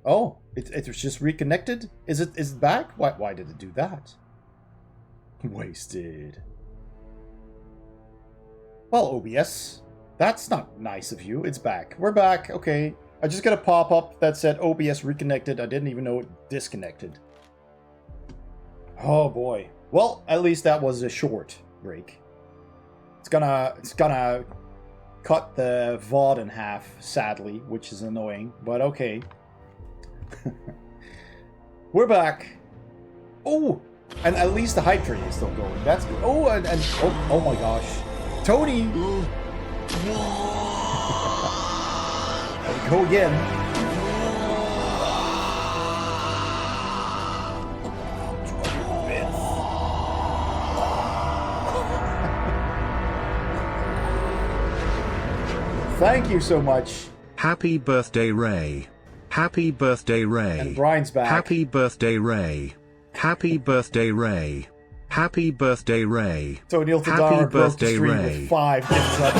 Oh, it was just reconnected? Is it back? Why did it do that? Wasted. Well, OBS, that's not nice of you. It's back. We're back. Okay. I just got a pop-up that said OBS reconnected. I didn't even know it disconnected. Oh boy. Well, at least that was a short break. It's gonna cut the VOD in half, sadly, which is annoying, but okay. We're back. Oh, and at least the hype train is still going. That's good. Oh, and oh my gosh, Tony. Go again. Thank you so much. Happy birthday, Ray. Happy birthday, Ray. And Brian's back. Happy birthday, Ray. Happy birthday, Ray. Happy birthday, Ray. So Neil Tadar broke the stream with 5 gift subs.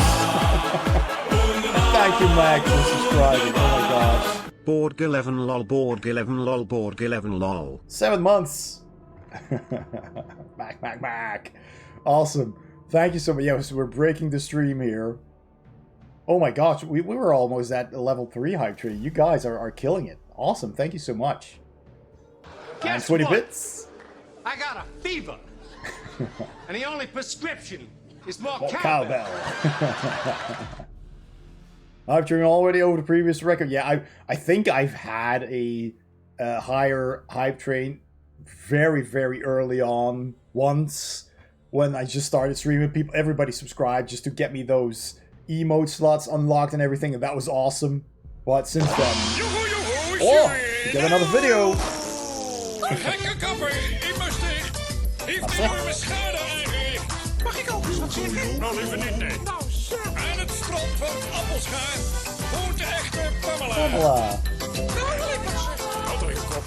Thank you, Mac, for subscribing. Oh my gosh. Borg 11 lol, Borg 11 lol, Borg 11 lol. 7 months. Mac. Awesome. Thank you so much. Yeah, so we're breaking the stream here. Oh my gosh, we were almost at level 3 hype tree. You guys are killing it. Awesome, thank you so much. Guess 20 what? bits. I got a fever. And the only prescription is more cowbell. Hype train already over the previous record. Yeah, I think I've had a higher hype train very early on once when I just started streaming. Everybody subscribed just to get me those emote slots unlocked and everything, and that was awesome. But since then, oh, we get another video. Mag ik ook eens wat zeggen? Nou, liever niet, nee. Nou, zeg. En het strand van appelschaar. Hoe de echte Pamela. Nou, wil ik wat zeggen. Houd er je kop.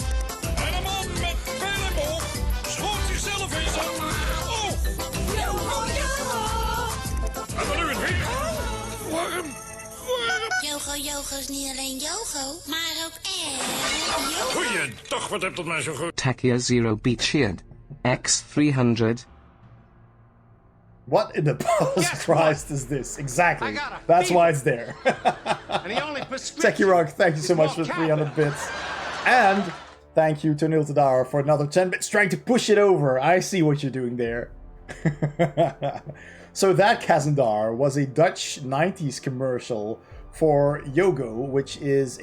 En een man met pijl en boog schoot zichzelf in zijn oog. En dan nu een weer. Warm. Yogo is niet alleen yogo, maar ook echt. Goeiedag, wat hebt dat mij zo goed? Takia Zero Beat Sheared. X300. What in the balls Christ is this? Exactly. That's why it's there. Techie Rock, thank you so much for 300 bits. And thank you to Neil Tadar for another 10 bits, trying to push it over. I see what you're doing there. So that Kazandar was a Dutch 90s commercial for Yogo, which is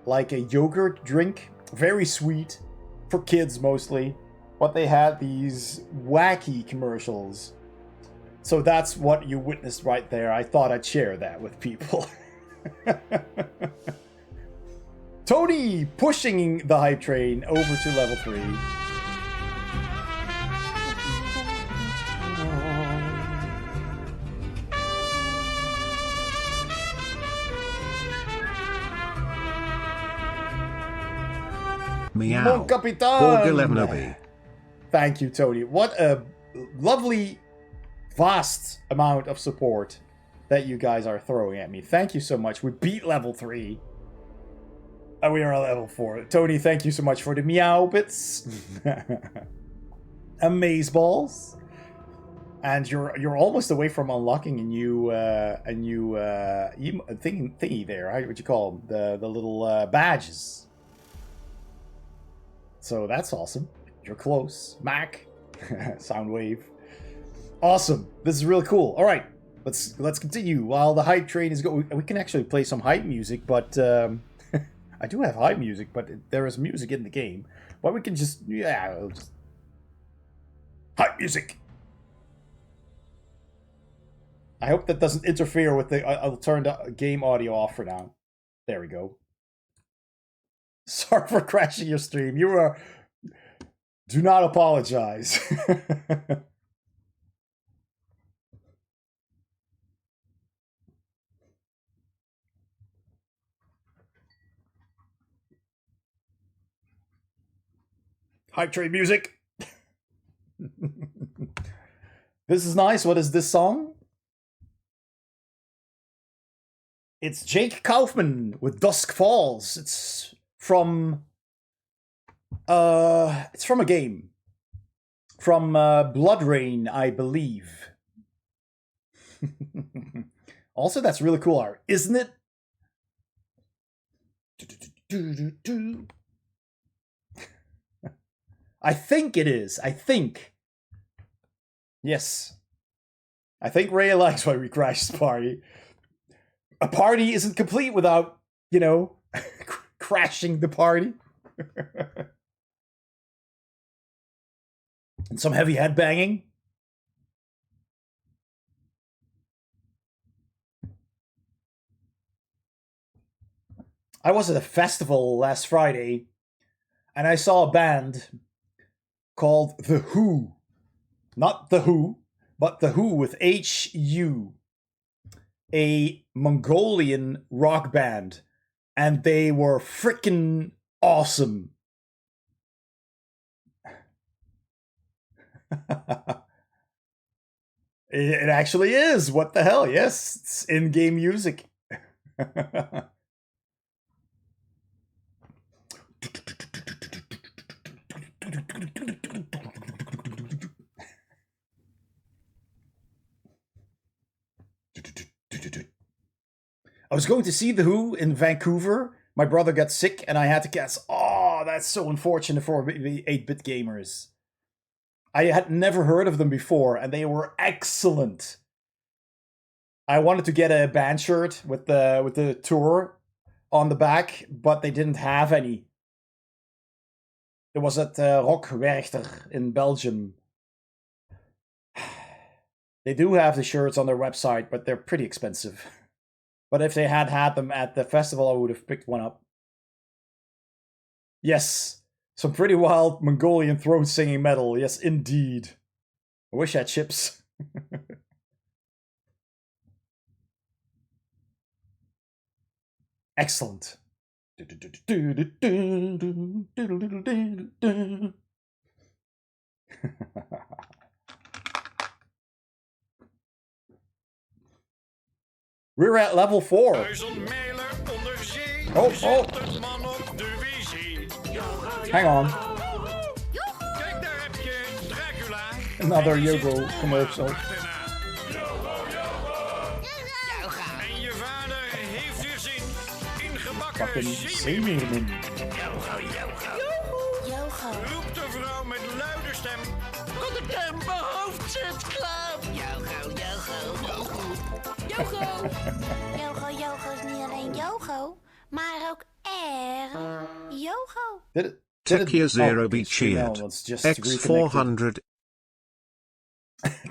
like a yogurt drink, very sweet, for kids mostly. But they had these wacky commercials. So that's what you witnessed right there. I thought I'd share that with people. Tony pushing the hype train over to level 3. Meow. Mon Capitan. Borg 11 OB. Thank you, Tony. What a lovely, vast amount of support that you guys are throwing at me. Thank you so much. We beat level 3. And we are at level 4. Tony, thank you so much for the meow bits. Amaze balls. And you're almost away from unlocking a new thingy there, right? What you call them? The little badges. So that's awesome. You're close. Mac. Soundwave. Awesome. This is really cool. All right. Let's continue. While the hype train is going, we can actually play some hype music, but I do have hype music, but there is music in the game. But we can just, hype music. I hope that doesn't interfere with the... I'll turn the game audio off for now. There we go. Sorry for crashing your stream. You are... Do not apologize. Hype train music. This is nice. What is this song? It's Jake Kaufman with Dusk Falls. It's from it's from a game. From Blood Rain, I believe. Also, that's really cool art, isn't it? I think it is. I think. Yes. I think Ray likes why we crashed the party. A party isn't complete without, you know, crashing the party. And some heavy headbanging. I was at a festival last Friday, and I saw a band called The Who. Not The Who, but The Who with H-U. A Mongolian rock band. And they were freaking awesome. It actually is. What the hell? Yes, it's in-game music. I was going to see The Who in Vancouver. My brother got sick and I had to cancel. Oh, that's so unfortunate for 8-bit gamers. I had never heard of them before and they were excellent. I wanted to get a band shirt with the tour on the back, but they didn't have any. It was at Rock Werchter in Belgium. They do have the shirts on their website, but they're pretty expensive. But if they had them at the festival, I would have picked one up. Yes, some pretty wild Mongolian throat singing metal. Yes, indeed. I wish I had chips. Excellent. We're at level 4. Oh. Hang on. Another Yogo commercial. Fucking zeemermin. Roept de vrouw met luide stem. Want ik in mijn hoofd zit klap. Yogo is niet alleen yogo, maar ook yogo. Tekia Zero be cheered. X400.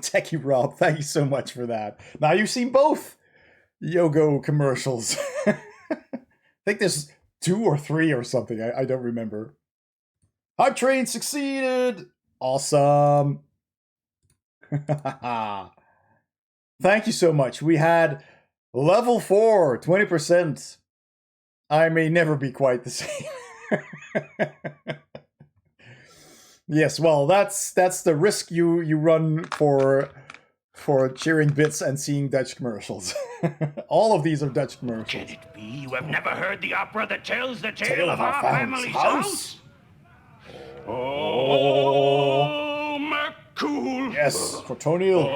Techie Rob, thank you so much for that. Now you've seen both Yogo commercials. I think there's 2 or 3 or something. I don't remember. Hype Train succeeded! Awesome. Thank you so much. We had level 4, 20%. I may never be quite the same. Yes, well, that's the risk you run for cheering bits and seeing Dutch commercials. All of these are Dutch commercials. Can it be you have never heard the opera that tells the tale of our family's house? Oh, McCool. Yes, for Tony. Oh,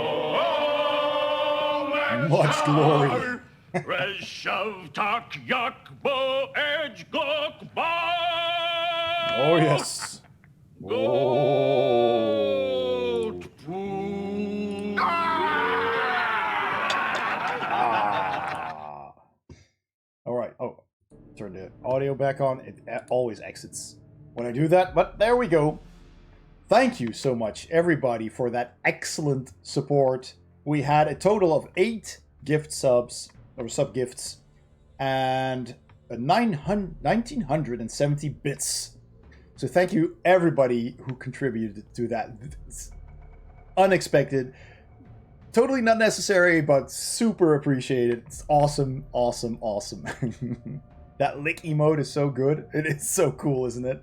much glory. Reshav tak yak bo edge gok ba. Oh, yes. Goat All right. Oh, turn the audio back on. It always exits when I do that, but there we go. Thank you so much, everybody, for that excellent support. We had a total of 8 gift subs, or sub-gifts, and 1,970 bits. So thank you, everybody who contributed to that. It's unexpected. Totally not necessary, but super appreciated. It's awesome, awesome, awesome. That lick emote is so good. It is so cool, isn't it?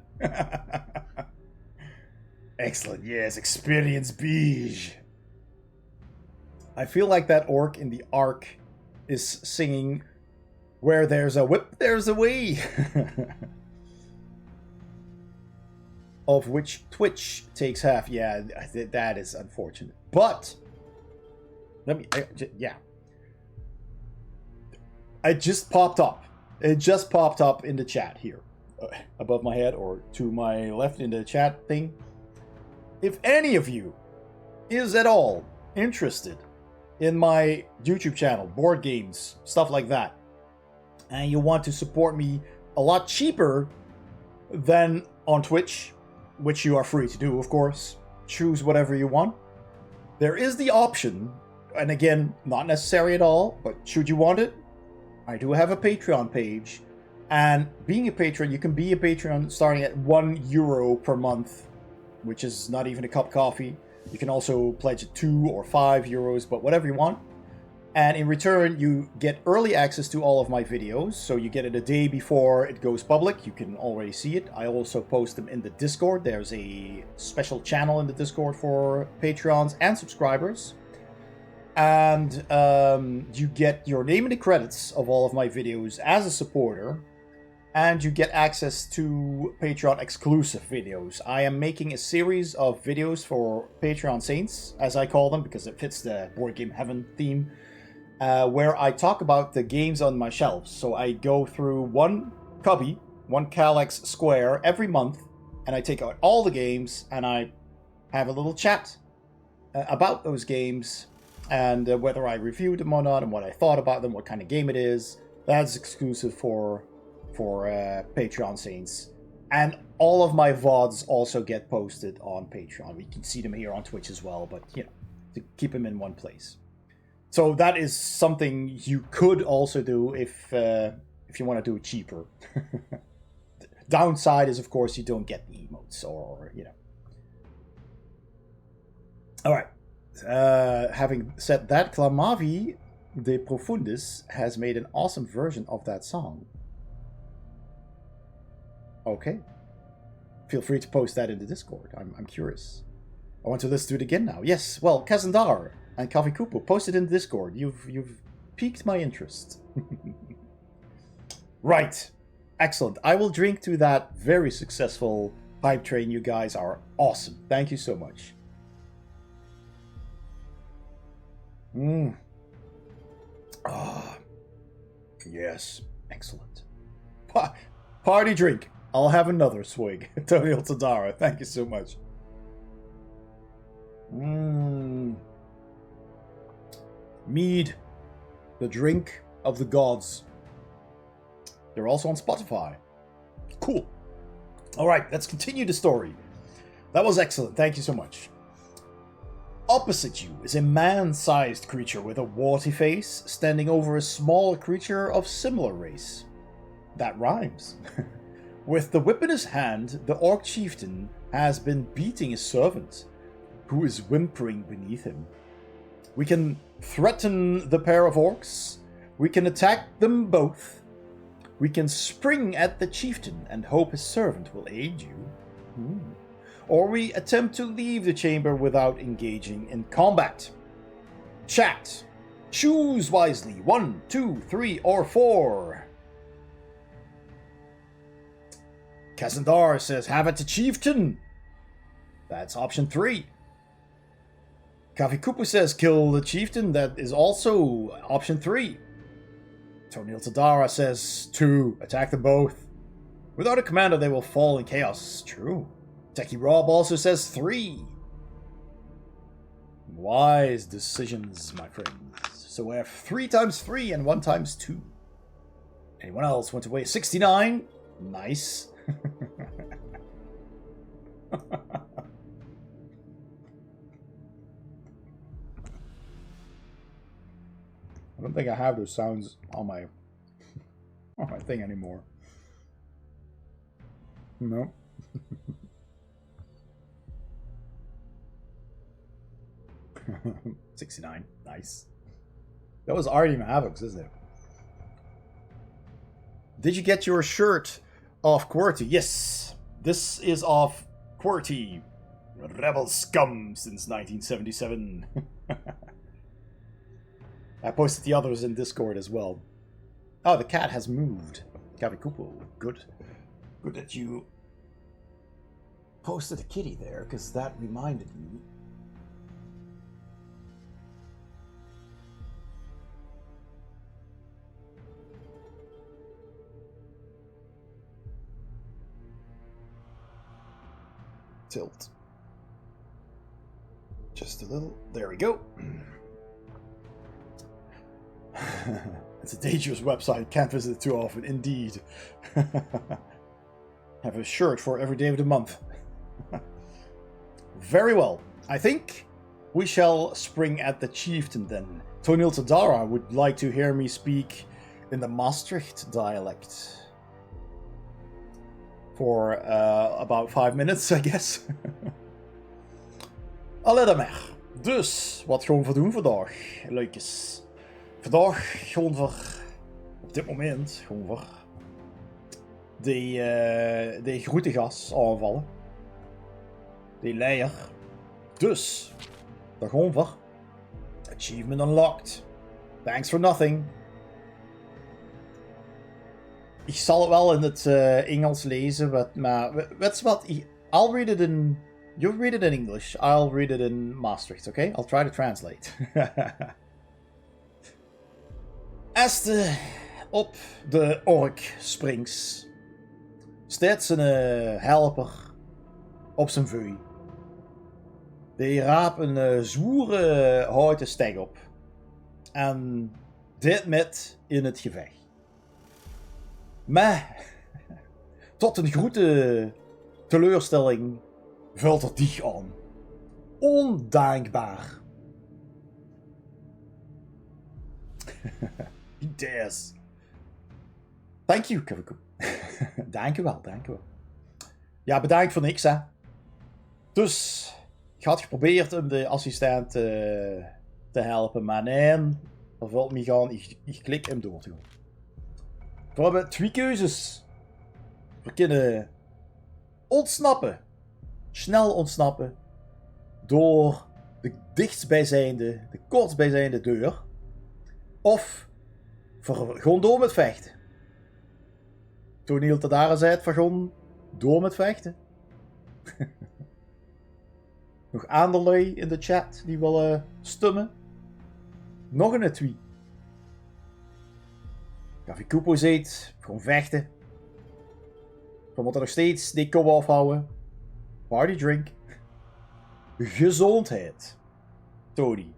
Excellent, yes, experience beige. I feel like that orc in the Ark is singing, "Where there's a whip, there's a way." of which Twitch takes half. Yeah, that is unfortunate. But yeah. It just popped up. It just popped up in the chat here, above my head or to my left in the chat thing. If any of you is at all interested in my YouTube channel, board games, stuff like that, and you want to support me a lot cheaper than on Twitch, which you are free to do, of course, choose whatever you want, there is the option, and again, not necessary at all, but should you want it, I do have a Patreon page, and being a patron, you can be a patron starting at €1 per month, which is not even a cup of coffee. You can also pledge at €2 or €5, but whatever you want. And in return, you get early access to all of my videos, so you get it a day before it goes public. You can already see it. I also post them in the Discord. There's a special channel in the Discord for Patreons and subscribers. And you get your name in the credits of all of my videos as a supporter, and you get access to Patreon exclusive videos. I am making a series of videos for Patreon Saints, as I call them, because it fits the Board Game Heaven theme, where I talk about the games on my shelves. So I go through one cubby, one Kallax square every month, and I take out all the games, and I have a little chat about those games, and whether I reviewed them or not, and what I thought about them, what kind of game it is. That's exclusive for Patreon Saints. And all of my VODs also get posted on Patreon. We can see them here on Twitch as well, but, you know, to keep them in one place. So that is something you could also do if you want to do it cheaper. Downside is, of course, you don't get the emotes or, you know. All right. Having said that, Clamavi de Profundis has made an awesome version of that song. Okay. Feel free to post that in the Discord. I'm curious. I want to listen to it again now. Yes, well, Kazandar and Kavi Kupu, post it in the Discord. You've piqued my interest. Right. Excellent. I will drink to that very successful hype train. You guys are awesome. Thank you so much. Ah. Yes. Excellent. Party drink. I'll have another swig. Tony Tadara, thank you so much. Mead. The drink of the gods. They're also on Spotify. Cool. Alright, let's continue the story. That was excellent. Thank you so much. Opposite you is a man-sized creature with a warty face standing over a small creature of similar race. That rhymes. With the whip in his hand, the orc chieftain has been beating his servant, who is whimpering beneath him. We can threaten the pair of orcs. We can attack them both. We can spring at the chieftain and hope his servant will aid you. Or we attempt to leave the chamber without engaging in combat. Chat. Choose wisely. 1, 2, 3, or 4. Kazandar says, have at the chieftain. That's option 3. Kavikupu says, kill the chieftain. That is also option 3. Tony Tadara says, 2. Attack them both. Without a commander, they will fall in chaos. True. Techie Rob also says 3. Wise decisions, my friends. So we have 3 times 3 and 1 times 2. Anyone else want to weigh 69? Nice. I don't think I have those sounds on my thing anymore. No. 69. Nice. That was Artem Havocs, isn't it? Did you get your shirt off QWERTY? Yes. This is off QWERTY. Rebel scum since 1977. I posted the others in Discord as well. Oh, the cat has moved. Kavikupo. Good. Good that you posted a kitty there because that reminded me. Tilt. Just a little. There we go. It's a dangerous website. Can't visit it too often. Indeed. Have a shirt for every day of the month. Very well. I think we shall spring at the chieftain then. Tonil Tadara would like to hear me speak in the Maastricht dialect. For about 5 minutes, I guess. Allee dan maar. Dus, wat gaan we doen vandaag, leukjes? Vandaag gaan we, op dit moment, gaan we die groetegas aanvallen. Die leier. Dus, daar gaan we. Achievement unlocked. Thanks for nothing. Ik zal het wel in het Engels lezen, maar weet je wat? I'll read it in... You read it in English, I'll read it in Maastricht, okay? I'll try to translate. Als de op de ork springt, staat zijn helper op zijn veu. Die raapt een zwoere houten steg op. En dit met in het gevecht. Maar, tot een grote teleurstelling, vult er dich aan. Ondankbaar. Yes. Thank you, Kaviku. Dank u wel. Ja, bedankt voor niks, hè. Dus, ik had geprobeerd om de assistent te helpen, maar nee, er valt me gaan, ik klik hem door te gaan. We hebben 2 keuzes. We kunnen ontsnappen. Snel ontsnappen. Door de dichtstbijzijnde, de kortstbijzijnde deur. Of gewoon door met vechten. Toneel Tadara zei het van gewoon door met vechten. Nog aanderlui in de chat die willen stummen. Nog een tweet. Kavikupo zegt, gewoon vechten. We moeten nog steeds die kop afhouden. Party drink. Gezondheid. Tony.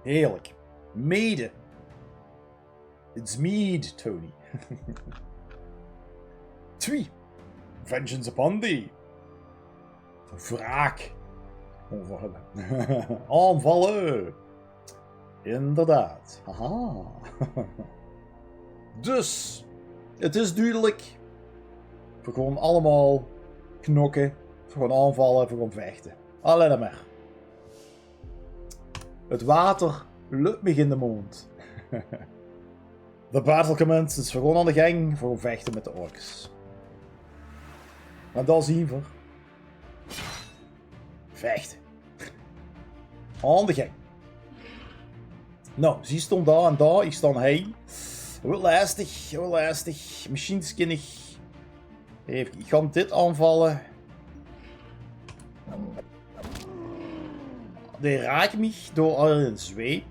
Heerlijk. Mede. It's mead, Tony. 2. Vengeance upon thee. Wraak. Aanvallen. Inderdaad. Haha. Dus, het is duidelijk. We gaan allemaal knokken. We gaan aanvallen. We gaan vechten. Alleen dan maar. Het water lukt me in de mond. De battle commences. We gaan aan de gang. We gaan vechten met de orks. En dan zien we. Vechten. Aan de gang. Nou, ze stond daar en daar. Ik sta heen. Wel lastig. Misschien skinnig. Even, ik ga dit aanvallen. Die raakt me door een zweep.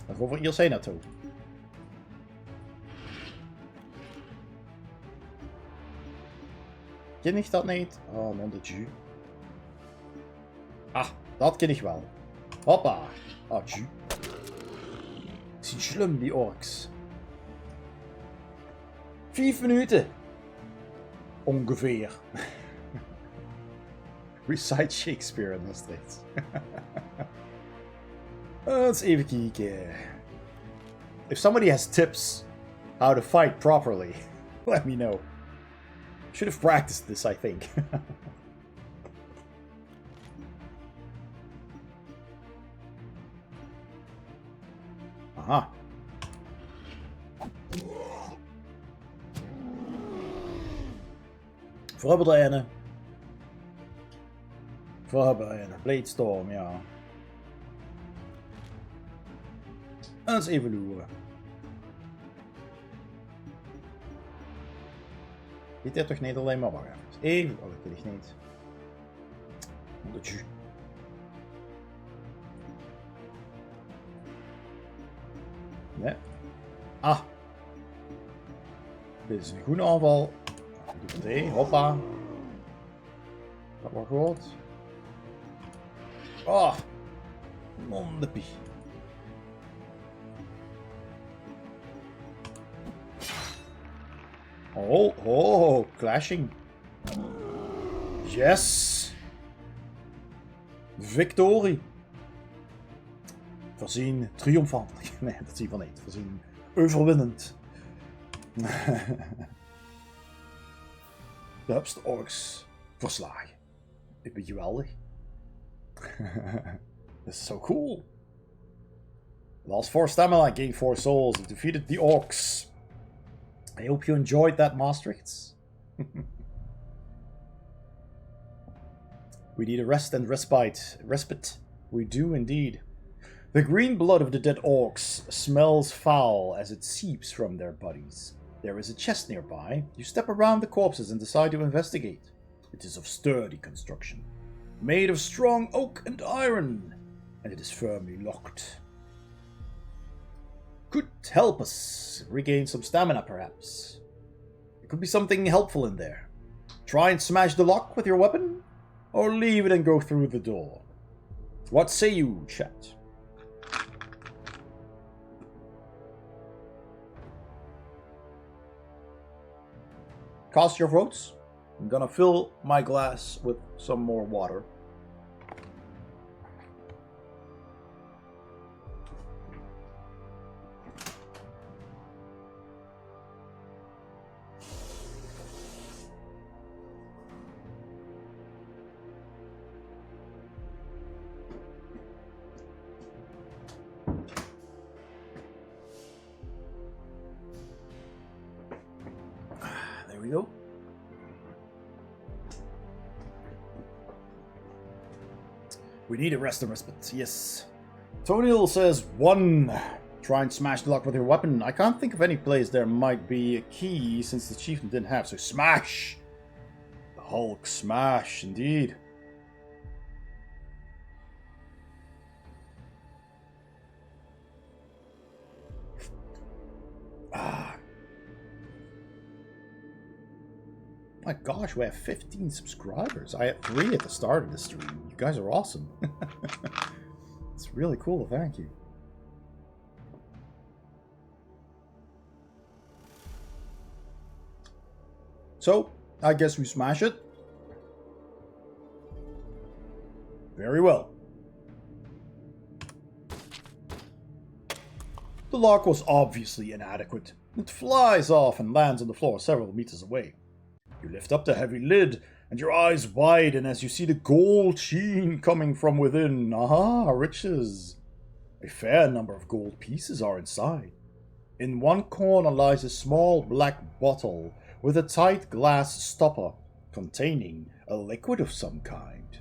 Dan gaan we hier zijn naartoe. Ken ik dat niet? Oh, non de jus. Ah, dat ken ik wel. Hoppa. Ah, jus. Zijn slim, die orks. 5 minuten. Ongeveer. Recite Shakespeare in Maastricht. Let's even kijken. If somebody has tips how to fight properly, let me know. Should have practiced this, I think. Aha. Voorbereiden. Bladestorm, ja. En eens even loeren. Dit er toch niet alleen maar wacht even. Oh, dat ligt niet. Nee. Ah. Dit is een goede aanval. Doe het hoppa. Dat wordt goed. Oh. Mondepie. Oh, clashing. Yes. Victorie. Voorzien triomfantelijk. Nee, dat zie je van niet. Voorzien overwinnend. De hupste orks verslagen. Ik ben geweldig. This is so cool. Lost 4 stamina, gained 4 souls, and defeated the orcs. I hope you enjoyed that, Maastrichts. We need a rest and respite. We do indeed. The green blood of the dead orcs smells foul as it seeps from their bodies. There is a chest nearby. You step around the corpses and decide to investigate. It is of sturdy construction, made of strong oak and iron, and it is firmly locked. Could help us regain some stamina, perhaps. There could be something helpful in there. Try and smash the lock with your weapon, or leave it and go through the door. What say you, chat? Cast your votes. I'm gonna fill my glass with some more water. There we go. We need a rest and respite, yes. Toniel says 1. Try and smash the lock with your weapon. I can't think of any place there might be a key since the chieftain didn't have, so smash! The Hulk smash, indeed. My gosh, we have 15 subscribers. I had 3 at the start of the stream. You guys are awesome. It's really cool, thank you. So, I guess we smash it. Very well. The lock was obviously inadequate. It flies off and lands on the floor several meters away. You lift up the heavy lid, and your eyes widen as you see the gold sheen coming from within. Aha, riches! A fair number of gold pieces are inside. In one corner lies a small black bottle with a tight glass stopper containing a liquid of some kind.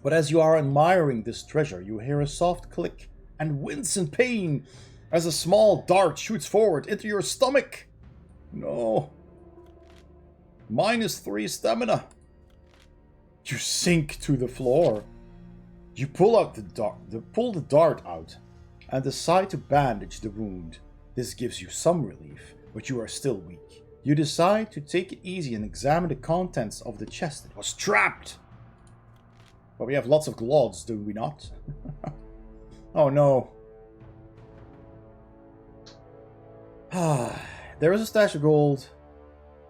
But as you are admiring this treasure, you hear a soft click and wince in pain as a small dart shoots forward into your stomach. No. -3 stamina. You sink to the floor. You pull the dart out and decide to bandage the wound. This gives you some relief, but you are still weak. You decide to take it easy and examine the contents of the chest. It was trapped. But we have lots of gloves, do we not? Oh no. There is a stash of gold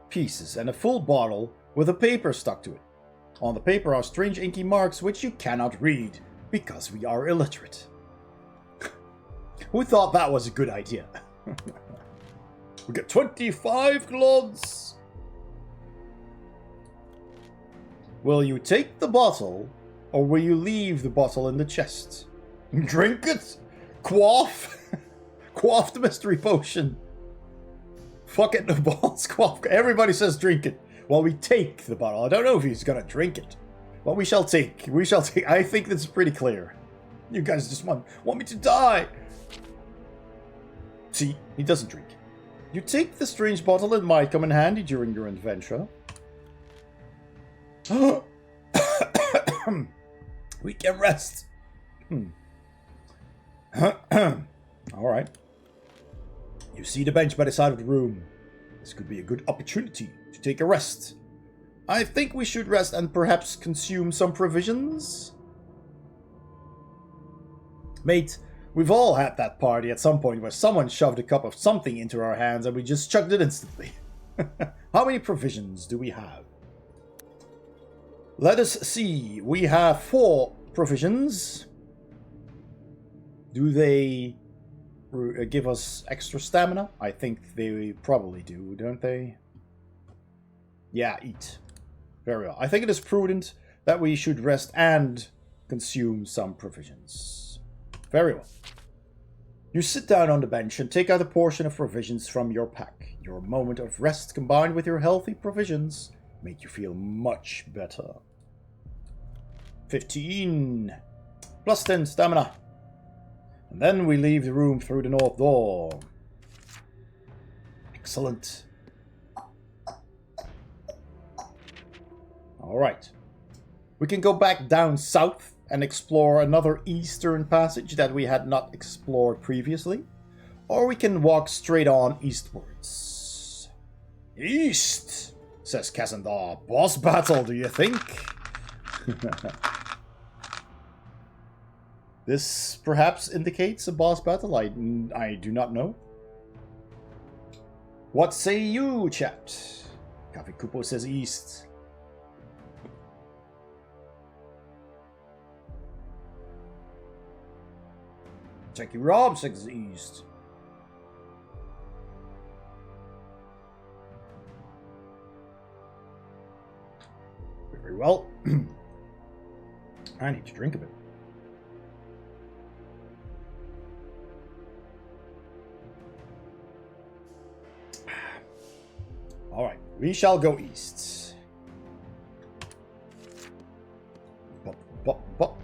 pieces and a full bottle with a paper stuck to it. On the paper are strange inky marks which you cannot read because we are illiterate. Who thought that was a good idea? We get 25 gloves. Will you take the bottle or will you leave the bottle in the chest? Drink it? Quaff? Quaff the mystery potion. Fuck it, the balls, quaff. Everybody says drink it. Well, we take the bottle. I don't know if he's gonna drink it. But we shall take. We shall take. I think that's pretty clear. You guys just want me to die. See, he doesn't drink. You take the strange bottle, it might come in handy during your adventure. We can rest. Alright. You see the bench by the side of the room. This could be a good opportunity to take a rest. I think we should rest and perhaps consume some provisions. Mate, we've all had that party at some point where someone shoved a cup of something into our hands and we just chugged it instantly. How many provisions do we have? Let us see. We have 4 provisions. Do they give us extra stamina? I think they probably do, don't they? Yeah, eat. Very well. I think it is prudent that we should rest and consume some provisions. Very well. You sit down on the bench and take out a portion of provisions from your pack. Your moment of rest combined with your healthy provisions make you feel much better. 15 plus 10 stamina. And then we leave the room through the north door. Excellent. Alright. We can go back down south and explore another eastern passage that we had not explored previously. Or we can walk straight on eastwards. East, says Kazandar. Boss battle, do you think? This perhaps indicates a boss battle. I do not know. What say you, chat? Coffee Kupo says east. Jackie Rob says east. Very well. I need to drink a bit. Alright, we shall go east. Bop, bop, bop.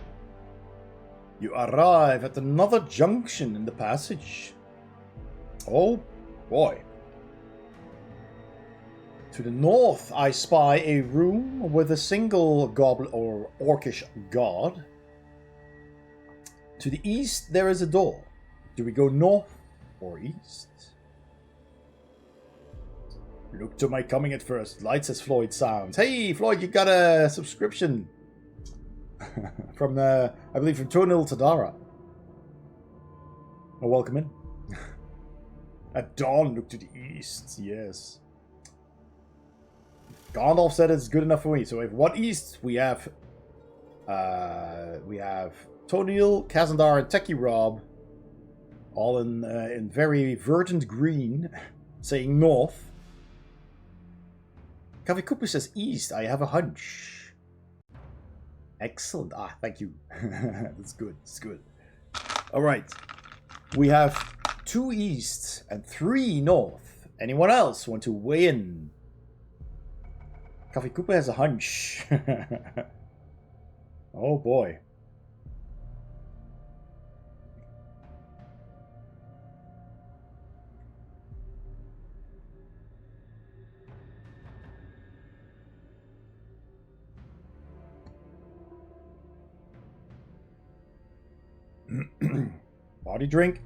You arrive at another junction in the passage. Oh boy. To the north, I spy a room with a single goblin or orcish god. To the east, there is a door. Do we go north or east? Look to my coming at first. Light says Floyd sounds. Hey, Floyd, you got a subscription. From, I believe, from Tonil Tadara. Oh, welcome in. At dawn, look to the east. Yes. Gandalf said it's good enough for me. So if what east, we have Tonil, Kazandar, and Techie Rob, all in very verdant green, saying north. Kavikupu says east. I have a hunch. Excellent. Ah, thank you. That's good. That's good. All right. We have 2 east and 3 north. Anyone else want to weigh in? Kavikupu has a hunch. Oh boy. Body drink.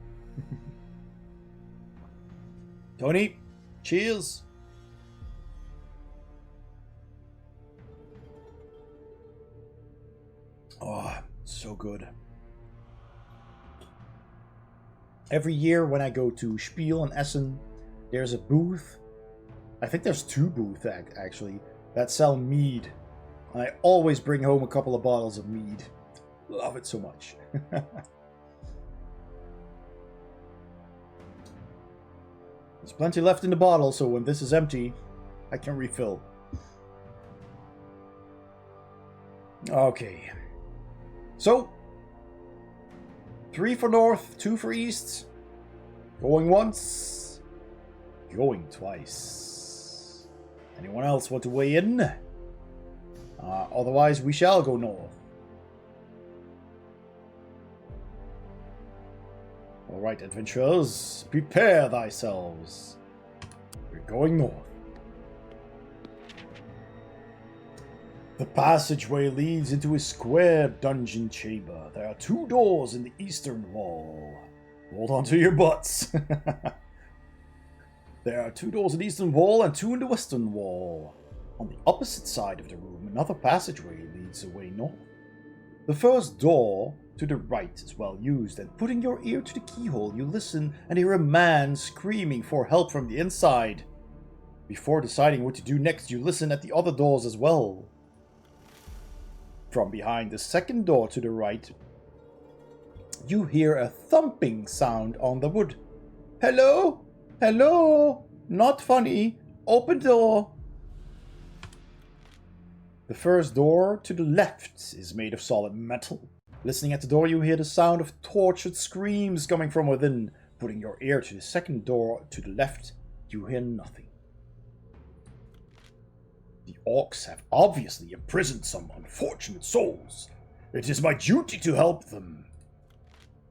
Tony, cheers. Oh, so good. Every year when I go to Spiel in Essen, there's a booth. I think there's 2 booths actually that sell mead. I always bring home a couple of bottles of mead. Love it so much. There's plenty left in the bottle, so when this is empty, I can refill. Okay. So, 3 for north, 2 for east. Going once, going twice. Anyone else want to weigh in? Otherwise, we shall go north. Alright, adventurers, prepare thyselves. Going north. The passageway leads into a square dungeon chamber. There are 2 doors in the eastern wall. Hold on to your butts. There are 2 doors in the eastern wall and 2 in the western wall. On the opposite side of the room, another passageway leads away north. The first door to the right is well used, and putting your ear to the keyhole, you listen and hear a man screaming for help from the inside. Before deciding what to do next, you listen at the other doors as well. From behind the second door to the right, you hear a thumping sound on the wood. Hello? Hello? Not funny. Open door. The first door to the left is made of solid metal. Listening at the door, you hear the sound of tortured screams coming from within. Putting your ear to the second door to the left, you hear nothing. The orcs have obviously imprisoned some unfortunate souls. It is my duty to help them.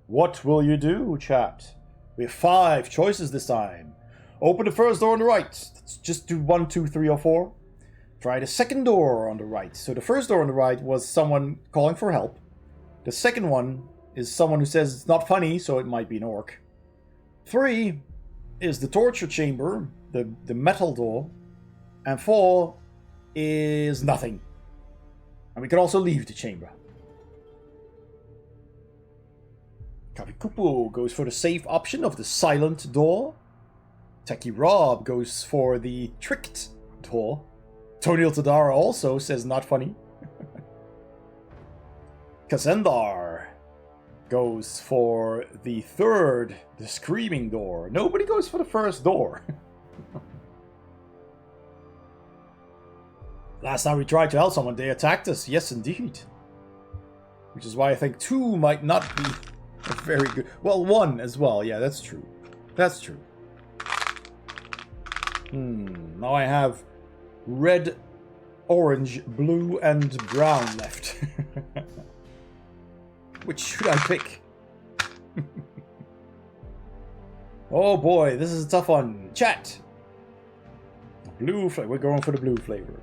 What will you do, chat? We have 5 choices this time. Open the first door on the right. Just do 1, 2, 3, or 4. Try the second door on the right. So the first door on the right was someone calling for help. The second one is someone who says it's not funny, so it might be an orc. 3 is the torture chamber, the metal door. And 4 is nothing. And we can also leave the chamber. Kavikupu goes for the safe option of the silent door. Techie Rob goes for the tricked door. Toniel Tadara also says not funny. Kazendar goes for the third, the screaming door. Nobody goes for the first door. Last time we tried to help someone, they attacked us. Yes, indeed. Which is why I think 2 might not be a very good... Well, 1 as well. Yeah, that's true. That's true. Now I have red, orange, blue, and brown left. Which should I pick? Oh boy, this is a tough one. Chat! Blue flavor. We're going for the blue flavor.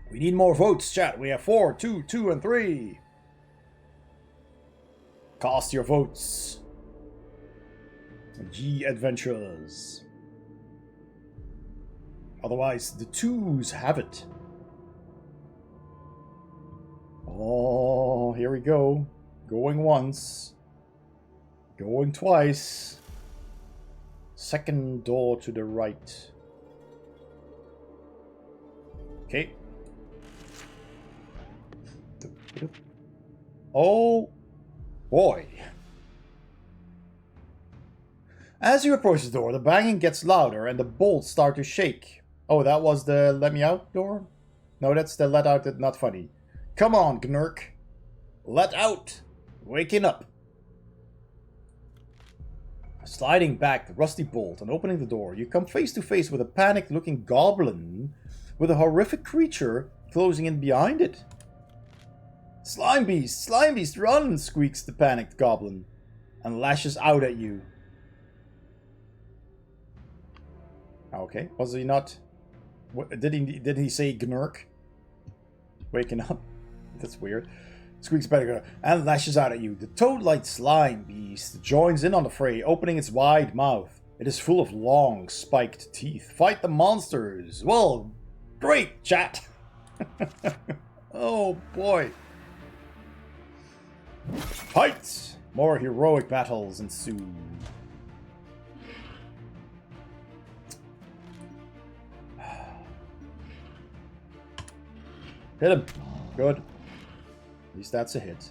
We need more votes, chat. We have 4, 2, 2, and 3. Cast your votes. Ye adventurers. Otherwise, the 2s have it. Oh, here we go. Going once. Going twice. Second door to the right. Okay. Oh boy. As you approach the door, the banging gets louder and the bolts start to shake. Oh, that was the let me out door? No, that's the let out, that's not funny. Come on, Gnurk. Let out. Waking up. Sliding back the rusty bolt and opening the door, you come face to face with a panicked-looking goblin with a horrific creature closing in behind it. Slime beast, run! Squeaks the panicked goblin and lashes out at you. Okay, was he not? Did he say Gnurk? Waking up? That's weird. Squeaks better and lashes out at you. The toad-like slime beast joins in on the fray, opening its wide mouth. It is full of long, spiked teeth. Fight the monsters! Well, great, chat! Oh boy. Fight! More heroic battles ensue. Hit him. Good. At least that's a hit.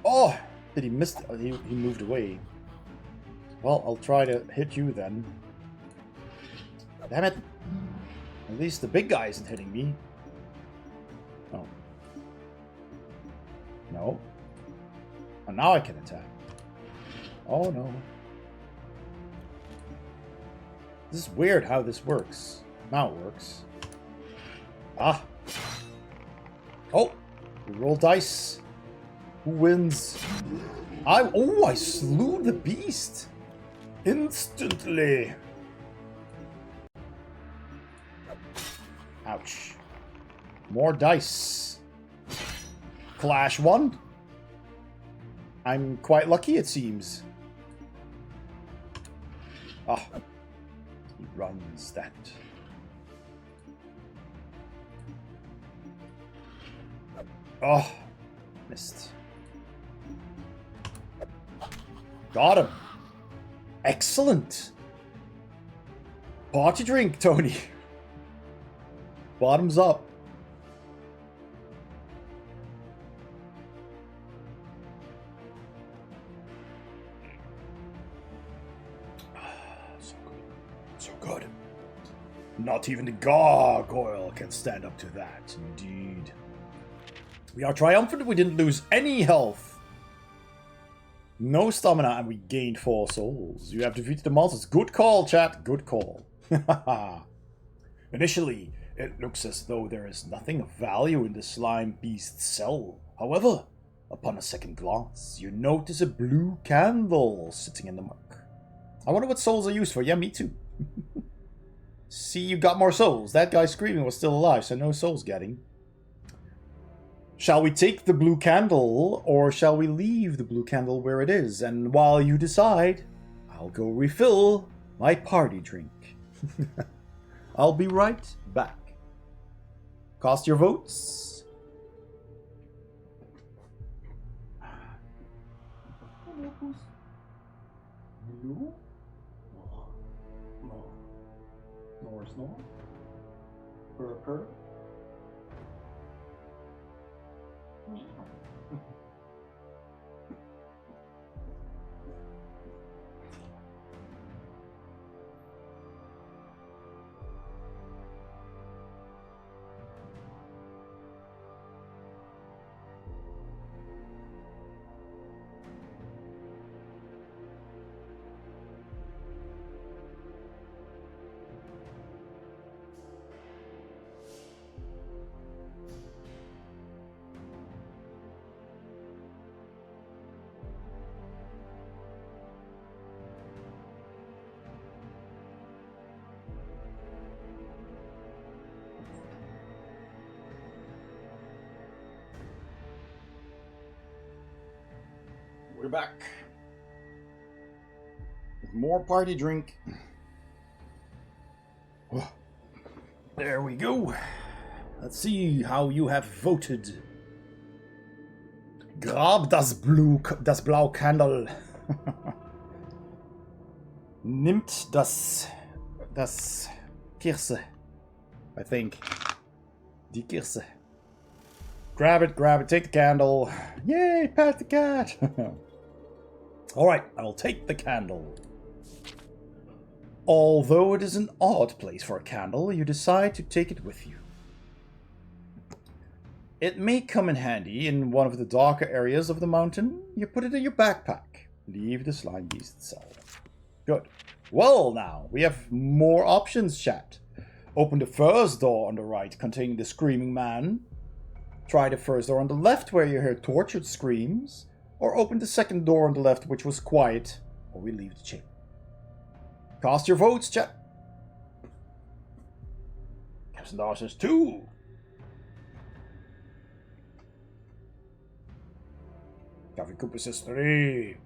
Oh! Did he miss? He moved away. Well, I'll try to hit you then. Damn it. At least the big guy isn't hitting me. Oh. No. Oh, now I can attack. Oh, no. This is weird how this works. Now it works. Ah. Oh. We roll dice. Who wins? I slew the beast. Instantly. Ouch. More dice. Clash 1. I'm quite lucky, it seems. Ah. He runs that. Oh. Missed. Got him. Excellent. Party drink, Tony. Bottoms up. So good. So good. Not even the gargoyle can stand up to that, indeed. We are triumphant. We didn't lose any health. No stamina, and we gained 4 souls. You have defeated the monsters. Good call, chat. Good call. Initially, it looks as though there is nothing of value in the slime beast's cell. However, upon a second glance, you notice a blue candle sitting in the muck. I wonder what souls are used for. Yeah, me too. See, you got more souls. That guy screaming was still alive, so no souls getting. Shall we take the blue candle, or shall we leave the blue candle where it is? And while you decide, I'll go refill my party drink. I'll be right back. Cast your votes. Blue? No. No. Purple. We're back. With more party drink. There we go. Let's see how you have voted. Grab das blau Candle. Nimmt das Kirse. I think. Die Kirse. Grab it, take the candle. Yay, pat the cat. Alright, I'll take the candle. Although it is an odd place for a candle, you decide to take it with you. It may come in handy in one of the darker areas of the mountain. You put it in your backpack. Leave the slime beast's cell. Good. Well, now, we have more options, chat. Open the first door on the right, containing the screaming man. Try the first door on the left, where you hear tortured screams. Or open the second door on the left, which was quiet. Or we leave the chamber. Cast your votes, chat. Captain Dar says 2. Gavin Cooper says 3.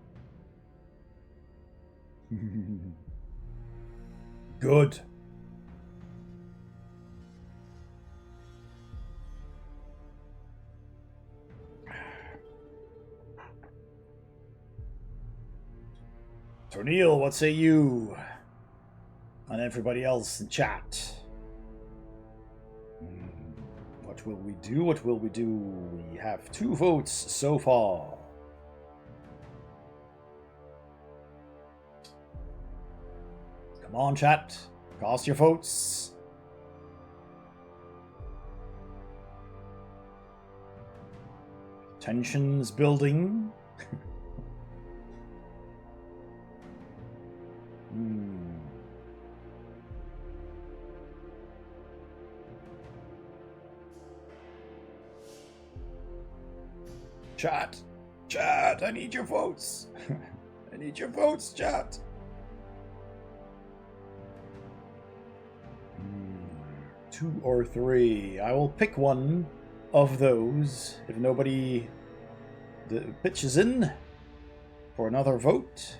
Good. Torneal, what say you? And everybody else in chat. What will we do? What will we do? We have 2 votes so far. Come on, chat. Cast your votes. Tension's building. Chat. Chat, I need your votes. I need your votes, chat. 2 or 3. I will pick one of those if nobody pitches in for another vote.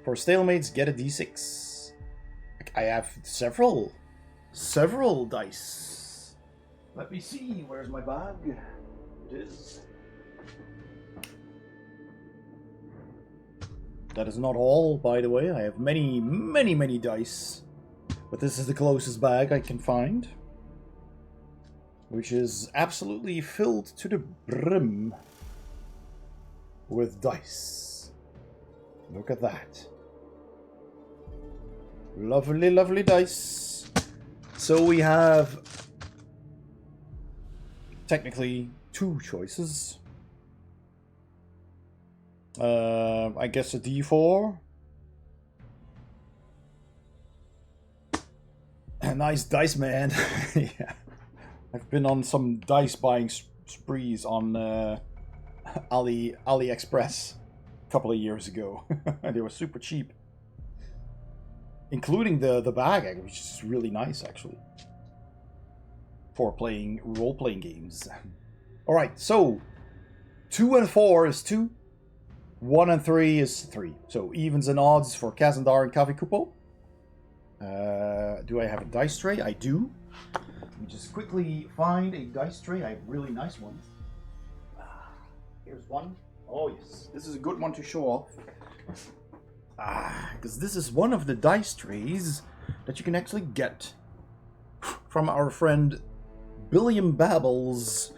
For stalemates, get a d6. I have several dice. Let me see. Where's my bag? It is. That is not all, by the way. I have many, many, many dice. But this is the closest bag I can find. Which is absolutely filled to the brim with dice. Look at that. Lovely, lovely dice. So we have technically 2 choices. I guess a d4. Nice dice, man. Yeah. I've been on some dice buying sprees on AliExpress a couple of years ago. They were super cheap. Including the bag, which is really nice, actually. For playing role-playing games. Alright, so 2 and 4 is 2. 1 and 3 is 3. So evens and odds for Kazandar and Kavikupo. Do I have a dice tray? I do. Let me just quickly find a dice tray. I have really nice ones. Here's one. Oh yes, this is a good one to show off. Because this is one of the dice trays that you can actually get from our friend Billiam Babble's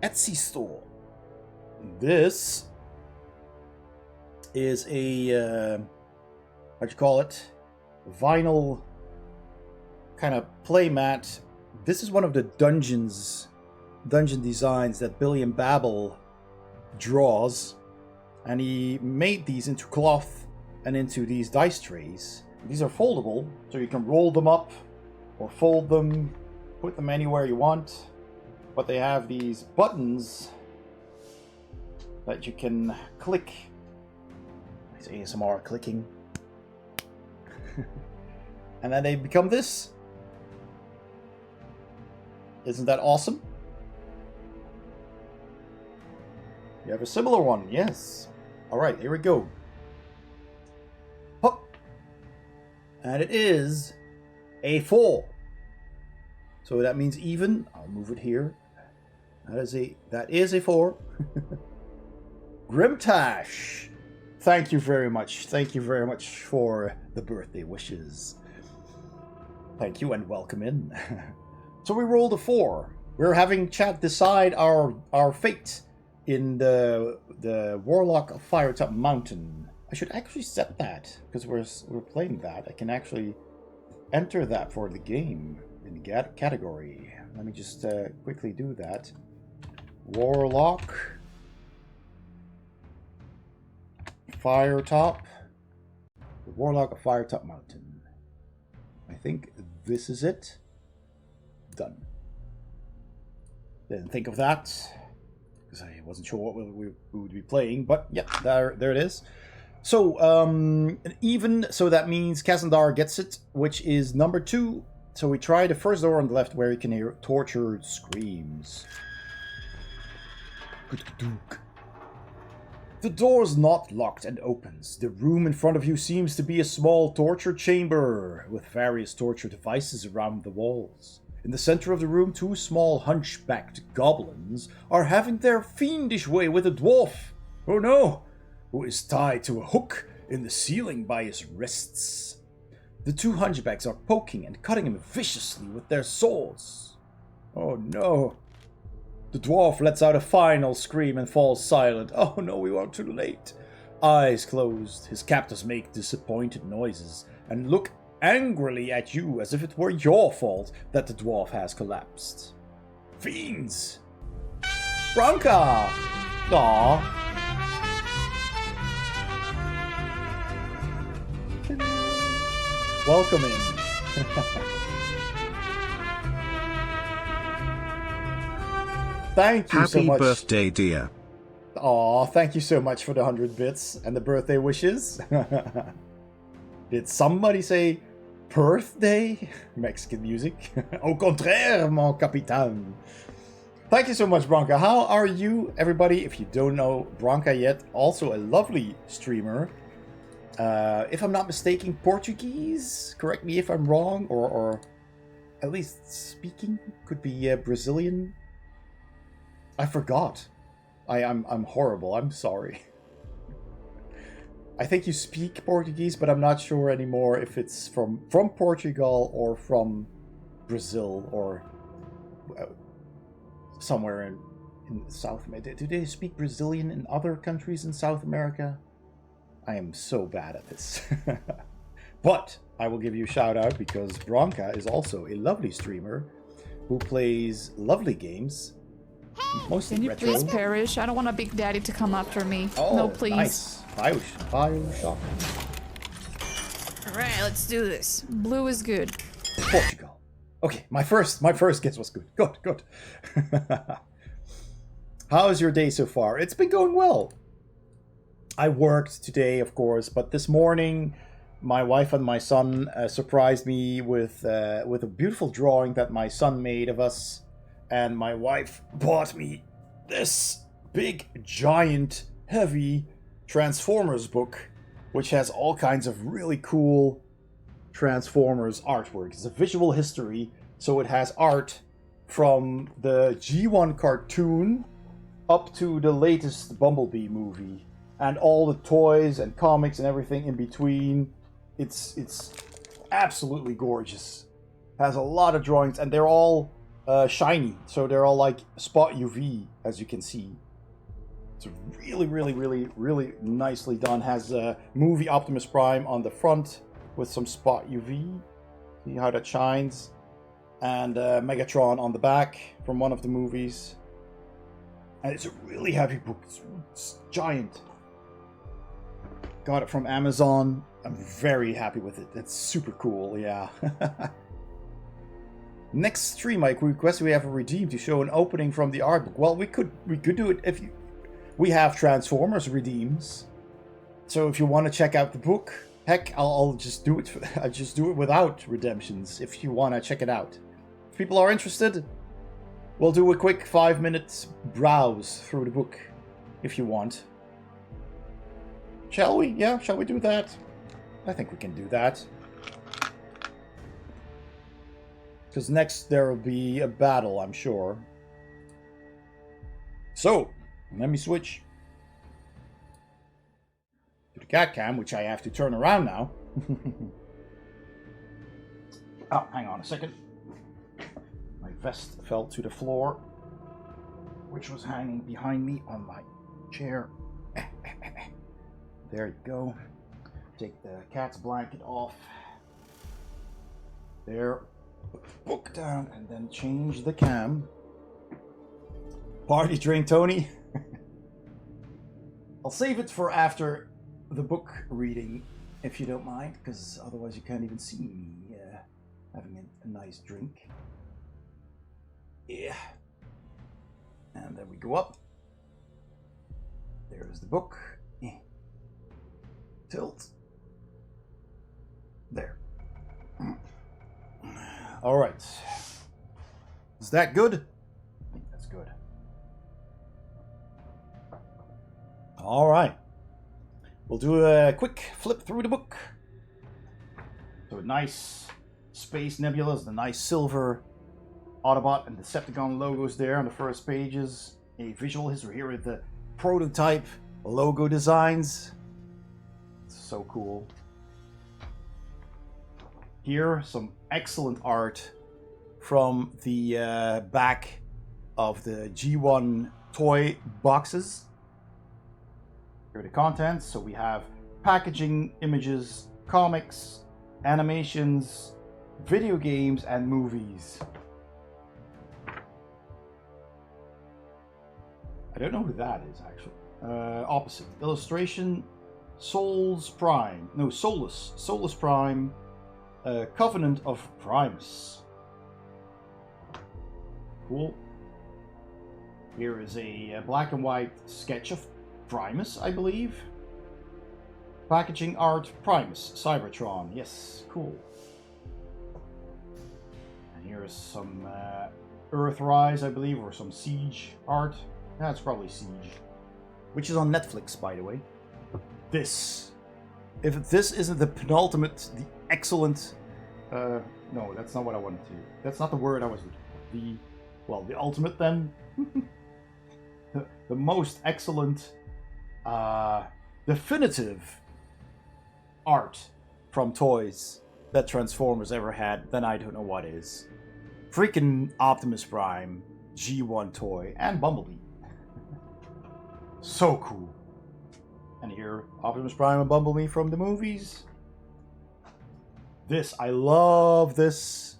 Etsy store. This is a how'd you call it? Vinyl kind of playmat. This is one of the dungeon designs that Billiam Babble draws, and he made these into cloth and into these dice trays. These are foldable, so you can roll them up or fold them, put them anywhere you want. But they have these buttons that you can click. It's ASMR clicking. And then they become this. Isn't that awesome? You have a similar one, yes. Alright, here we go. Hop. And it is a 4. So that means even. I'll move it here. That is a 4. Grimtash. Thank you very much. Thank you very much for the birthday wishes. Thank you and welcome in. So we rolled a 4. We're having chat decide our fate in the Warlock of Firetop Mountain. I should actually set that, because we're playing that. I can actually enter that for the game in the category. Let me just quickly do that. Warlock Firetop. The Warlock of Firetop Mountain. I think this is it. Done. Didn't think of that because I wasn't sure what we would be playing, but yeah, there it is. So an even, so that means Kazandar gets it, which is number 2. So we try the first door on the left where you can hear tortured screams. The door's not locked and opens. The room in front of you seems to be a small torture chamber with various torture devices around the walls. In the center of the room, 2 small hunchbacked goblins are having their fiendish way with a dwarf. Oh no! Who is tied to a hook in the ceiling by his wrists. The 2 hunchbacks are poking and cutting him viciously with their swords. Oh no! The dwarf lets out a final scream and falls silent. Oh no, we are too late. Eyes closed, his captors make disappointed noises and look angrily at you as if it were your fault that the dwarf has collapsed. Fiends! Branka! Aww. Welcome in. thank you so Happy much. birthday, dear. Aw, thank you so much for the 100 bits and the birthday wishes. Did somebody say birthday? Mexican music. Au contraire, mon capitaine. Thank you so much, Bronca. How are you, everybody? If you don't know Bronca yet, also a lovely streamer. If I'm not mistaken, Portuguese. Correct me if I'm wrong, or at least speaking. Could be Brazilian. I forgot. I'm horrible. I'm sorry. I think you speak Portuguese, but I'm not sure anymore if it's from Portugal or from Brazil or somewhere in South America. Do they speak Brazilian in other countries in South America? I am so bad at this. But I will give you a shout out because Bronca is also a lovely streamer who plays lovely games. Mostly Can you retro. please perish? I don't want a big daddy to come after me. Oh, No, please. nice. Bioshock. Alright, let's do this. Blue is good. Portugal. Okay, my first guess was good. Good. How's your day so far? It's been going well. I worked today, of course, but this morning my wife and my son surprised me with a beautiful drawing that my son made of us, and my wife bought me this big, giant, heavy Transformers book, which has all kinds of really cool Transformers artwork. It's a visual history, so it has art from the G1 cartoon up to the latest Bumblebee movie, and all the toys and comics and everything in between. It's absolutely gorgeous. Has a lot of drawings, and they're all shiny, so they're all like spot UV, as you can see. It's really nicely done. Has a movie Optimus Prime on the front with some spot UV. See how that shines? And Megatron on the back from one of the movies. And it's a really heavy book. It's giant. Got it from Amazon. I'm very happy with it. It's super cool, yeah. Next stream, I request we have a redeem to show an opening from the art book. Well, we could do it if you... We have Transformers redeems. So if you want to check out the book, heck, I'll just do it. I'll just do it without redemptions if you want to check it out. If people are interested, we'll do a quick 5-minute browse through the book if you want. Shall we? Yeah, shall we do that? I think we can do that. Because next there will be a battle, I'm sure. So, let me switch to the cat cam, which I have to turn around now. Oh, hang on a second. My vest fell to the floor, which was hanging behind me on my chair. There you go. Take the cat's blanket off. There. Put the book down and then change the cam. Party drink, Tony. I'll save it for after the book reading, if you don't mind, because otherwise you can't even see me having a nice drink. Yeah. And then we go up. There's the book. Tilt. There. All right. Is that good? I think that's good. All right. We'll do a quick flip through the book. So a nice space nebulas, the nice silver Autobot and Decepticon logos there on the first pages. A visual history here with the prototype logo designs. So cool. Here, some excellent art from the back of the G1 toy boxes. Here are the contents. So we have packaging, images, comics, animations, video games, and movies. I don't know who that is, actually. Opposite. Illustration, Solus Prime. No, Solus Prime. Covenant of Primus. Cool. Here is a black and white sketch of Primus, I believe. Packaging art, Primus, Cybertron. Yes, cool. And here is some Earthrise, I believe, or some Siege art. That's probably Siege. Which is on Netflix, by the way. This. If this isn't the penultimate, the excellent... no, that's not what I wanted to. That's not the word I was looking for. The ultimate then. the most excellent, definitive art from toys that Transformers ever had, then I don't know what is. Freaking Optimus Prime, G1 toy, and Bumblebee. So cool. And here, Optimus Prime and Bumblebee from the movies. This, I love this.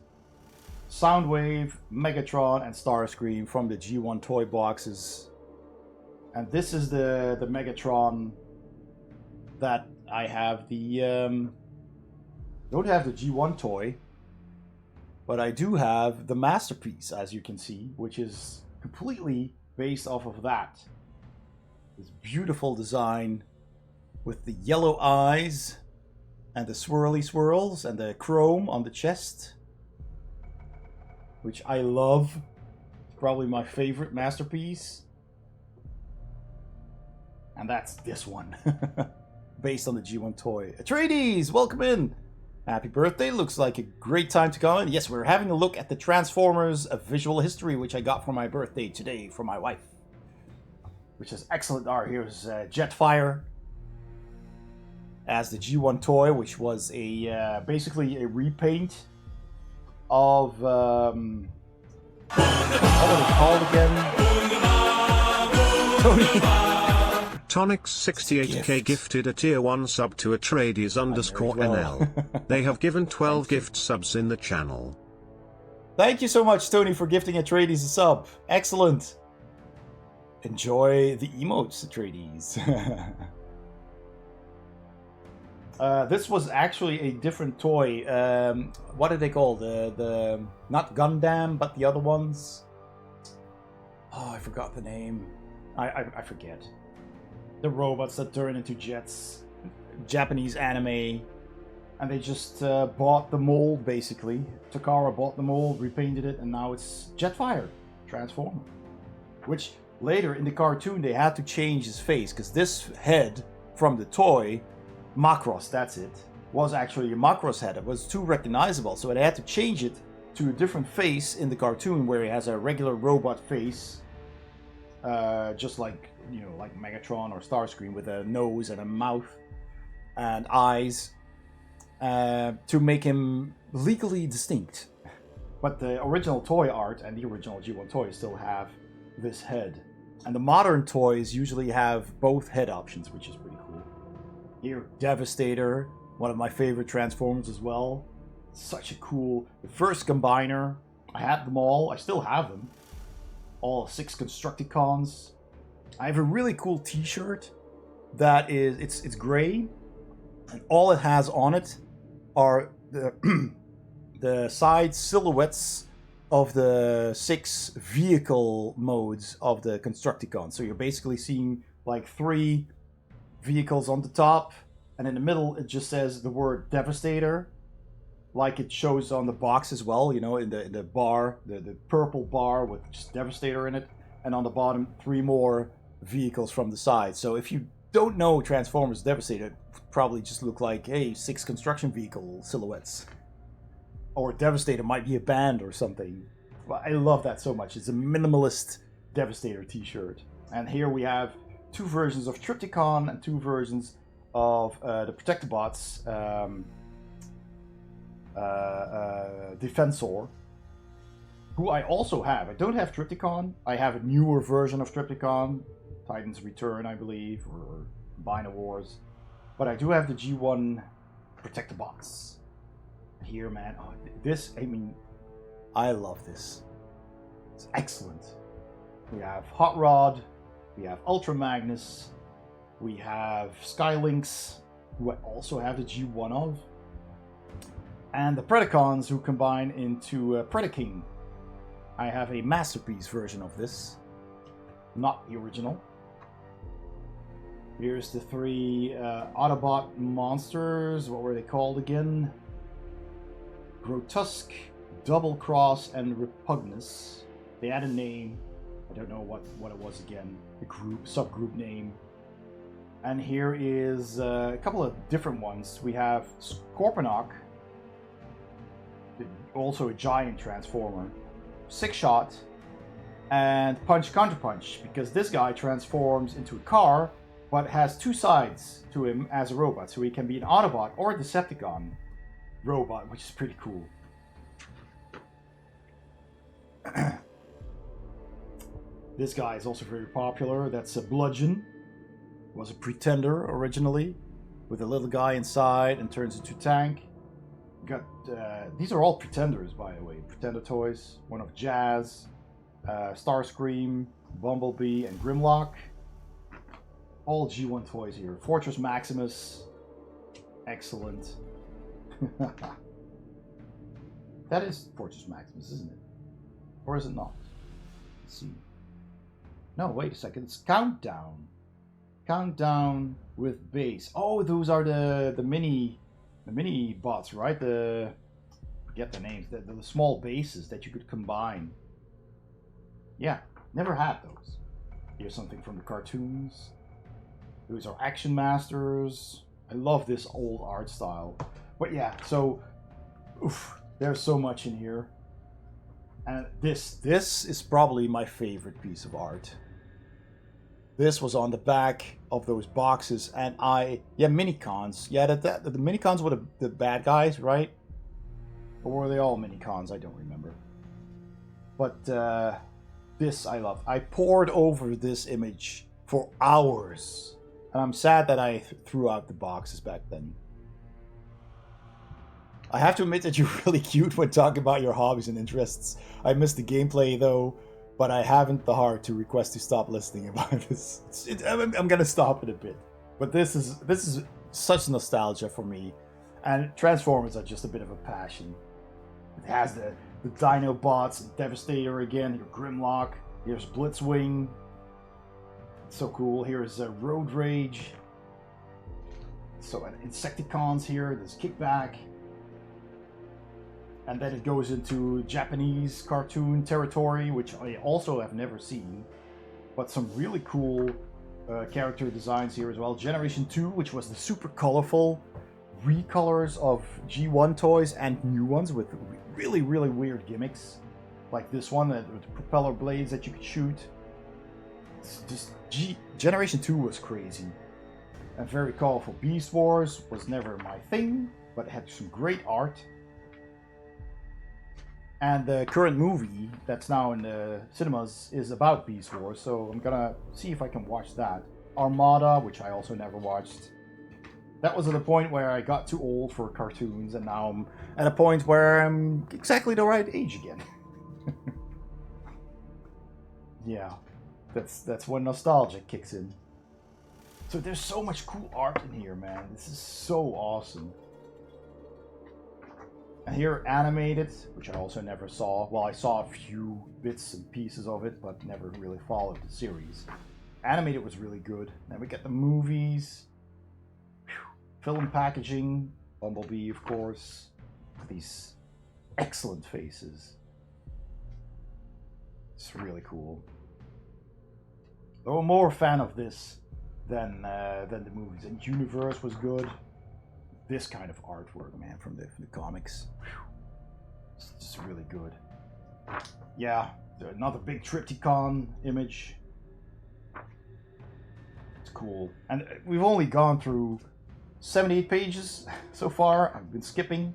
Soundwave, Megatron, and Starscream from the G1 toy boxes. And this is the Megatron that I have the... don't have the G1 toy, but I do have the Masterpiece, as you can see, which is completely based off of that. This beautiful design with the yellow eyes and the swirly swirls and the chrome on the chest, which I love. It's probably my favorite Masterpiece. And that's this one, based on the G1 toy. Atreides, welcome in. Happy birthday. Looks like a great time to come in. Yes, we're having a look at the Transformers visual history, which I got for my birthday today from my wife. Which is excellent art. Here's Jetfire as the G1 toy, which was a basically a repaint of what was it called again? Tony. Tonic68k gifted a tier 1 sub to Atreides_NL. They have given 12 gift subs in the channel. Thank you so much, Tony, for gifting Atreides a sub. Excellent. Enjoy the emotes, Atreides. This was actually a different toy. What are they called? The not Gundam, but the other ones. Oh, I forgot the name. I forget. The robots that turn into jets. Japanese anime. And they just bought the mold, basically. Takara bought the mold, repainted it, and now it's Jetfire Transformer. Which, later in the cartoon, they had to change his face, because this head from the toy, Macross, that's it, was actually a Macross head. It was too recognizable, so they had to change it to a different face in the cartoon, where he has a regular robot face. Just like, you know, like Megatron or Starscream, with a nose and a mouth and eyes, to make him legally distinct. But the original toy art and the original G1 toys still have this head. And the modern toys usually have both head options, which is pretty cool. Here, Devastator, one of my favorite Transformers as well. Such a cool... The first Combiner. I had them all. I still have them. All 6 Constructicons. I have a really cool t-shirt that is... It's gray. And all it has on it are the, the side silhouettes of the 6 vehicle modes of the Constructicons. So you're basically seeing like 3 vehicles on the top, and in the middle it just says the word Devastator, like it shows on the box as well, you know, in the bar, the purple bar with just Devastator in it, and on the bottom 3 more vehicles from the side. So if you don't know Transformers Devastator, it would probably just look like, hey, 6 construction vehicle silhouettes. Or Devastator might be a band or something. I love that so much. It's a minimalist Devastator t-shirt. And here we have 2 versions of Trypticon and 2 versions of the Protectobots Defensor, who I also have. I don't have Trypticon. I have a newer version of Trypticon, Titan's Return, I believe, or Bino Wars. But I do have the G1 Protectobots. Here, man, oh, this, I mean, I love this. It's excellent. We have Hot Rod, we have Ultra Magnus, we have Skylynx, who I also have the G1 of, and the Predacons, who combine into Predaking. I have a Masterpiece version of this. not the original. Here's the 3 Autobot monsters. What were they called again? Grotesque, Double Cross, and Repugnus. They had a name. I don't know what it was again. The subgroup name. And here is a couple of different ones. We have Scorponok, also a giant transformer, 6-shot, and Punch Counter Punch, because this guy transforms into a car, but has 2 sides to him as a robot, so he can be an Autobot or a Decepticon robot, which is pretty cool. This guy is also very popular. That's a Bludgeon. Was a Pretender originally, with a little guy inside and turns into tank. Got these are all Pretenders, by the way. Pretender toys. One of Jazz, Starscream, Bumblebee, and Grimlock. All G1 toys here. Fortress Maximus. Excellent. That is Fortress Maximus, isn't it? Or is it not? Let's see. No, wait a second. It's Countdown. Countdown with base. Oh, those are the mini bots, right? Forget the names. The small bases that you could combine. Yeah, never had those. Here's something from the cartoons. Those are Action Masters. I love this old art style. But yeah, so there's so much in here. And this is probably my favorite piece of art. This was on the back of those boxes, and Minicons. Yeah, the Minicons were the bad guys, right? Or were they all Minicons? I don't remember. But this I love. I pored over this image for hours, and I'm sad that I threw out the boxes back then. I have to admit that you're really cute when talking about your hobbies and interests. I missed the gameplay though, but I haven't the heart to request to stop listening about this. I'm gonna stop it a bit. But this is such nostalgia for me, and Transformers are just a bit of a passion. It has the Dinobots, Devastator again, your Grimlock, here's Blitzwing. It's so cool. Here's Road Rage. So Insecticons here, there's Kickback. And then it goes into Japanese cartoon territory, which I also have never seen. But some really cool character designs here as well. Generation 2, which was the super colorful recolors of G1 toys and new ones with really, really weird gimmicks. Like this one with propeller blades that you could shoot. It's just Generation 2 was crazy. And very colorful. Beast Wars was never my thing, but it had some great art. And the current movie that's now in the cinemas is about Beast Wars, so I'm gonna see if I can watch that. Armada, which I also never watched. That was at a point where I got too old for cartoons, and now I'm at a point where I'm exactly the right age again. Yeah, that's when nostalgia kicks in. So there's so much cool art in here, man. This is so awesome. And here, Animated, which I also never saw. Well, I saw a few bits and pieces of it, but never really followed the series. Animated was really good. Then we get the movies. Film packaging. Bumblebee, of course. These excellent faces. It's really cool. Though I'm more a fan of this than the movies. And Universe was good. This kind of artwork, man, from the comics. It's just really good. Yeah, another big Triptychon image. It's cool. And we've only gone through 78 pages so far. I've been skipping.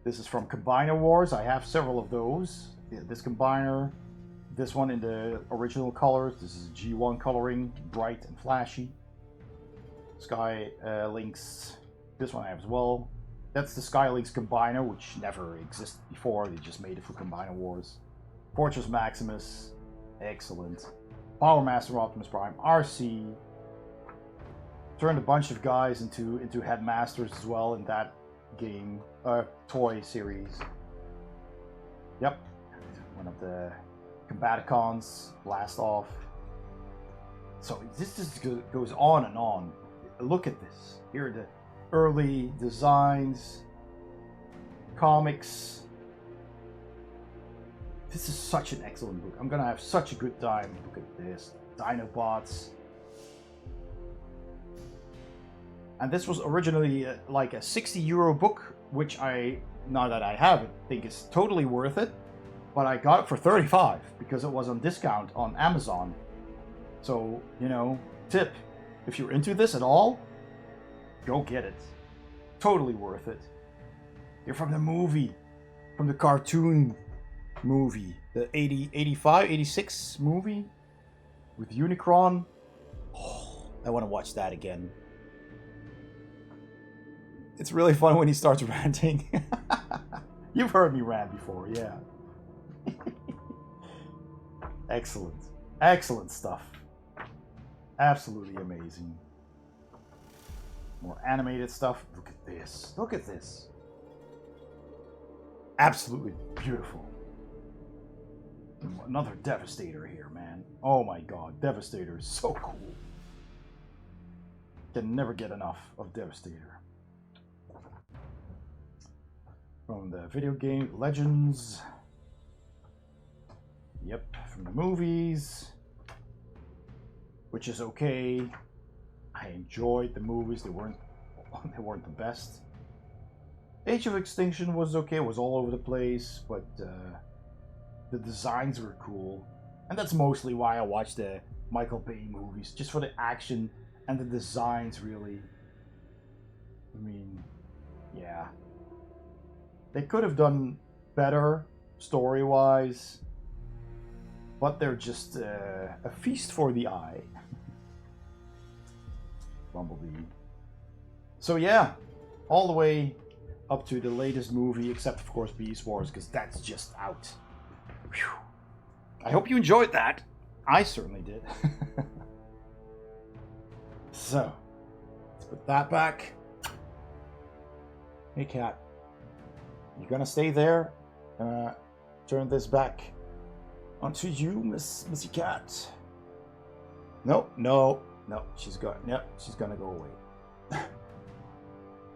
This is from Combiner Wars. I have several of those. This Combiner. This one in the original colors. This is G1 coloring, bright and flashy. Sky Links, this one I have as well. That's the Sky Links Combiner, which never existed before. They just made it for Combiner Wars. Fortress Maximus, excellent. Power Master Optimus Prime, RC. Turned a bunch of guys into headmasters as well in that game, toy series. Yep, one of the Combaticons, blast off. So this just goes on and on. Look at this. Here are the early designs, comics. This is such an excellent book. I'm gonna have such a good time. Look at this. Dinobots. And this was originally like a €60 book, which I, now that I have it, think is totally worth it. But I got it for 35 because it was on discount on Amazon. So, you know, tip, if you're into this at all, go get it. Totally worth it. You're from the movie, from the cartoon movie, the 85, 86 movie with Unicron. Oh, I want to watch that again. It's really fun when he starts ranting. You've heard me rant before, yeah. Excellent. Excellent stuff. Absolutely amazing. More animated stuff. Look at this. Look at this. Absolutely beautiful. Another Devastator here, man. Oh my god. Devastator is so cool. Can never get enough of Devastator. From the video game Legends. Yep, from the movies. Which is okay. I enjoyed the movies. They weren't the best. Age of Extinction was okay. It was all over the place, but the designs were cool. And that's mostly why I watched the Michael Bay movies, just for the action and the designs, really. I mean, yeah. They could have done better story-wise, but they're just a feast for the eye. Bumblebee. So yeah, all the way up to the latest movie, except of course Beast Wars, because that's just out. Whew. I hope you enjoyed that. I certainly did. So, let's put that back. Hey cat, you gonna stay there? Turn this back onto you, Missy Cat. No, she's gonna go away.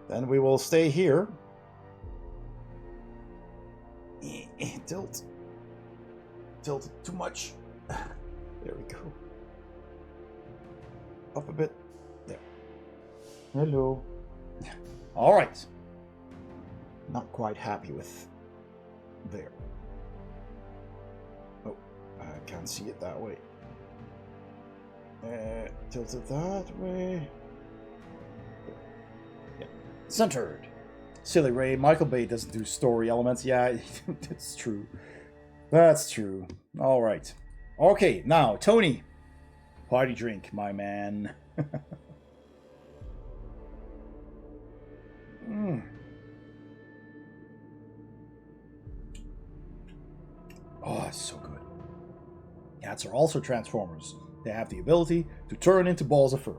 Then we will stay here. Tilt too much. There we go. Up a bit. There. Hello. All right. Not quite happy with there. Oh, I can't see it that way. Tilt it that way. Yeah. Centered. Silly Ray. Michael Bay doesn't do story elements. Yeah, that's true. That's true. All right. Okay, now, Tony. Party drink, my man. Oh, it's so good. Cats are also Transformers. They have the ability to turn into balls of fur.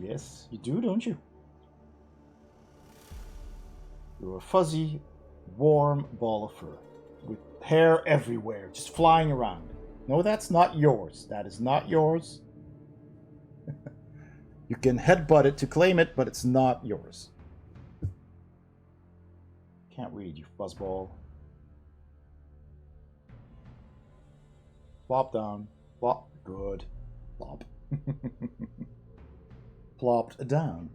Yes, you do, don't you? You're a fuzzy, warm ball of fur with hair everywhere, just flying around. No, that's not yours. That is not yours. You can headbutt it to claim it, but it's not yours. Can't read, you fuzzball. Plop down. Plop. Good. Plop. Plopped down.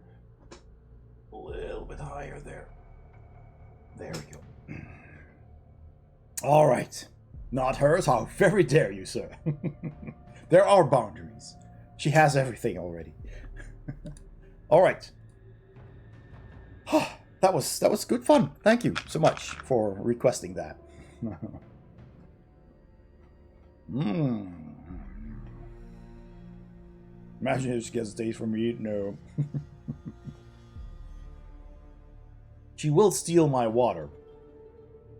A little bit higher there. There we go. All right. Not hers? How very dare you, sir. There are boundaries. She has everything already. All right. That was good fun. Thank you so much for requesting that. Imagine if she gets a taste from me. No. She will steal my water.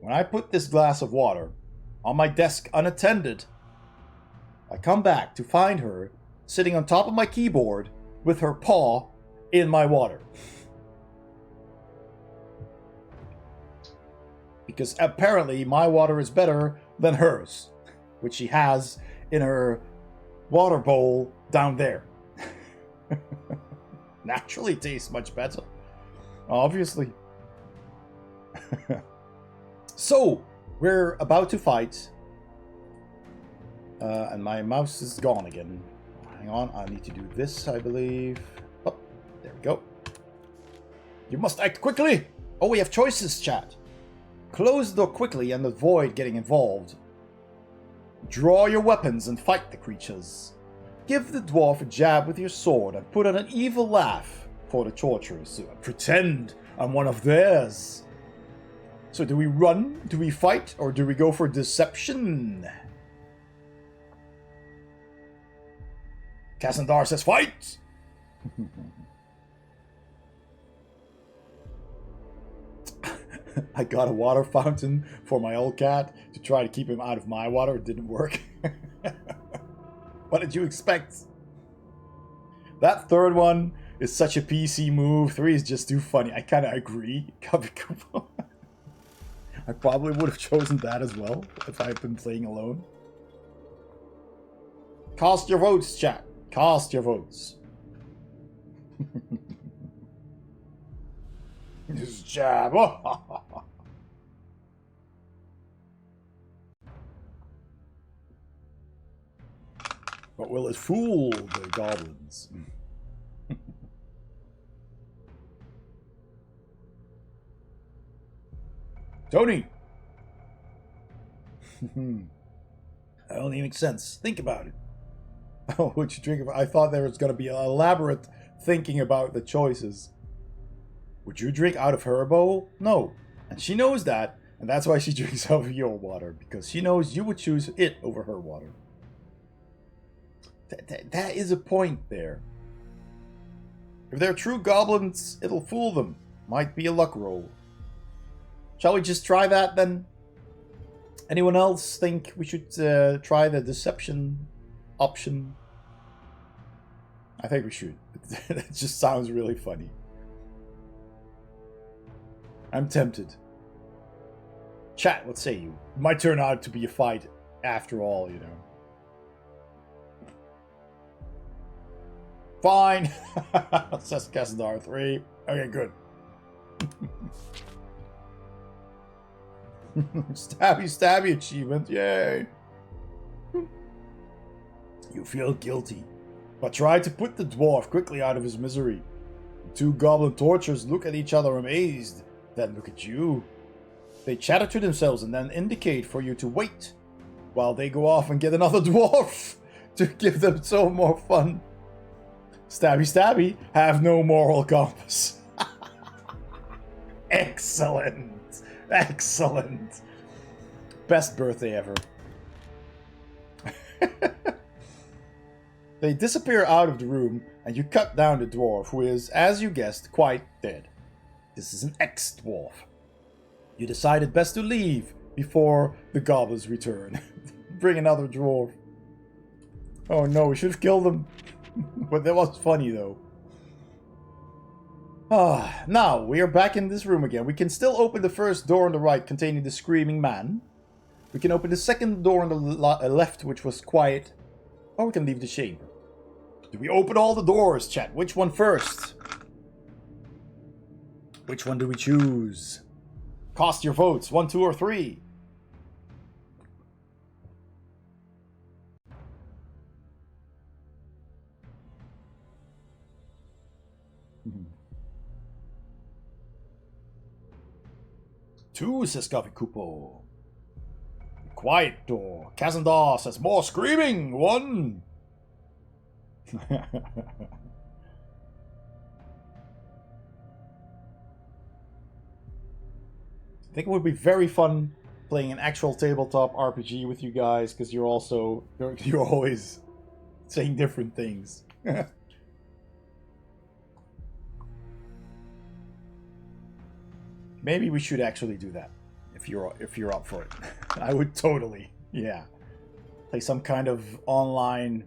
When I put this glass of water on my desk unattended, I come back to find her sitting on top of my keyboard with her paw in my water. Because apparently my water is better than hers. which she has in her water bowl down there. Naturally tastes much better. Obviously. So, we're about to fight. And my mouse is gone again. Hang on, I need to do this, I believe. Oh, there we go. You must act quickly! Oh, we have choices, chat. Close the door quickly and avoid getting involved. Draw your weapons and fight the creatures. Give the dwarf a jab with your sword and put on an evil laugh for the torturers. So pretend I'm one of theirs. So do we run, do we fight, or do we go for deception? Cassandar says fight! I got a water fountain for my old cat to try to keep him out of my water. It didn't work. What did you expect? That third one is such a PC move. 3 is just too funny. I kind of agree. I probably would have chosen that as well if I had been playing alone. Cast your votes, chat. Cast your votes. This jab. But will it fool the goblins? Tony! That only makes sense. Think about it. Oh, what you drink? I thought there was going to be elaborate thinking about the choices. Would you drink out of her bowl? No. And she knows that, and that's why she drinks out of your water, because she knows you would choose it over her water. That is a point there. If they're true goblins, it'll fool them. Might be a luck roll. Shall we just try that then? Anyone else think we should try the deception option? I think we should. It just sounds really funny. I'm tempted. Chat, what say you? It might turn out to be a fight after all, you know. Fine. Says Cassandar 3. Okay, good. Stabby stabby achievement, yay. You feel guilty, but try to put the dwarf quickly out of his misery. The 2 goblin torturers look at each other amazed, then look at you. They chatter to themselves and then indicate for you to wait, while they go off and get another dwarf to give them some more fun. Stabby stabby, have no moral compass. Excellent. Excellent. Best birthday ever. They disappear out of the room, and you cut down the dwarf, who is, as you guessed, quite dead. This is an ex-dwarf. You decided best to leave before the goblins return. Bring another dwarf. Oh no, we should have killed them. But that was funny though. Now, we are back in this room again. We can still open the first door on the right containing the screaming man. We can open the second door on the left, which was quiet. Or we can leave the chamber. Do we open all the doors, chat? Which one first? Which one do we choose? Cast your votes. 1, 2, or 3. Two, says Coffee Kupo. Quiet door. Cassandar says more screaming. 1. I think it would be very fun playing an actual tabletop RPG with you guys, because you're always saying different things. Maybe we should actually do that if you're up for it. I would totally, yeah. Play some kind of online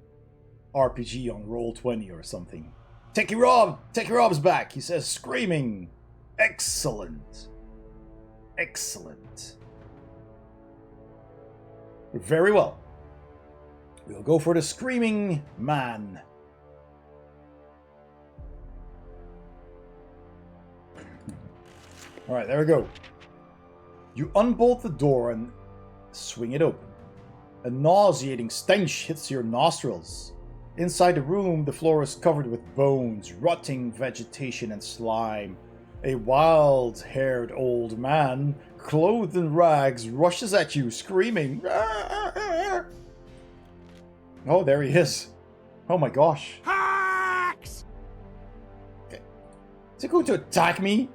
RPG on Roll20 or something. Techie Rob's back. He says screaming. Excellent. Excellent. Very well. We'll go for the screaming man. Alright, there we go. You unbolt the door and swing it open. A nauseating stench hits your nostrils. Inside the room, the floor is covered with bones, rotting vegetation, and slime. A wild-haired old man, clothed in rags, rushes at you, screaming. Oh, there he is. Oh my gosh. Hacks! Okay. Is he going to attack me?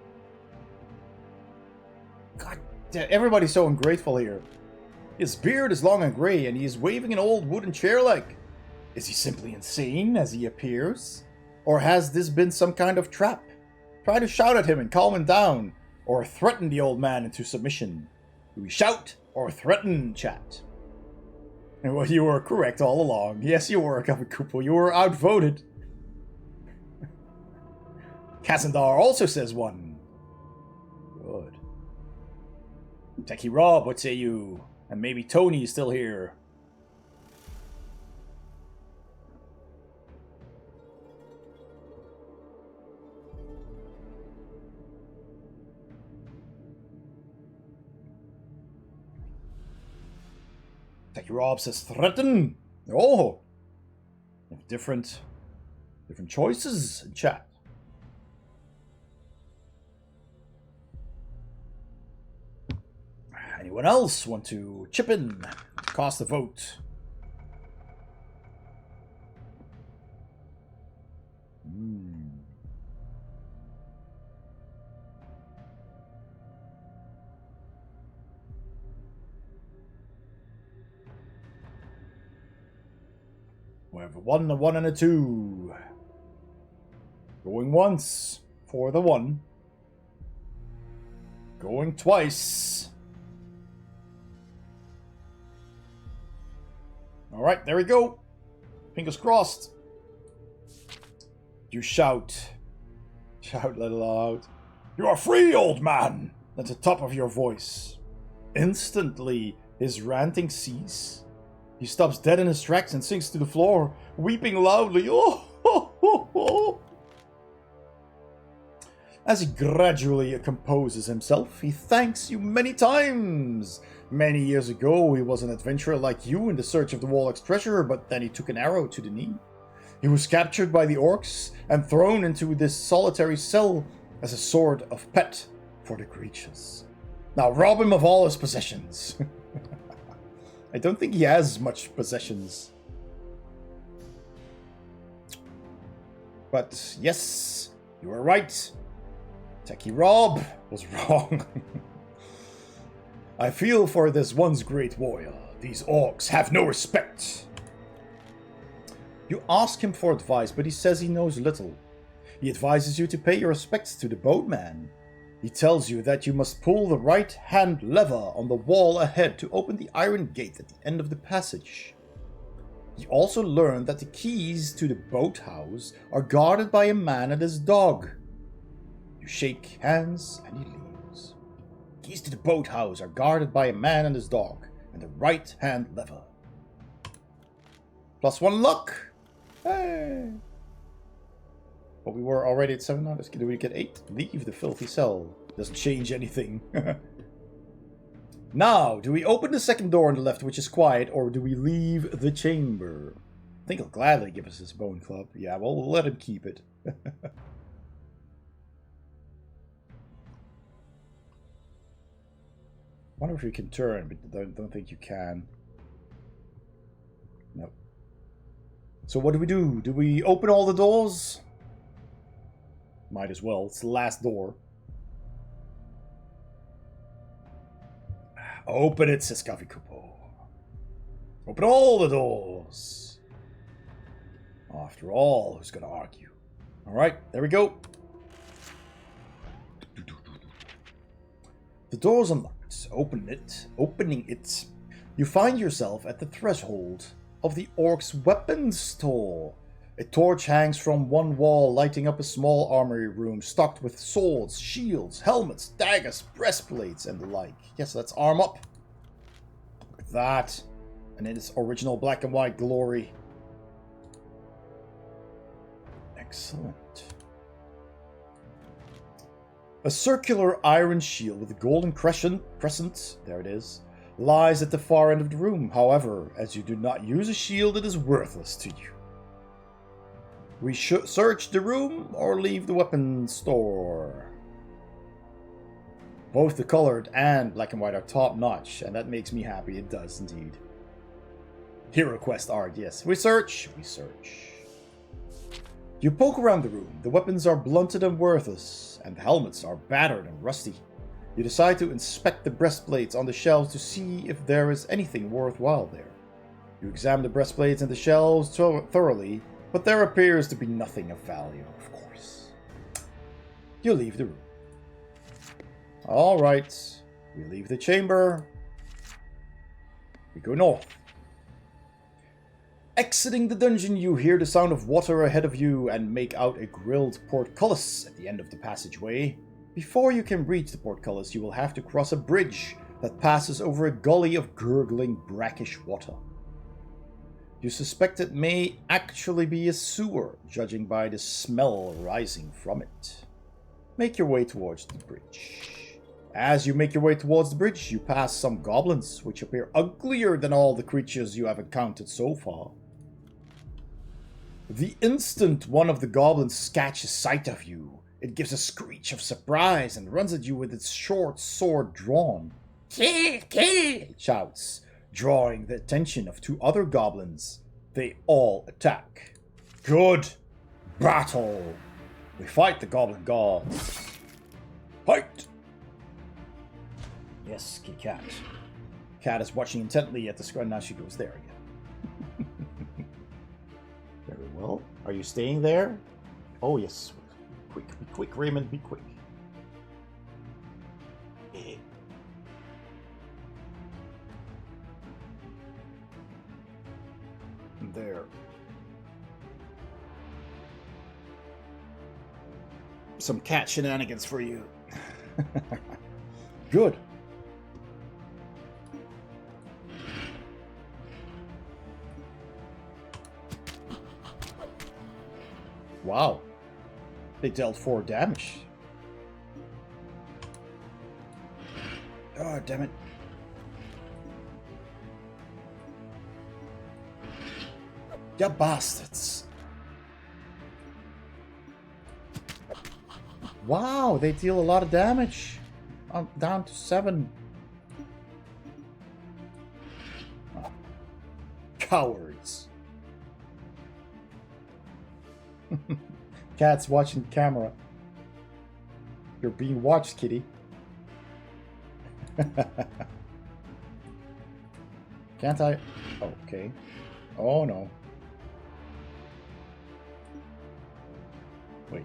God damn, everybody's so ungrateful here. His beard is long and grey, and he is waving an old wooden chair leg. Is he simply insane as he appears? Or has this been some kind of trap? Try to shout at him and calm him down, or threaten the old man into submission. Do we shout or threaten, chat? And well, you were correct all along. Yes, you were, Kavakupo. You were outvoted. Kazandar also says one. Good. Techie Rob, what say you? And maybe Tony is still here. Techie Rob says threaten. Oh, different choices in chat. Anyone else want to chip in? Cast a vote. We have a 1, a 1, and a 2. Going once for the 1. Going twice. Alright, there we go. Fingers crossed. You shout. Shout little loud. You are free, old man! At the top of your voice. Instantly, his ranting ceases. He stops dead in his tracks and sinks to the floor, weeping loudly. Oh, ho, ho, ho. As he gradually composes himself, he thanks you many times. Many years ago, he was an adventurer like you in the search of the Warlock's treasure, but then he took an arrow to the knee. He was captured by the orcs and thrown into this solitary cell as a sort of pet for the creatures. Now rob him of all his possessions. I don't think he has much possessions. But yes, you were right. Techie Rob was wrong. I feel for this once great warrior. These orcs have no respect. You ask him for advice, but he says he knows little. He advises you to pay your respects to the boatman. He tells you that you must pull the right-hand lever on the wall ahead to open the iron gate at the end of the passage. You also learn that the keys to the boathouse are guarded by a man and his dog. You shake hands and he leaves. Keys to the boathouse are guarded by a man and his dog, and the right-hand lever. +1 luck! Hey! But we were already at 7 now. Do we get 8? Leave the filthy cell. Doesn't change anything. Now, do we open the second door on the left, which is quiet, or do we leave the chamber? I think he'll gladly give us his bone club. Yeah, well, we'll let him keep it. Wonder if you can turn, but I don't think you can. No. So what do we do? Do we open all the doors? Might as well. It's the last door. Open it, says Kavikupo. Open all the doors. After all, who's going to argue? Alright, there we go. The door's unlocked. Opening it, you find yourself at the threshold of the orc's weapons store. A torch hangs from one wall, lighting up a small armory room stocked with swords, shields, helmets, daggers, breastplates, and the like. Yes, let's arm up. Look at that. And in its original black and white glory. Excellent. A circular iron shield with a golden crescent, there it is, lies at the far end of the room. However, as you do not use a shield, it is worthless to you. We should search the room or leave the weapon store. Both the colored and black and white are top notch, and that makes me happy. It does indeed. Hero quest art, yes. We search. You poke around the room. The weapons are blunted and worthless, and the helmets are battered and rusty. You decide to inspect the breastplates on the shelves to see if there is anything worthwhile there. You examine the breastplates and the shelves thoroughly, but there appears to be nothing of value, of course. You leave the room. Alright, we leave the chamber. We go north. Exiting the dungeon, you hear the sound of water ahead of you and make out a grilled portcullis at the end of the passageway. Before you can reach the portcullis, you will have to cross a bridge that passes over a gully of gurgling, brackish water. You suspect it may actually be a sewer, judging by the smell rising from it. Make your way towards the bridge. As you make your way towards the bridge, you pass some goblins, which appear uglier than all the creatures you have encountered so far. The instant one of the goblins catches sight of you, it gives a screech of surprise and runs at you with its short sword drawn. Kill! Kill! It shouts, drawing the attention of two other goblins. They all attack. Good battle! We fight the goblin gods. Fight! Yes, Kit Kat. Cat is watching intently at the screen. Now she goes there again. Very well. Are you staying there? Oh, yes. Quick, be quick, Raymond, be quick. There. Some cat shenanigans for you. Good. Wow. They dealt 4 damage. Oh, damn it. You bastards. Wow, they deal a lot of damage. I'm down to 7. Oh. Cowards. Cat's watching the camera. You're being watched, kitty. Can't I? Oh, okay. Oh, no. Wait.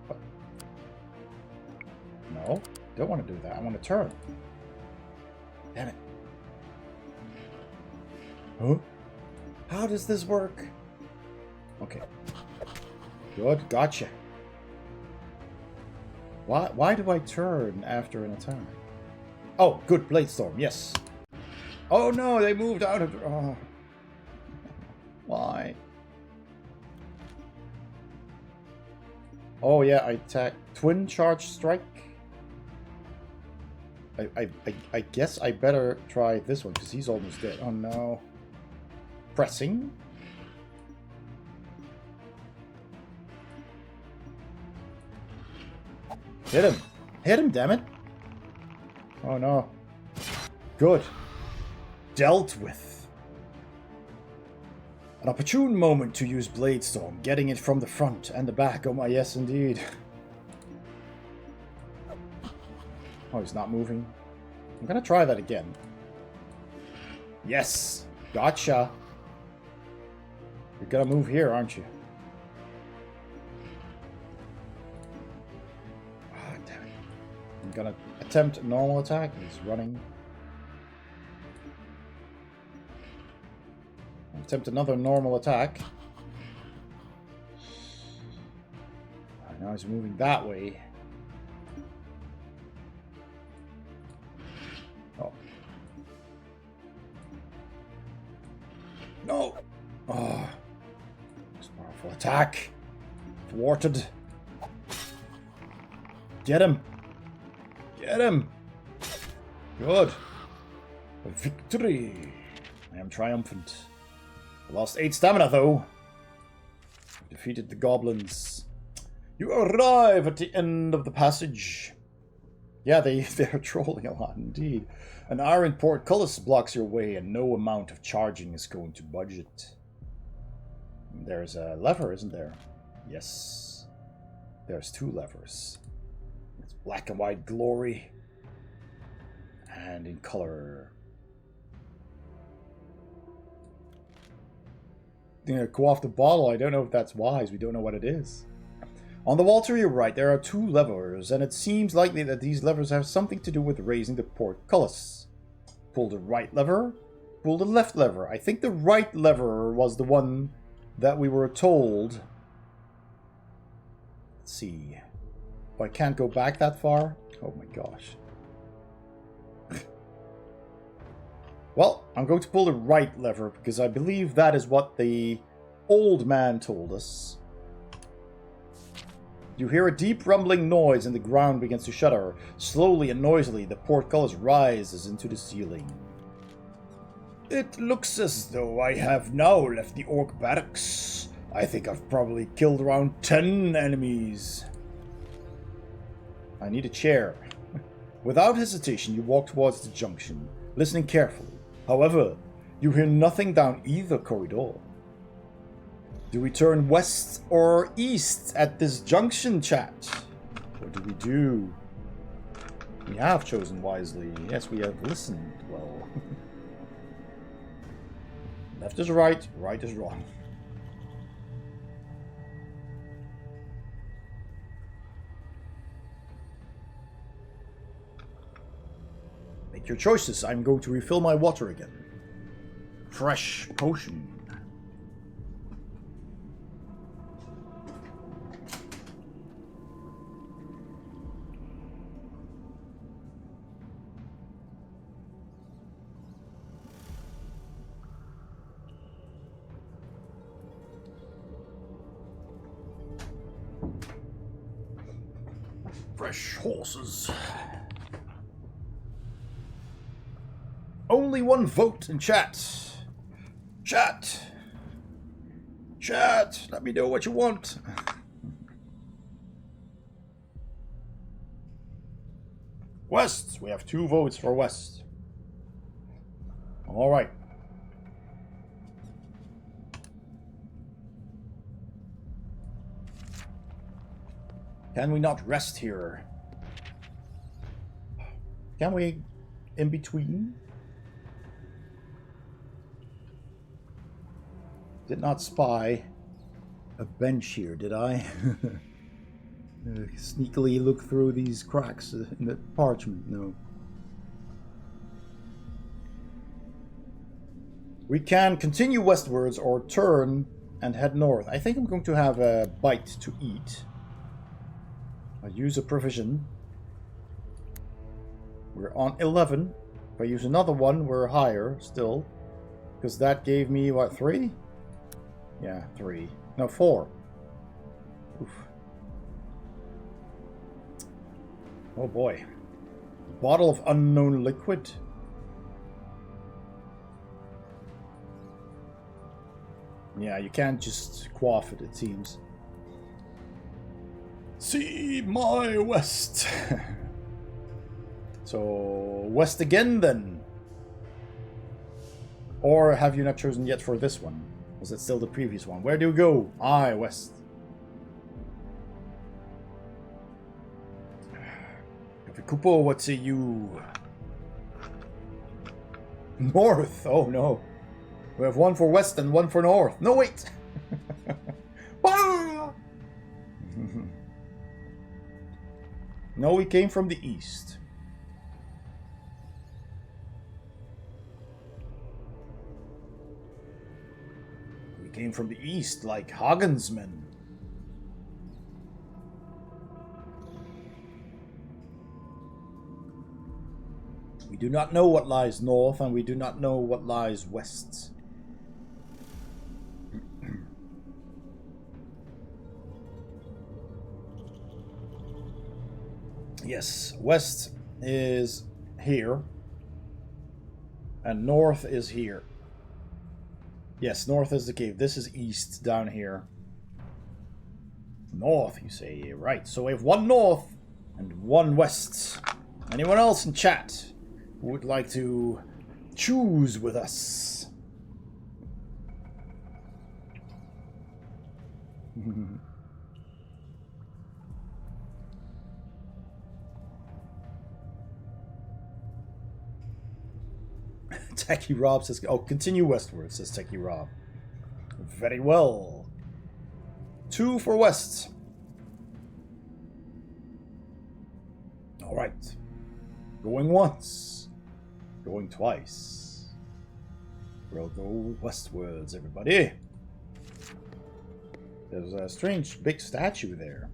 What? No, don't want to do that. I want to turn. Damn it. Huh? How does this work? Okay. Good, gotcha. Why do I turn after an attack? Oh, good, Blade Storm, yes. Oh no, they moved out of... Oh. Why? Oh yeah, I attack... Twin Charge Strike? I guess I better try this one, because he's almost dead. Oh no. Pressing. Hit him. Hit him, damn it. Oh no. Good. Dealt with. An opportune moment to use Blade Storm, getting it from the front and the back. Oh my, yes indeed. Oh, he's not moving. I'm gonna try that again. Yes. Gotcha. You're gonna move here, aren't you? Ah, damn it. I'm gonna attempt a normal attack. He's running. Attempt another normal attack. Now he's moving that way. Attack! Thwarted. Get him! Get him! Good. Victory! I am triumphant. I lost 8 stamina though. Defeated the goblins. You arrive at the end of the passage. Yeah, they're trolling a lot indeed. An iron portcullis blocks your way and no amount of charging is going to budge it. There's a lever, isn't there? Yes. There's 2 levers. It's black and white glory. And in color. Go off the bottle. I don't know if that's wise. We don't know what it is. On the wall to your right, there are 2 levers, and it seems likely that these levers have something to do with raising the portcullis. Pull the right lever, pull the left lever. I think the right lever was the one that we were told. Let's see. Oh, I can't go back that far? Oh my gosh. Well, I'm going to pull the right lever because I believe that is what the old man told us. You hear a deep rumbling noise and the ground begins to shudder. Slowly and noisily, the portcullis rises into the ceiling. It looks as though I have now left the orc barracks. I think I've probably killed around 10 enemies. I need a chair. Without hesitation, you walk towards the junction, listening carefully. However, you hear nothing down either corridor. Do we turn west or east at this junction, chat? What do we do? We have chosen wisely. Yes, we have listened well. Left is right, right is wrong. Make your choices. I'm going to refill my water again. Fresh potion. Fresh horses. Only 1 vote in chat. Chat. Chat. Let me know what you want. West. We have 2 votes for West. All right. Can we not rest here? Can we in between? Did not spy a bench here, did I? Sneakily look through these cracks in the parchment, no. We can continue westwards or turn and head north. I think I'm going to have a bite to eat. I'll use a provision. We're on 11. If I use another one, we're higher still. Because that gave me, what, 3? Yeah, 3. No, 4. Oof. Oh boy. Bottle of unknown liquid. Yeah, you can't just quaff it, it seems. See my west. So, west again then. Or have you not chosen yet for this one? Was it still the previous one? Where do you go? Aye, west. Kupo, what say you? North. Oh no. We have 1 for west and 1 for north. No, wait. Ah! No, we came from the east. We came from the east like Hagen's men. We do not know what lies north, and we do not know what lies west. Yes, west is here. And north is here. Yes, north is the cave. This is east down here. North, you say. Right, so we have one north and one west. Anyone else in chat who would like to choose with us? Techie Rob says, oh, continue westward, says Techie Rob. Very well. 2 for west. Alright. Going once. Going twice. We'll go westwards, everybody. There's a strange big statue there.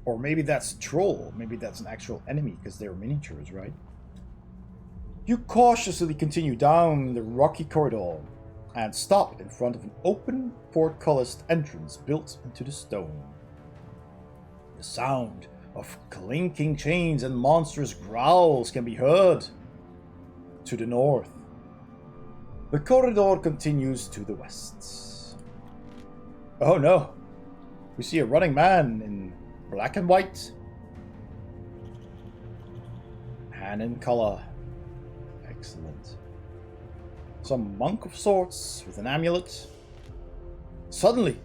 Or maybe that's a troll. Maybe that's an actual enemy, because they're miniatures, right? You cautiously continue down the rocky corridor and stop in front of an open, portcullis entrance built into the stone. The sound of clinking chains and monstrous growls can be heard to the north. The corridor continues to the west. Oh no! We see a running man in black and white. And in color. Excellent. Some monk of sorts with an amulet. Suddenly,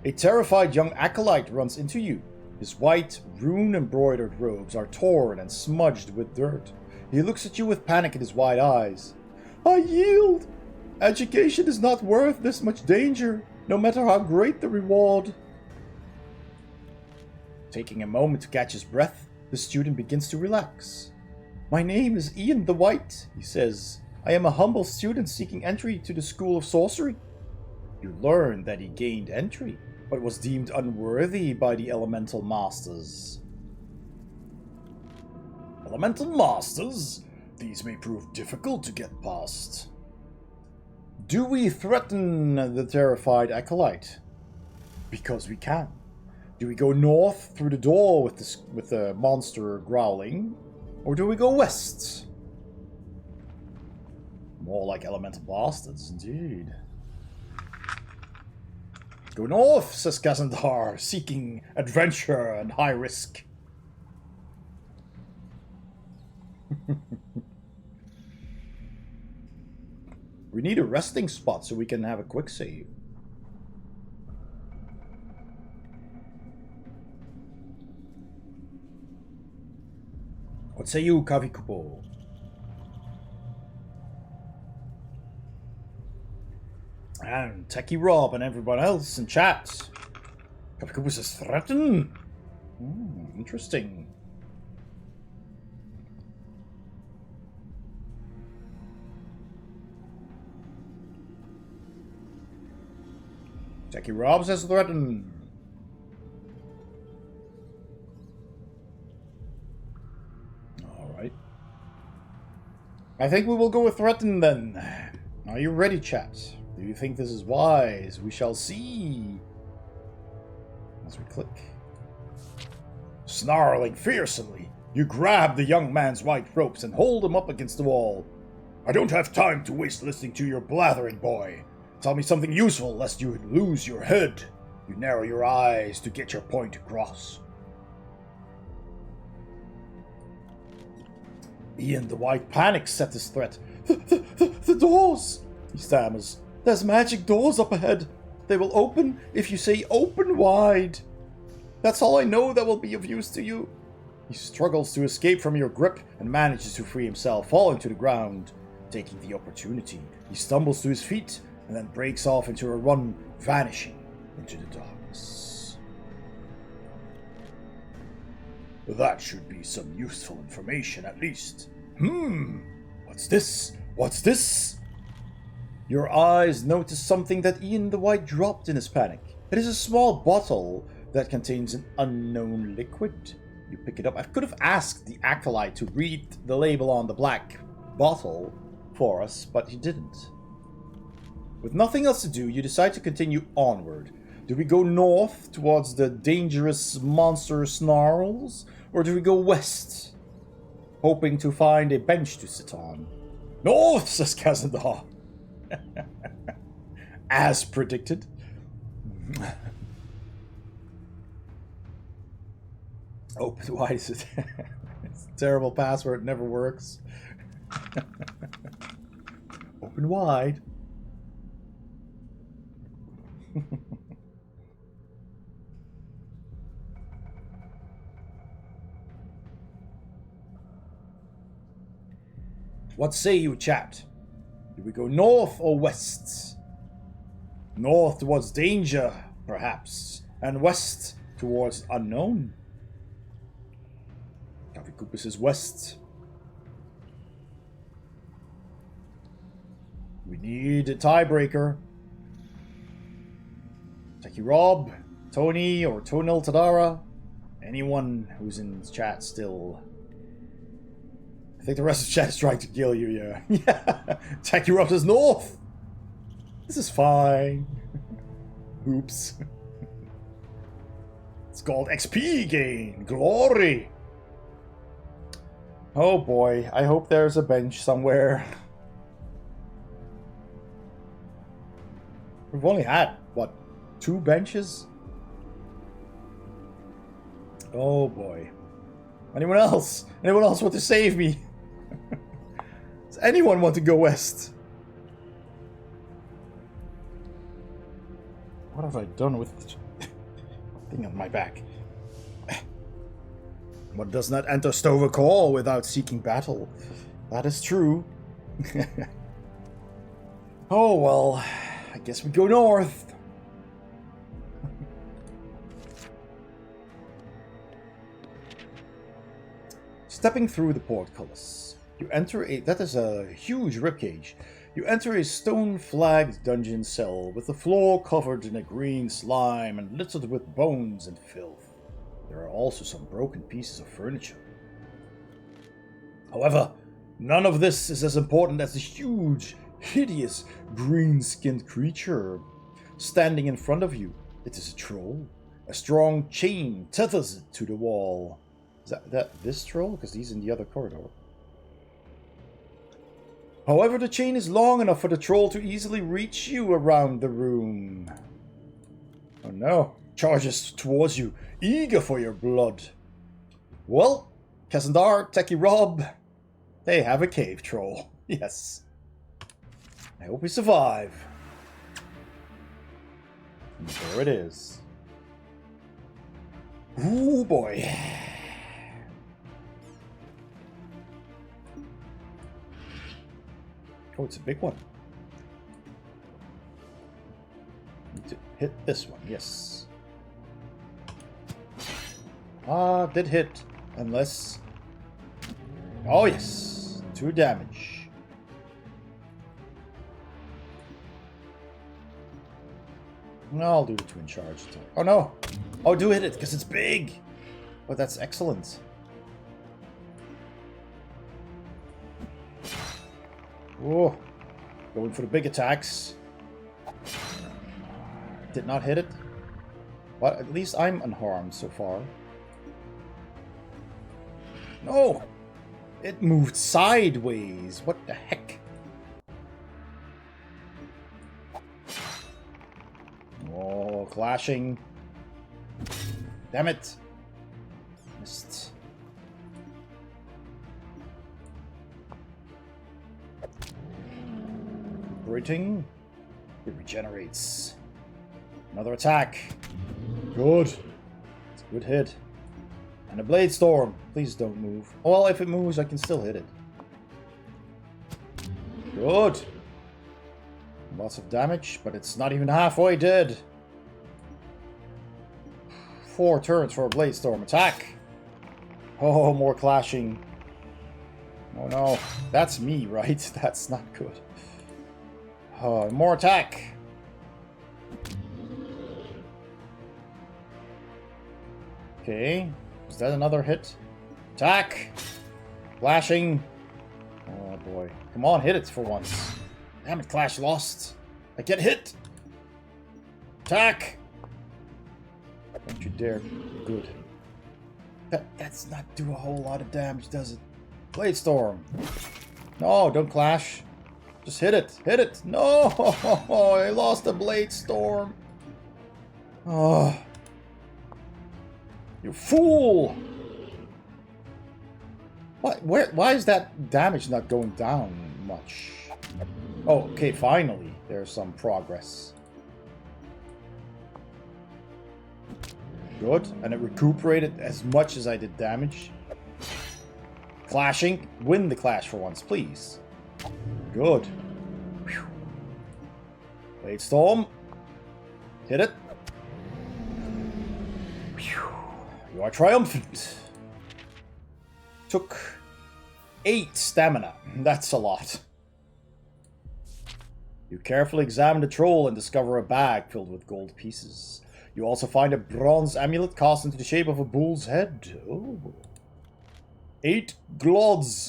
a terrified young acolyte runs into you. His white, rune-embroidered robes are torn and smudged with dirt. He looks at you with panic in his wide eyes. I yield! Education is not worth this much danger, no matter how great the reward. Taking a moment to catch his breath, the student begins to relax. My name is Ian the White, he says. I am a humble student seeking entry to the School of Sorcery. You learn that he gained entry, but was deemed unworthy by the Elemental Masters. Elemental Masters? These may prove difficult to get past. Do we threaten the terrified acolyte? Because we can. Do we go north through the door with the monster growling? Or do we go west? More like elemental bastards, indeed. Go north, says Kazandar, seeking adventure and high risk. We need a resting spot so we can have a quick save. What say you, Kavikupo? And Techie Rob and everyone else in chat. Kavikupo says threaten. Interesting. Techie Rob says threaten. I think we will go with threaten then. Are you ready, chat? Do you think this is wise? We shall see. As we click. Snarling fearsomely, you grab the young man's white ropes and hold him up against the wall. I don't have time to waste listening to your blathering, boy. Tell me something useful, lest you lose your head. You narrow your eyes to get your point across. Ian the White panics at this threat. The doors! He stammers. There's magic doors up ahead. They will open if you say open wide. That's all I know that will be of use to you. He struggles to escape from your grip and manages to free himself, falling to the ground. Taking the opportunity, he stumbles to his feet and then breaks off into a run, vanishing into the darkness. That should be some useful information at least. What's this? What's this? Your eyes notice something that Ian the White dropped in his panic. It is a small bottle that contains an unknown liquid. You pick it up. I could have asked the acolyte to read the label on the black bottle for us, but he didn't. With nothing else to do, you decide to continue onward. Do we go north towards the dangerous monster snarls, or do we go west, hoping to find a bench to sit on? North, says Kazandar. As predicted. Open wide is it? It's a terrible password, it never works. Open wide. What say you, chat? Do we go north or west? North towards danger, perhaps, and west towards unknown. Coffee Cooper says west. We need a tiebreaker. Taki Rob, Tony, or Tonil Tadara. Anyone who's in chat still. I think the rest of the chat is trying to kill you, yeah. Yeah. Taki Rob says north. This is fine. Oops. It's called XP gain. Glory. Oh boy, I hope there's a bench somewhere. We've only had, what, 2 benches? Oh boy. Anyone else? Anyone else want to save me? Does anyone want to go west? What have I done with the thing on my back? One does not enter Stover Call without seeking battle. That is true. Oh well, I guess we go north. Stepping through the portcullis, you enter a... That is a huge ribcage. You enter a stone-flagged dungeon cell with the floor covered in a green slime and littered with bones and filth. There are also some broken pieces of furniture. However, none of this is as important as the huge, hideous, green-skinned creature standing in front of you. It is a troll. A strong chain tethers it to the wall. Is that this troll? Because he's in the other corridor. However, the chain is long enough for the troll to easily reach you around the room. Oh no. Charges towards you, eager for your blood. Well, Kazandar, Techie Rob, they have a cave troll. Yes. I hope we survive. And there it is. Ooh boy. Oh, it's a big one. Need to hit this one, yes. Ah, did hit. Unless... Oh yes! 2 damage. No, I'll do the twin charge attack. Oh no! Oh, do hit it, because it's big! Oh, that's excellent. Oh, going for the big attacks. Did not hit it. But at least I'm unharmed so far. No! It moved sideways. What the heck? Oh, clashing. Damn it. Missed. Rating. It regenerates. Another attack. Good. It's a good hit. And a Blade Storm. Please don't move. Well, if it moves, I can still hit it. Good. Lots of damage, but it's not even halfway dead. 4 turns for a Blade Storm attack. Oh, more clashing. Oh no. That's me, right? That's not good. Oh, more attack. Okay. Is that another hit? Attack! Clashing. Oh boy. Come on, hit it for once. Damn it, Clash lost. I get hit! Attack! Don't you dare. Good. That's not do a whole lot of damage, does it? Blade Storm. No, don't clash. Just hit it. Hit it. No! I lost the Blade Storm. Oh. You fool! What? Why is that damage not going down much? Oh, okay, finally. There's some progress. Good. And it recuperated as much as I did damage. Clashing. Win the clash for once, please. Good. Whew. Blade Storm. Hit it. Whew. You are triumphant. Took 8 stamina. That's a lot. You carefully examine the troll and discover a bag filled with gold pieces. You also find a bronze amulet cast into the shape of a bull's head. Oh. 8 glods.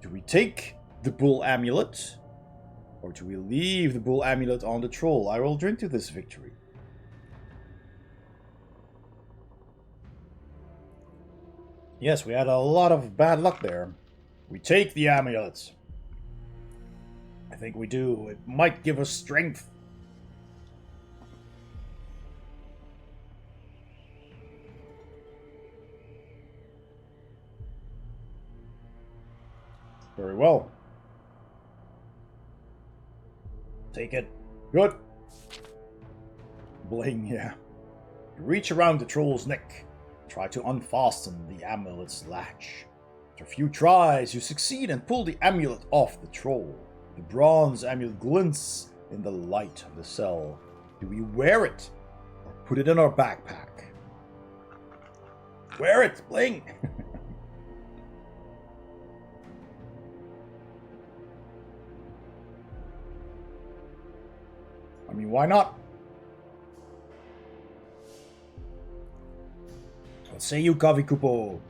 Do we take the bull amulet? Or do we leave the bull amulet on the troll? I will drink to this victory. Yes, we had a lot of bad luck there. We take the amulet. I think we do. It might give us strength. Very well. Take it. Good. Bling, yeah. You reach around the troll's neck. Try to unfasten the amulet's latch. After a few tries, you succeed and pull the amulet off the troll. The bronze amulet glints in the light of the cell. Do we wear it or put it in our backpack? Wear it, Bling! I mean, why not? What say you, Kavikupo?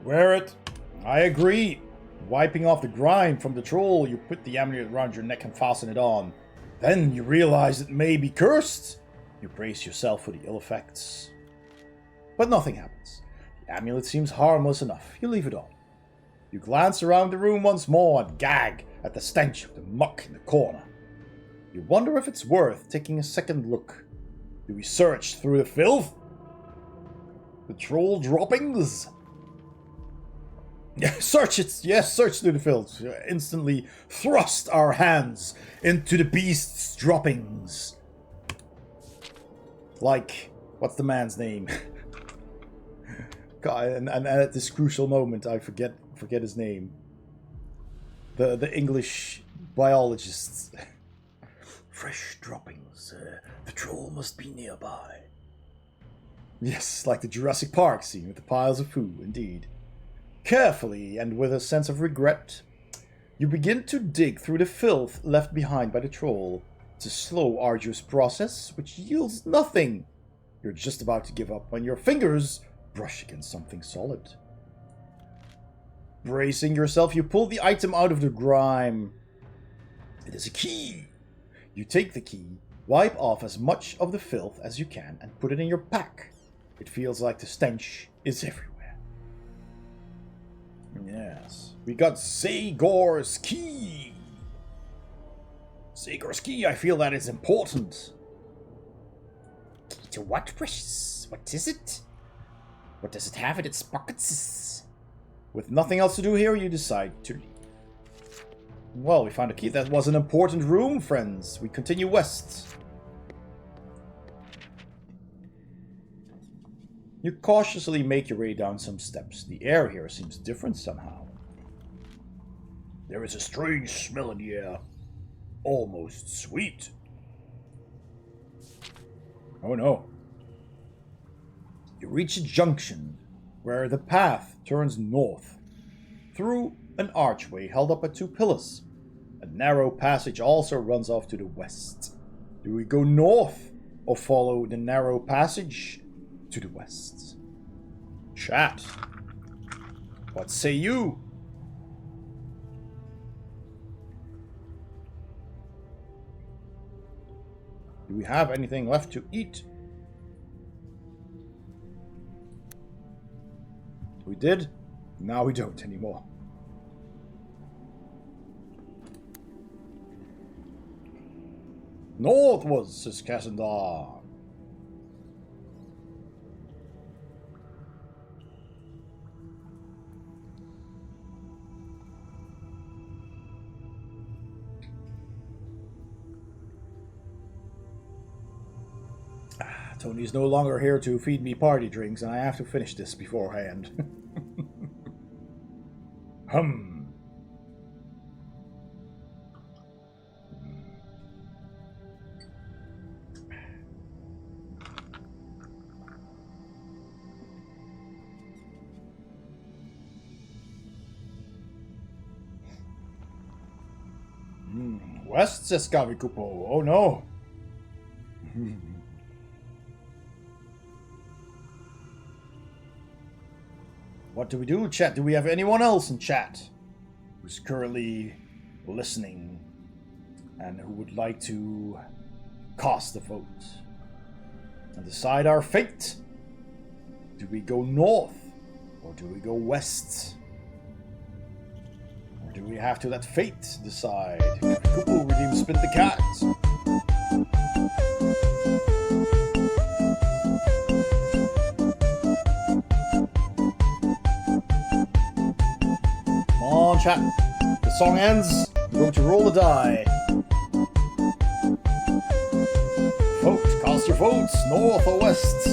Wear it. I agree. Wiping off the grime from the troll, you put the amulet around your neck and fasten it on. Then you realize it may be cursed. You brace yourself for the ill effects. But nothing happens. The amulet seems harmless enough. You leave it on. You glance around the room once more and gag at the stench of the muck in the corner. You wonder if it's worth taking a second look. Do we search through the filth? The troll droppings? Search it! Yes, search through the filth. Instantly thrust our hands into the beast's droppings. Like, what's the man's name? God, and at this crucial moment, I forget his name. The English biologist. Fresh droppings. The troll must be nearby. Yes, like the Jurassic Park scene with the piles of food, indeed. Carefully and with a sense of regret, you begin to dig through the filth left behind by the troll. It's a slow, arduous process which yields nothing. You're just about to give up when your fingers brush against something solid. Bracing yourself, you pull the item out of the grime. It is a key. You take the key, wipe off as much of the filth as you can, and put it in your pack. It feels like the stench is everywhere. Yes. We got Zagor's key. Zagor's key, I feel that is important. Key to what, precious? What is it? What does it have in its pockets? With nothing else to do here, you decide to leave. Well, we found a key. That was an important room, friends. We continue west. You cautiously make your way down some steps. The air here seems different somehow. There is a strange smell in the air. Almost sweet. Oh no. You reach a junction where the path turns north through an archway held up by 2 pillars. A narrow passage also runs off to the west. Do we go north or follow the narrow passage to the west? Chat. What say you? Do we have anything left to eat? We did. Now we don't anymore. Northwards, says Cassandar. Tony's no longer here to feed me party drinks, and I have to finish this beforehand. West, says Kavikupo. Oh no. What do we do, chat? Do we have anyone else in chat who's currently listening and who would like to cast a vote and decide our fate? Do we go north or do we go west? Or do we have to let fate decide? Kupu redeem spin the cat. Come on, chat. The song ends. I'm going to roll the die. Vote. Cast your votes. North or west.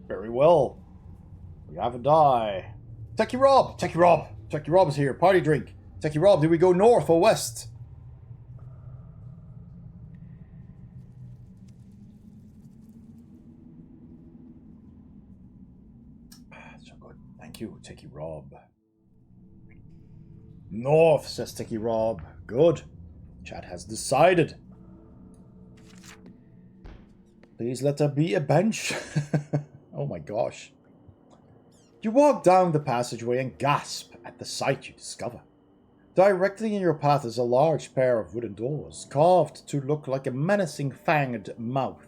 Very well. We have a die. Techie Rob. Techie Rob. Techie Rob is here. Party drink. Techie Rob, do we go north or west? Thank you, Techie Rob. North, says Techie Rob. Good. Chat has decided. Please let there be a bench. Oh my gosh. You walk down the passageway and gasp at the sight you discover. Directly in your path is a large pair of wooden doors, carved to look like a menacing fanged mouth.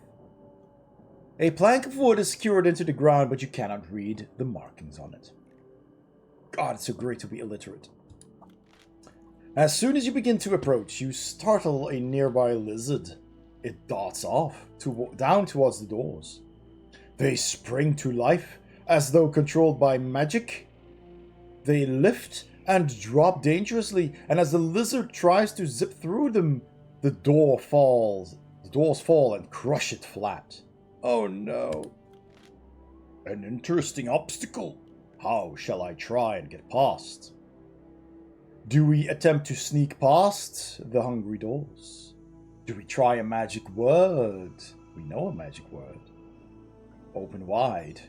A plank of wood is secured into the ground, but you cannot read the markings on it. God, it's so great to be illiterate. As soon as you begin to approach, you startle a nearby lizard. It darts off, down towards the doors. They spring to life, as though controlled by magic. They lift and drop dangerously, and as the lizard tries to zip through them, the doors fall and crush it flat. Oh no. An interesting obstacle. How shall I try and get past? Do we attempt to sneak past the hungry doors? Do we try a magic word? We know a magic word. Open wide.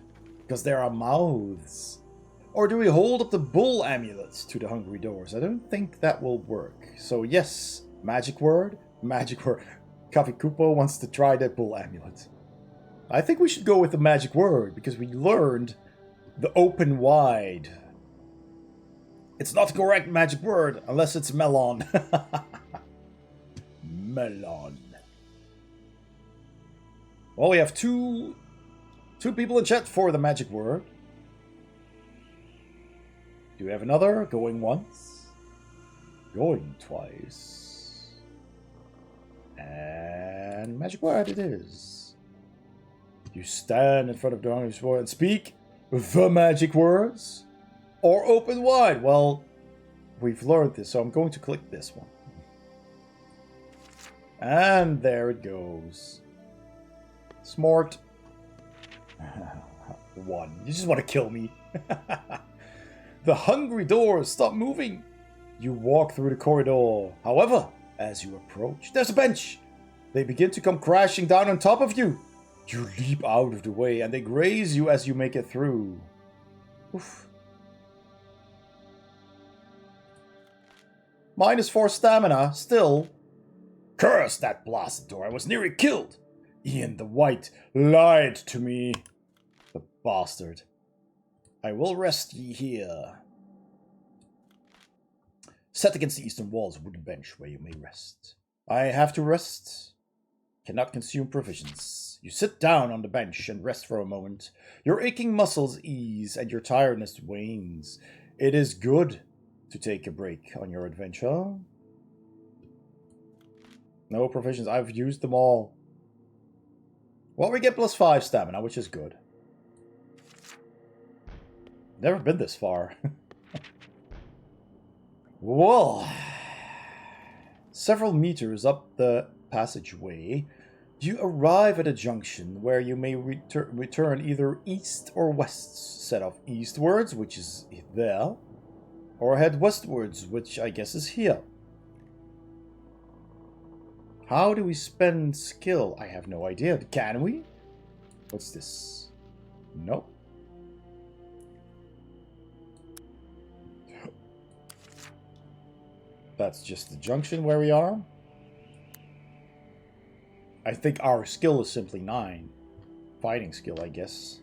Because there are mouths. Or do we hold up the bull amulet to the hungry doors? I don't think that will work. So yes, magic word, magic word. Kavikupo wants to try the bull amulet. I think we should go with the magic word, because we learned the open wide. It's not the correct magic word, unless it's melon. Melon. Well, we have two people in chat for the magic word. Do we have another? Going once. Going twice. And magic word it is. You stand in front of the hungry sword and speak the magic words. Or open wide. Well, we've learned this, so I'm going to click this one. And there it goes. Smart. One. You just want to kill me. The hungry doors stop moving. You walk through the corridor. However, as you approach, there's a bench. They begin to come crashing down on top of you. You leap out of the way and they graze you as you make it through. Oof. -4 stamina, still. Curse that blasted door, I was nearly killed. Ian the White lied to me. The bastard. I will rest ye here. Set against the eastern walls, a wooden bench where you may rest. I have to rest. Cannot consume provisions. You sit down on the bench and rest for a moment. Your aching muscles ease and your tiredness wanes. It is good to take a break on your adventure. No provisions. I've used them all. Well, we get +5 stamina, which is good. Never been this far. Whoa. Several meters up the passageway, you arrive at a junction where you may return either east or west. Set off eastwards, which is there, or head westwards, which I guess is here. How do we spend skill? I have no idea. Can we? What's this? Nope. That's just the junction where we are. I think our skill is simply 9. Fighting skill, I guess.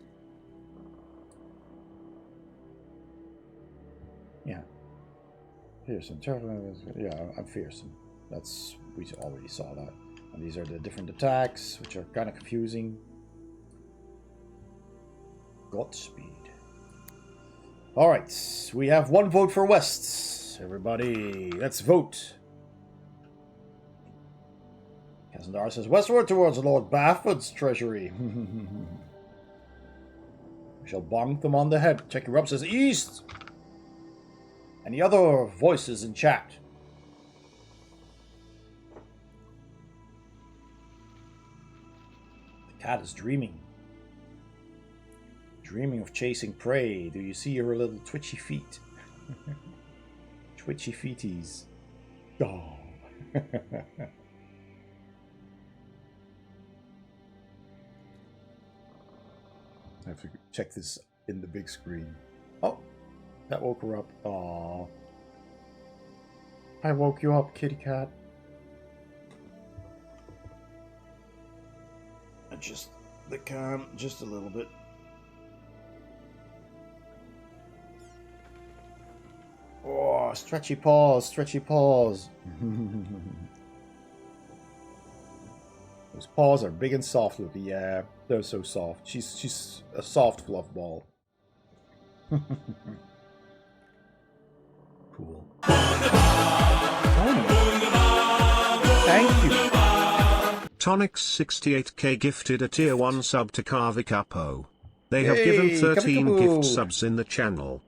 Yeah. Fearsome. Yeah, I'm fearsome. That's... we already saw that. And these are the different attacks, which are kind of confusing. Godspeed. Alright, we have 1 vote for West. Everybody, let's vote. Kazandar says, westward towards Lord Bafford's treasury. We shall bonk them on the head. Checky Rub says, east. Any other voices in chat? The cat is dreaming. Dreaming of chasing prey. Do you see her little twitchy feet? Twitchy feeties. Oh. I have to check this in the big screen. Oh, that woke her up. Aww. I woke you up, kitty cat. Adjust the cam just a little bit. Oh, stretchy paws, stretchy paws. Those paws are big and soft looking. Yeah, they're so soft. She's a soft fluff ball. Cool. Thank you. Tonics68k gifted a tier 1 sub to Carvi Capo. They have Hey, given 13 Capo. gift subs in the channel.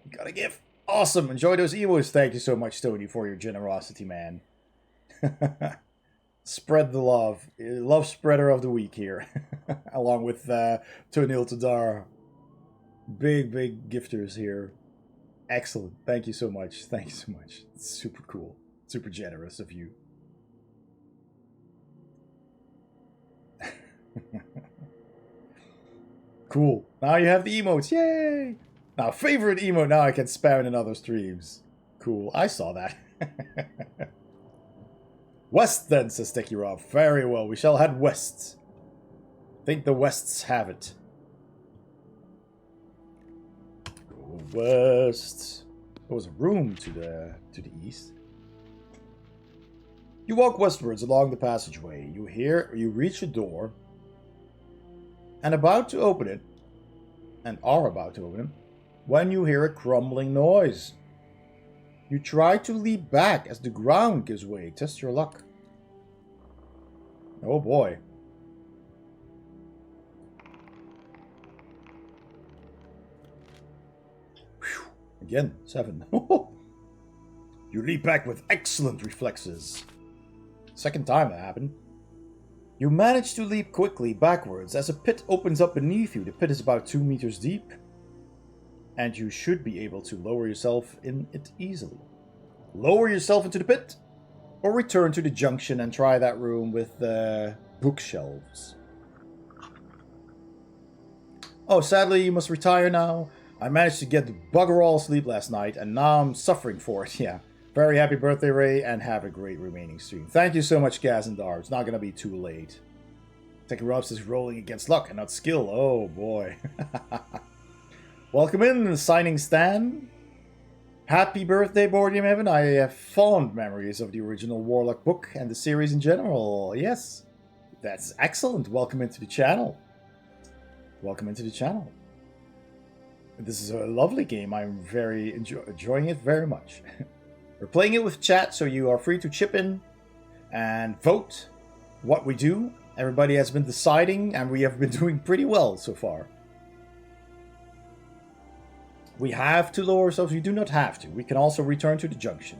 Gotta give. Awesome. Enjoy those emotes. Thank you so much, Stony, for your generosity, man. Spread the love. Love spreader of the week here. Along with Tonil Tadar. Big gifters here. Excellent. Thank you so much. Thank you so much. It's super cool. Super generous of you. Cool. Now you have the emotes. Yay! Now, favorite emote. Now I can spam in other streams. Cool. I saw that. West then, says Sticky Rob. Very well. We shall head west. Think the Wests have it. Go west. There was a room to the east. You walk westwards along the passageway. You reach a door. And are about to open it, when you hear a crumbling noise. You try to leap back as the ground gives way. Test your luck. Oh boy. Whew. Again, 7. You leap back with excellent reflexes. Second time that happened. You manage to leap quickly backwards as a pit opens up beneath you. The pit is about 2 meters deep. And you should be able to lower yourself in it easily. Lower yourself into the pit, or return to the junction and try that room with bookshelves. Oh, sadly, you must retire now. I managed to get bugger all sleep last night, and now I'm suffering for it. Yeah. Very happy birthday, Ray, and have a great remaining stream. Thank you so much, Gazandar. It's not going to be too late. Techie Robs is rolling against luck and not skill. Oh, boy. Welcome in, signing Stan. Happy birthday, Board Game Evan. I have fond memories of the original Warlock book and the series in general. Yes, that's excellent. Welcome into the channel. Welcome into the channel. This is a lovely game. I'm very enjoying it very much. We're playing it with chat, so you are free to chip in and vote what we do. Everybody has been deciding, and we have been doing pretty well so far. We have to lower ourselves. We do not have to. We can also return to the junction.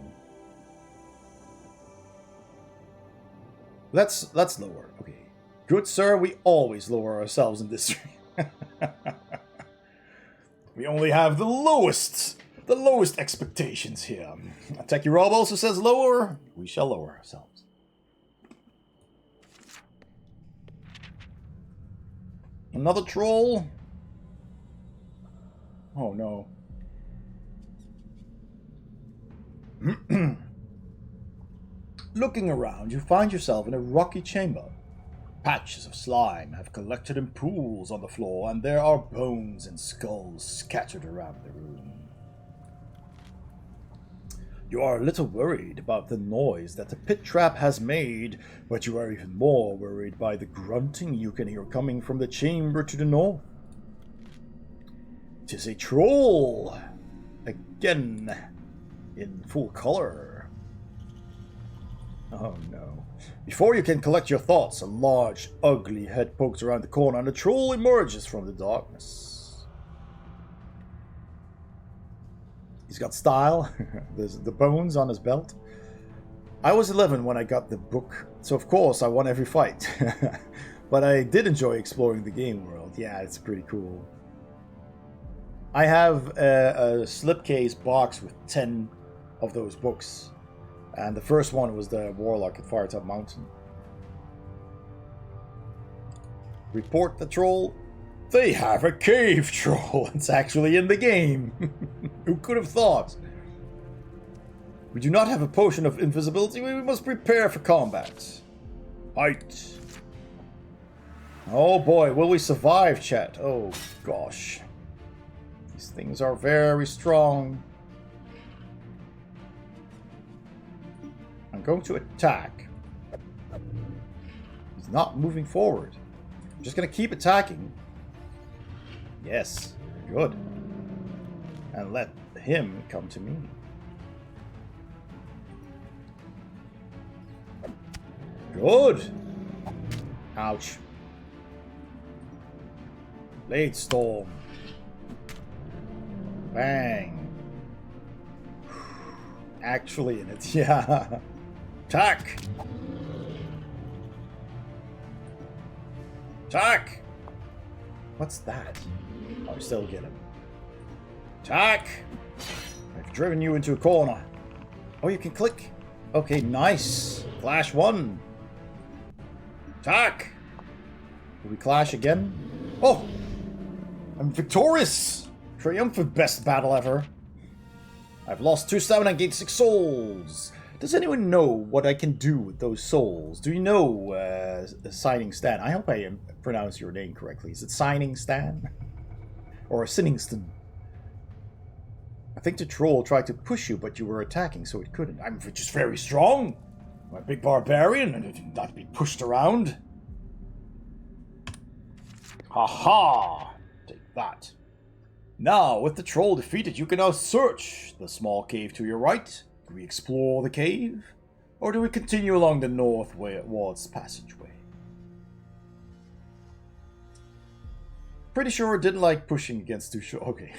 Let's lower. Okay. Good sir, we always lower ourselves in this stream. We only have the lowest expectations here. Techie Rob also says lower. We shall lower ourselves. Another troll. Oh no. Looking around, you find yourself in a rocky chamber. Patches of slime have collected in pools on the floor, and there are bones and skulls scattered around the room. You are a little worried about the noise that the pit trap has made, but you are even more worried by the grunting you can hear coming from the chamber to the north. 'Tis a troll! Again, in full color. Oh no. Before you can collect your thoughts, a large, ugly head pokes around the corner and the troll emerges from the darkness. He's got style. There's the bones on his belt. I was 11 when I got the book, so of course I won every fight. But I did enjoy exploring the game world. Yeah, it's pretty cool. I have a slipcase box with 10 of those books. And the first one was the Warlock of Firetop Mountain. Report the troll. They have a cave troll. It's actually in the game. Who could have thought? We do not have a potion of invisibility. We must prepare for combat. Fight. Oh boy, will we survive, chat? Oh gosh. These things are very strong. I'm going to attack. He's not moving forward. I'm just going to keep attacking. Yes, good. And let him come to me. Good. Ouch. Blade Storm. Bang. Actually in it, yeah. Attack! Attack! What's that? Oh, I still get him. Attack! I've driven you into a corner. Oh, you can click. Okay, nice. Clash 1. Attack! Will we clash again? Oh! I'm victorious! Triumphant best battle ever. I've lost 2 stamina and gained 6 souls. Does anyone know what I can do with those souls? Do you know Signing Stan? I hope I pronounced your name correctly. Is it Signing Stan? Or Sinningston? I think the troll tried to push you, but you were attacking, so it couldn't. I'm just very strong. I'm a big barbarian, and I did not be pushed around. Ha-ha! Take that. Now, with the troll defeated, you can now search the small cave to your right. Do we explore the cave? Or do we continue along the northwards passageway? Pretty sure it didn't like pushing against too short. Okay.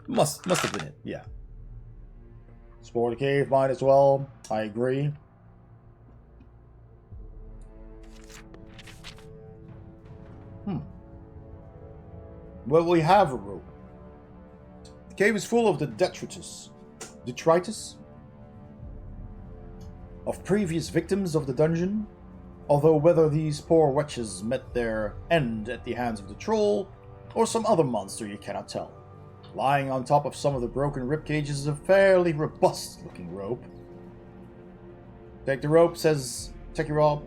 must have been it, yeah. Explore the cave, might as well. I agree. Well, we have a rope. The cave is full of the detritus of previous victims of the dungeon, although whether these poor wretches met their end at the hands of the troll or some other monster you cannot tell. Lying on top of some of the broken ribcages is a fairly robust looking rope. Take the rope, says Techie Rob.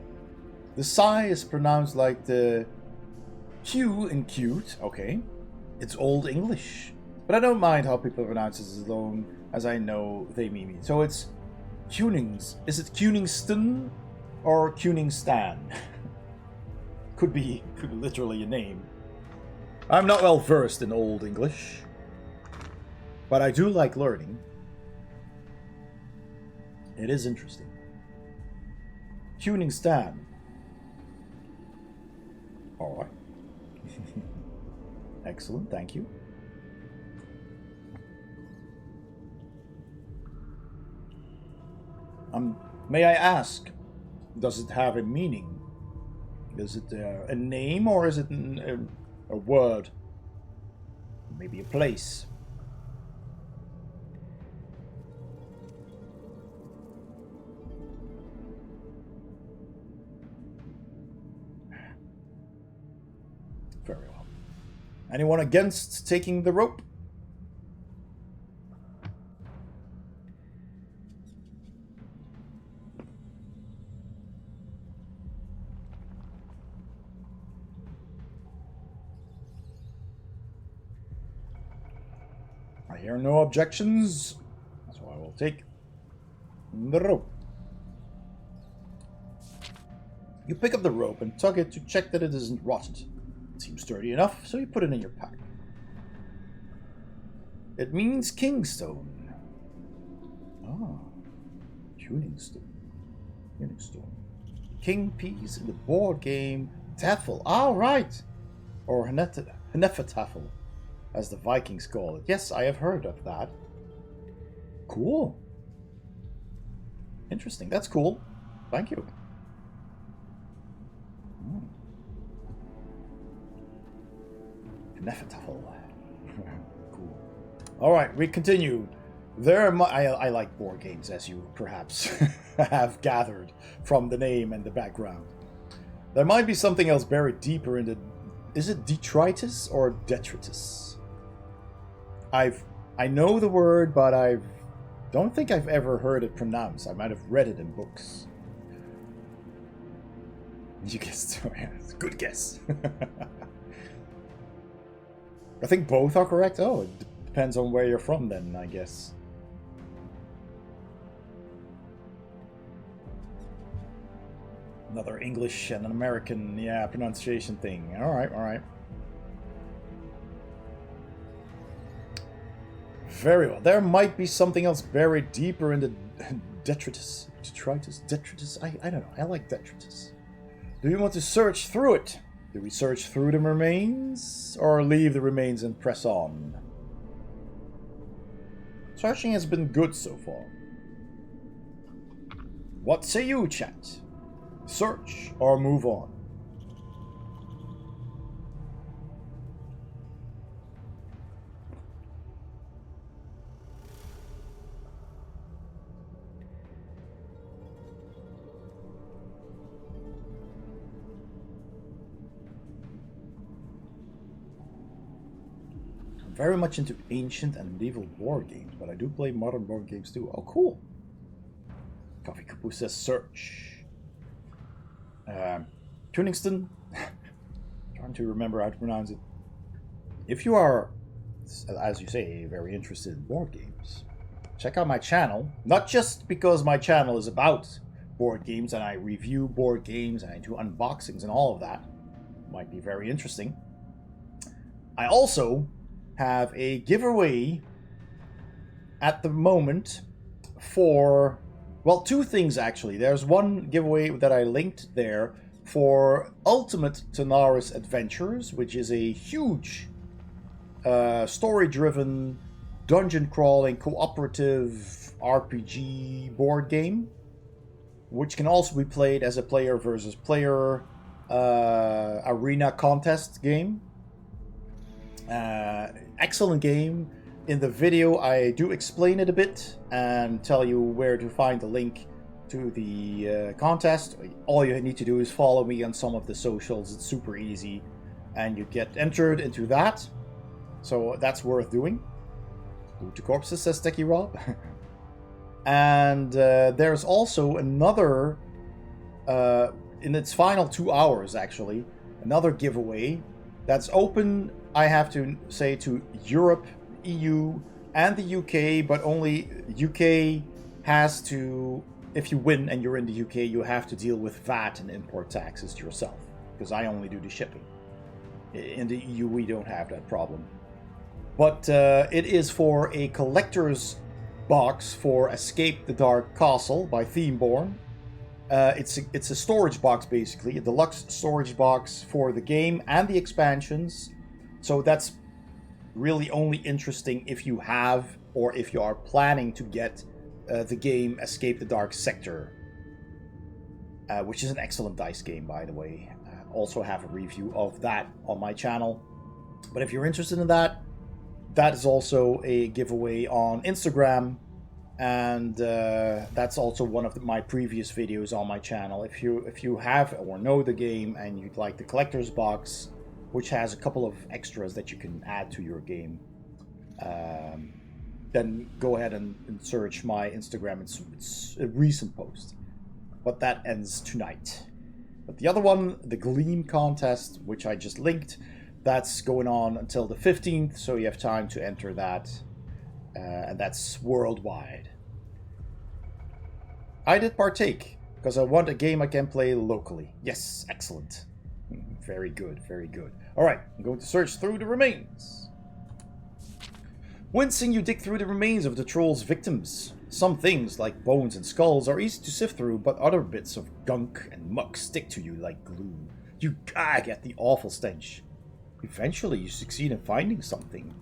The sigh is pronounced like the Q in cute. Okay. It's Old English. But I don't mind how people pronounce it as long as I know they mean it. So it's Cunings. Is it Cuningston or Cuningstan? Could be literally a name. I'm not well versed in Old English, but I do like learning. It is interesting. Cuningstan. Alright. Excellent, thank you. May I ask, does it have a meaning? Is it a name or is it a word? Maybe a place? Very well. Anyone against taking the rope? I hear no objections, so I will take the rope. You pick up the rope and tug it to check that it isn't rotted. It seems sturdy enough, so you put it in your pack. It means Kingstone. Ah, Tuningstone. Tuningstone. King piece in the board game Taffel. Ah, right. Or Hnefatafel, as the Vikings call it. Yes, I have heard of that. Cool. Interesting. That's cool. Thank you. Hnefatafel. Cool. Alright, we continue. I like board games, as you perhaps have gathered from the name and the background. There might be something else buried deeper in the... Is it detritus or detritus? I know the word, but I don't think I've ever heard it pronounced. I might have read it in books. You guessed. It's a good guess. I think both are correct. Oh, it depends on where you're from then, I guess. Another English and an American, pronunciation thing. Alright, alright. Very well. There might be something else buried deeper in the detritus. Detritus? I don't know. I like detritus. Do you want to search through it? Do we search through the remains? Or leave the remains and press on? Searching has been good so far. What say you, chat? Search or move on? I'm very much into ancient and medieval board games, but I do play modern board games too. Oh, cool. Coffee Kapoo says search. Tuningston. Trying to remember how to pronounce it. If you are, as you say, very interested in board games, check out my channel. Not just because my channel is about board games and I review board games and I do unboxings and all of that. Might be very interesting. I also have a giveaway at the moment for... Well, two things actually. There's one giveaway that I linked there for Ultimate Tenaris Adventures, which is a huge story-driven, dungeon-crawling, cooperative RPG board game, which can also be played as a player versus player arena contest game. Excellent game. In the video, I do explain it a bit and tell you where to find the link to the contest. All you need to do is follow me on some of the socials. It's super easy, and you get entered into that. So that's worth doing. Loot to corpses, says Techie Rob. And there's also another, in its final 2 hours actually, another giveaway that's open, I have to say, to Europe, EU and the UK, but only UK has to, if you win and you're in the UK, you have to deal with VAT and import taxes yourself, because I only do the shipping. In the EU, we don't have that problem. But it is for a collector's box for Escape the Dark Castle by Themeborn. It's a storage box, basically, a deluxe storage box for the game and the expansions. So that's really only interesting if you have, or if you are planning to get the game Escape the Dark Sector, which is an excellent dice game, by the way. I also have a review of that on my channel. But if you're interested in that, that is also a giveaway on Instagram. And that's also one of my previous videos on my channel. If you have or know the game and you'd like the collector's box, which has a couple of extras that you can add to your game, then go ahead and search my Instagram. It's a recent post. But that ends tonight. But the other one, the Gleam contest, which I just linked, that's going on until the 15th, so you have time to enter that. And that's worldwide. I did partake, because I want a game I can play locally. Yes, excellent. Very good, very good. Alright, I'm going to search through the remains. Wincing, you dig through the remains of the troll's victims. Some things, like bones and skulls, are easy to sift through, but other bits of gunk and muck stick to you like glue. You gag at the awful stench. Eventually, you succeed in finding something.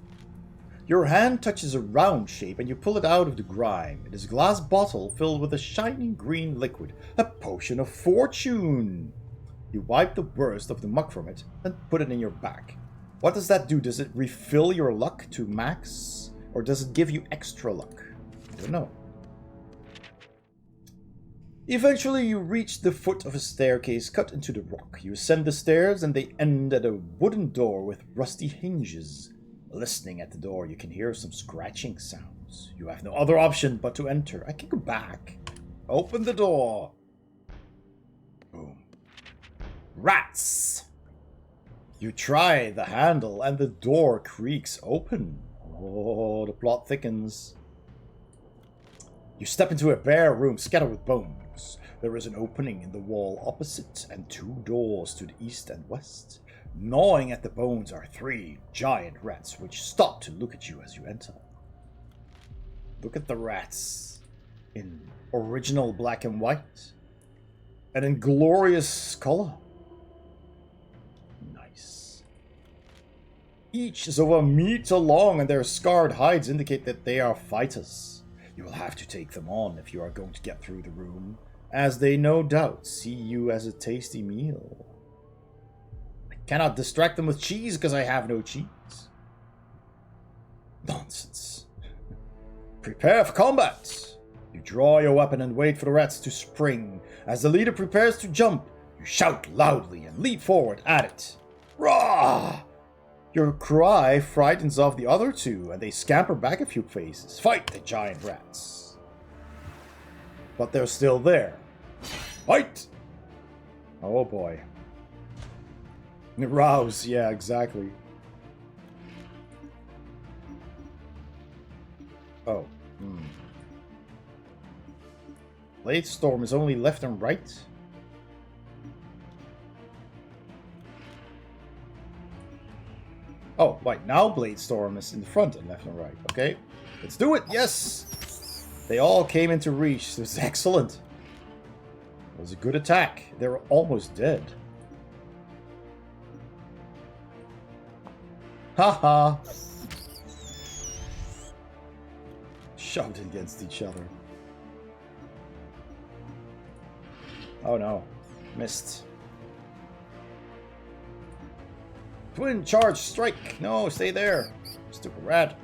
Your hand touches a round shape and you pull it out of the grime. It is a glass bottle filled with a shining green liquid, a potion of fortune. You wipe the worst of the muck from it and put it in your bag. What does that do? Does it refill your luck to max? Or does it give you extra luck? I don't know. Eventually you reach the foot of a staircase cut into the rock. You ascend the stairs and they end at a wooden door with rusty hinges. Listening at the door, you can hear some scratching sounds. You have no other option but to enter. I can go back. Open the door. Boom. Rats! You try the handle and the door creaks open. Oh, the plot thickens. You step into a bare room scattered with bones. There is an opening in the wall opposite and 2 doors to the east and west. Gnawing at the bones are 3 giant rats, which stop to look at you as you enter. Look at the rats. In original black and white. And in glorious color. Nice. Each is over a meter long, and their scarred hides indicate that they are fighters. You will have to take them on if you are going to get through the room, as they no doubt see you as a tasty meal. Cannot distract them with cheese because I have no cheese. Nonsense. Prepare for combat. You draw your weapon and wait for the rats to spring. As the leader prepares to jump, you shout loudly and leap forward at it. Rah! Your cry frightens off the other 2, and they scamper back a few paces. Fight the giant rats. But they're still there. Fight! Oh boy. Rouse, yeah, exactly. Oh. Blade Storm is only left and right? Oh, right, now Blade Storm is in the front and left and right. Okay, let's do it, yes! They all came into reach, this is excellent. It was a good attack. They were almost dead. Haha! Shoved against each other. Oh no. Missed. Twin charge strike! No, stay there. Stupid rat.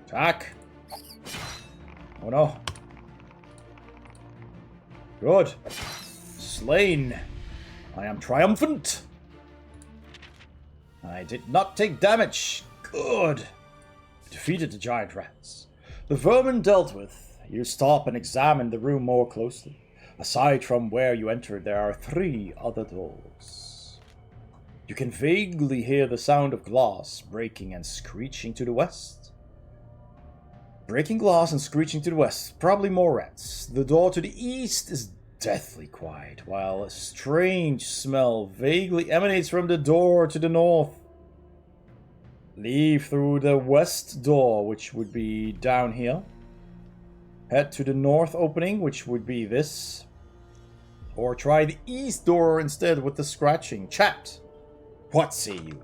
Attack! Oh no. Good. Slain. I am triumphant. I did not take damage. Good. Defeated the giant rats. The vermin dealt with. You stop and examine the room more closely. Aside from where you entered, there are 3 other doors. You can vaguely hear the sound of glass breaking and screeching to the west. Breaking glass and screeching to the west, probably more rats. The door to the east is deathly quiet, while a strange smell vaguely emanates from the door to the north. Leave through the west door, which would be down here. Head to the north opening, which would be this. Or try the east door instead with the scratching. Chat, what say you?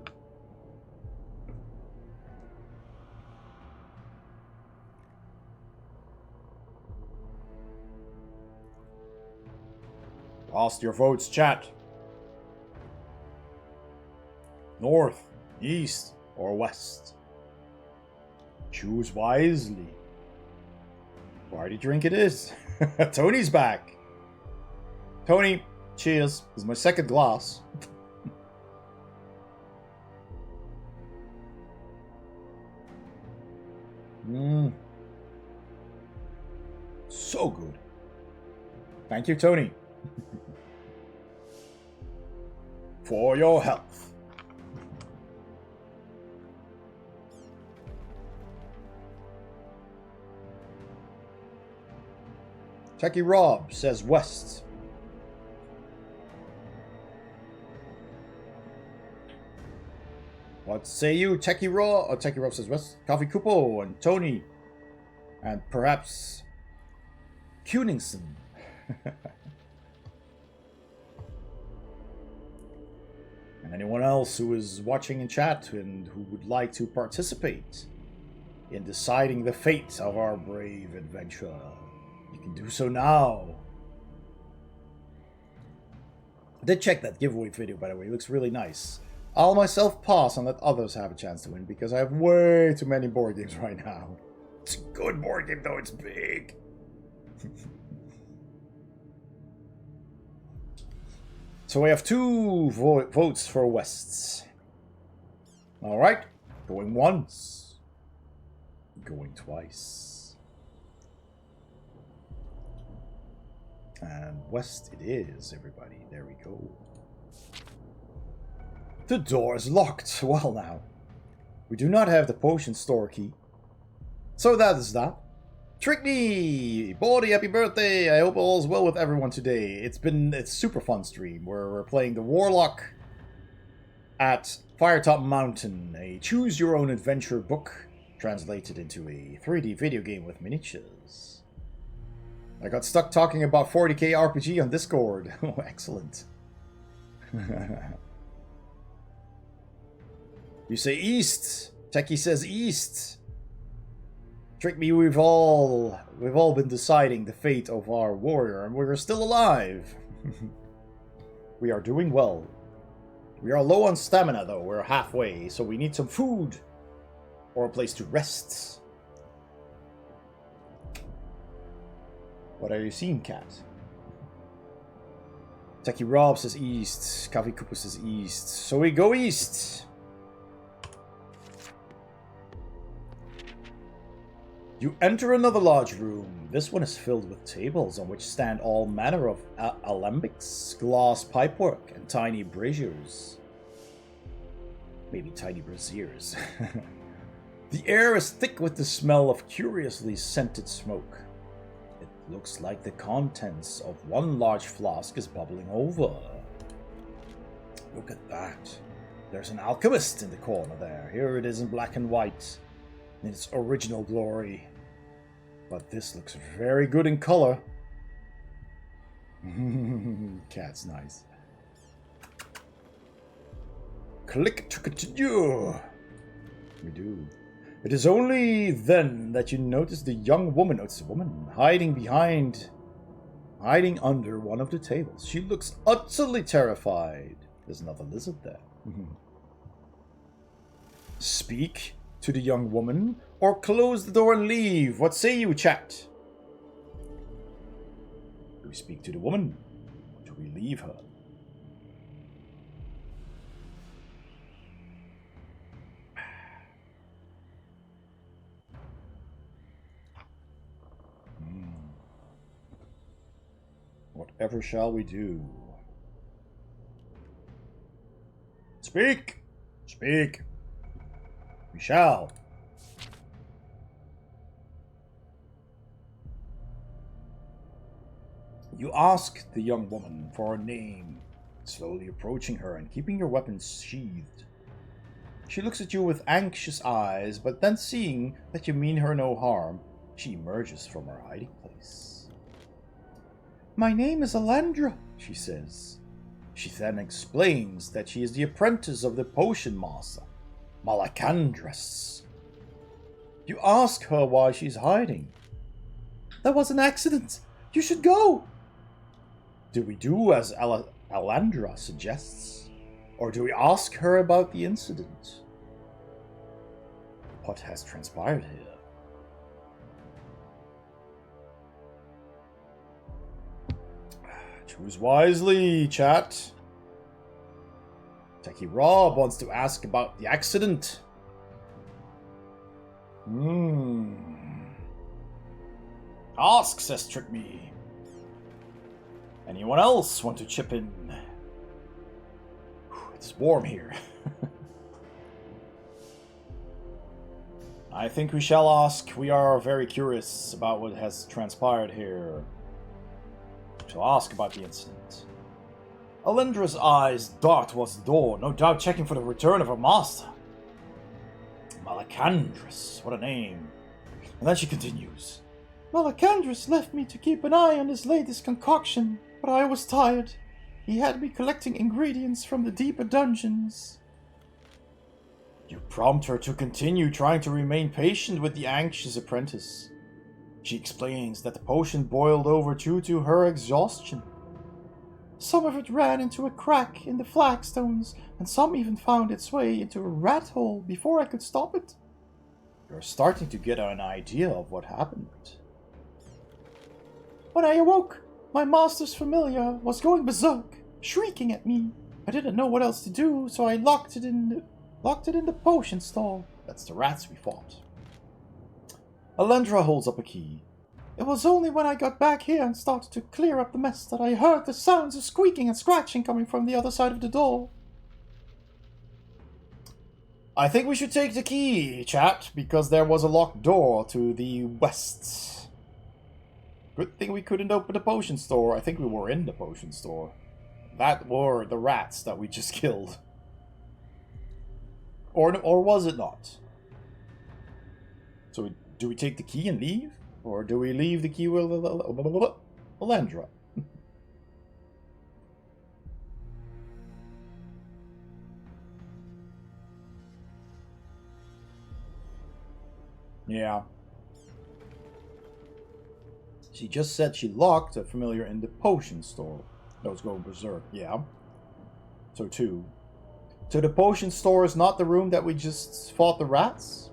Cast your votes, chat. North, east, or west. Choose wisely. Party drink it is. Tony's back. Tony, cheers. This is my second glass. So good. Thank you, Tony. For your health. Techie Rob says west. What say you, Techie Rob? Oh, Techie Rob says west. Coffee Kupo and Tony. And perhaps Kuningson. And anyone else who is watching in chat and who would like to participate in deciding the fate of our brave adventure, you can do so now. I did check that giveaway video, by the way. It looks really nice. I'll myself pass and let others have a chance to win because I have way too many board games right now. It's a good board game, though. It's big. So we have 2 votes for Wests. Alright. Going once. Going twice. And West it is, everybody. There we go. The door is locked. Well now. We do not have the potion store key. So that is that. Trick me! Baldy, happy birthday! I hope all is well with everyone today. It's a super fun stream where we're playing the Warlock at Firetop Mountain, a choose-your-own-adventure book translated into a 3D video game with miniatures. I got stuck talking about 40k RPG on Discord. Oh, excellent. You say east. Techie says east. Trick me, we've all been deciding the fate of our warrior, and we're still alive. We are doing well. We are low on stamina, though. We're halfway, so we need some food or a place to rest. What are you seeing, cat? Techie Rob says east. Coffee Cooper says east. So we go east. You enter another large room. This one is filled with tables on which stand all manner of alembics, glass pipework, and tiny braziers. Maybe tiny braziers. The air is thick with the smell of curiously scented smoke. It looks like the contents of one large flask is bubbling over. Look at that. There's an alchemist in the corner there. Here it is in black and white, in its original glory. But this looks very good in color. Cat's nice. Click to continue. We do. It is only then that you notice the young woman. Oh, it's a woman hiding under one of the tables. She looks utterly terrified. There's another lizard there. Speak to the young woman, or close the door and leave. What say you, chat? Do we speak to the woman? Do we leave her? Whatever shall we do? Speak! Speak! We shall. You ask the young woman for her name, slowly approaching her and keeping your weapons sheathed. She looks at you with anxious eyes, but then seeing that you mean her no harm, she emerges from her hiding place. My name is Alendra, she says. She then explains that she is the apprentice of the potion master, Malacandrus. You ask her why she's hiding. That was an accident. You should go. Do we do as Alandra suggests? Or do we ask her about the incident? What has transpired here? Choose wisely, chat. Techie Rob wants to ask about the accident. Ask, says Trick Me. Anyone else want to chip in? It's warm here. I think we shall ask. We are very curious about what has transpired here. To ask about the incident. Alendra's eyes dart towards the door, no doubt checking for the return of her master. Malacandrus, what a name. And then she continues. Malacandrus left me to keep an eye on his latest concoction, but I was tired. He had me collecting ingredients from the deeper dungeons. You prompt her to continue trying to remain patient with the anxious apprentice. She explains that the potion boiled over due to her exhaustion. Some of it ran into a crack in the flagstones, and some even found its way into a rat hole before I could stop it. You're starting to get an idea of what happened. When I awoke, my master's familiar was going berserk, shrieking at me. I didn't know what else to do, so I locked it in the potion stall. That's the rats we fought. Alendra holds up a key. It was only when I got back here and started to clear up the mess that I heard the sounds of squeaking and scratching coming from the other side of the door. I think we should take the key, chat, because there was a locked door to the west. Good thing we couldn't open the potion store. I think we were in the potion store. That were the rats that we just killed. Or was it not? So do we take the key and leave? Or do we leave the key with Alendra? Yeah. She just said she locked a familiar in the potion store. That was going berserk, yeah. So 2. So the potion store is not the room that we just fought the rats?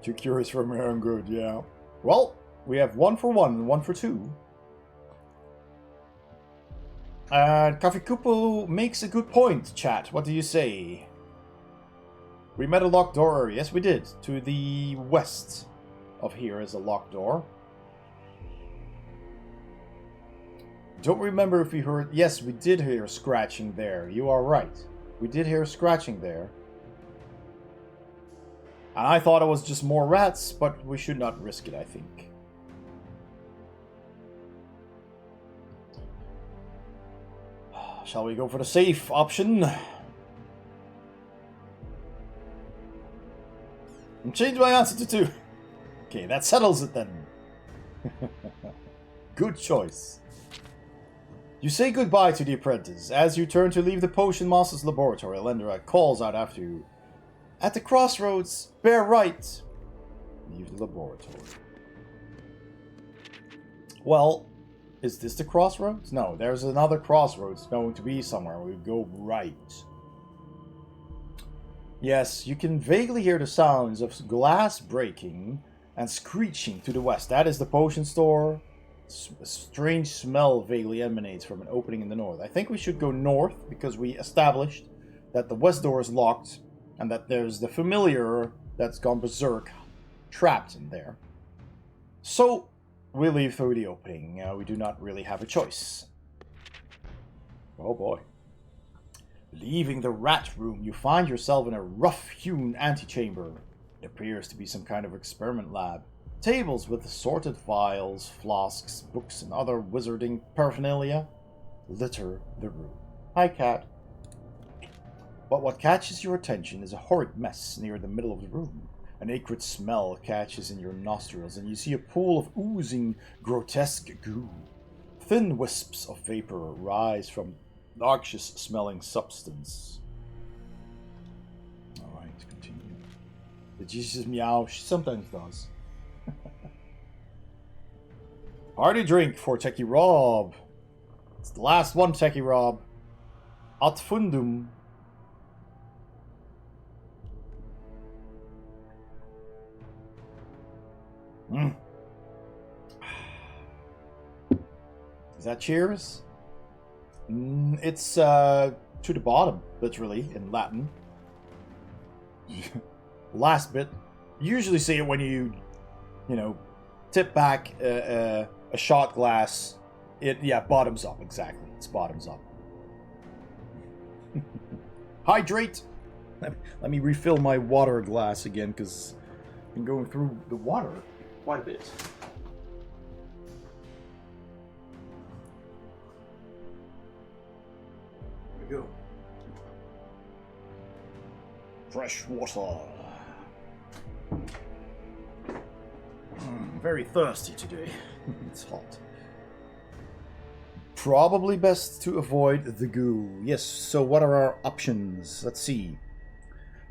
Too curious for my own good, yeah. Well, we have 1 for 1 and 1 for 2. Coffee Kupo makes a good point, chat. What do you say? We met a locked door. Yes, we did. To the west of here is a locked door. Don't remember if we heard... Yes, we did hear scratching there. You are right. We did hear scratching there. And I thought it was just more rats, but we should not risk it, I think. Shall we go for the safe option? And change my answer to 2. Okay, that settles it then. Good choice. You say goodbye to the apprentice. As you turn to leave the Potion Master's laboratory, Alendra calls out after you. At the crossroads, bear right. Leave the laboratory. Well, is this the crossroads? No, there's another crossroads going to be somewhere. We go right. Yes, you can vaguely hear the sounds of glass breaking and screeching to the west. That is the potion store. A strange smell vaguely emanates from an opening in the north. I think we should go north because we established that the west door is locked and that there's the familiar that's gone berserk trapped in there. So, we leave through the opening. We do not really have a choice. Oh boy. Leaving the rat room, you find yourself in a rough-hewn antechamber. It appears to be some kind of experiment lab. Tables with assorted vials, flasks, books, and other wizarding paraphernalia litter the room. Hi, cat. But what catches your attention is a horrid mess near the middle of the room. An acrid smell catches in your nostrils, and you see a pool of oozing, grotesque goo. Thin wisps of vapor rise from noxious-smelling substance. Alright, continue. Did she just meow? She sometimes does. Party drink for Techie Rob. It's the last one, Techie Rob. Ad fundum. Is that cheers? It's to the bottom, literally, in Latin. Last bit. You usually say it when you tip back a shot glass. Bottoms up, exactly. It's bottoms up. Hydrate! Let me refill my water glass again, because I've been going through the water quite a bit. There we go. Fresh water. Very thirsty today. It's hot. Probably best to avoid the goo. Yes, so what are our options? Let's see.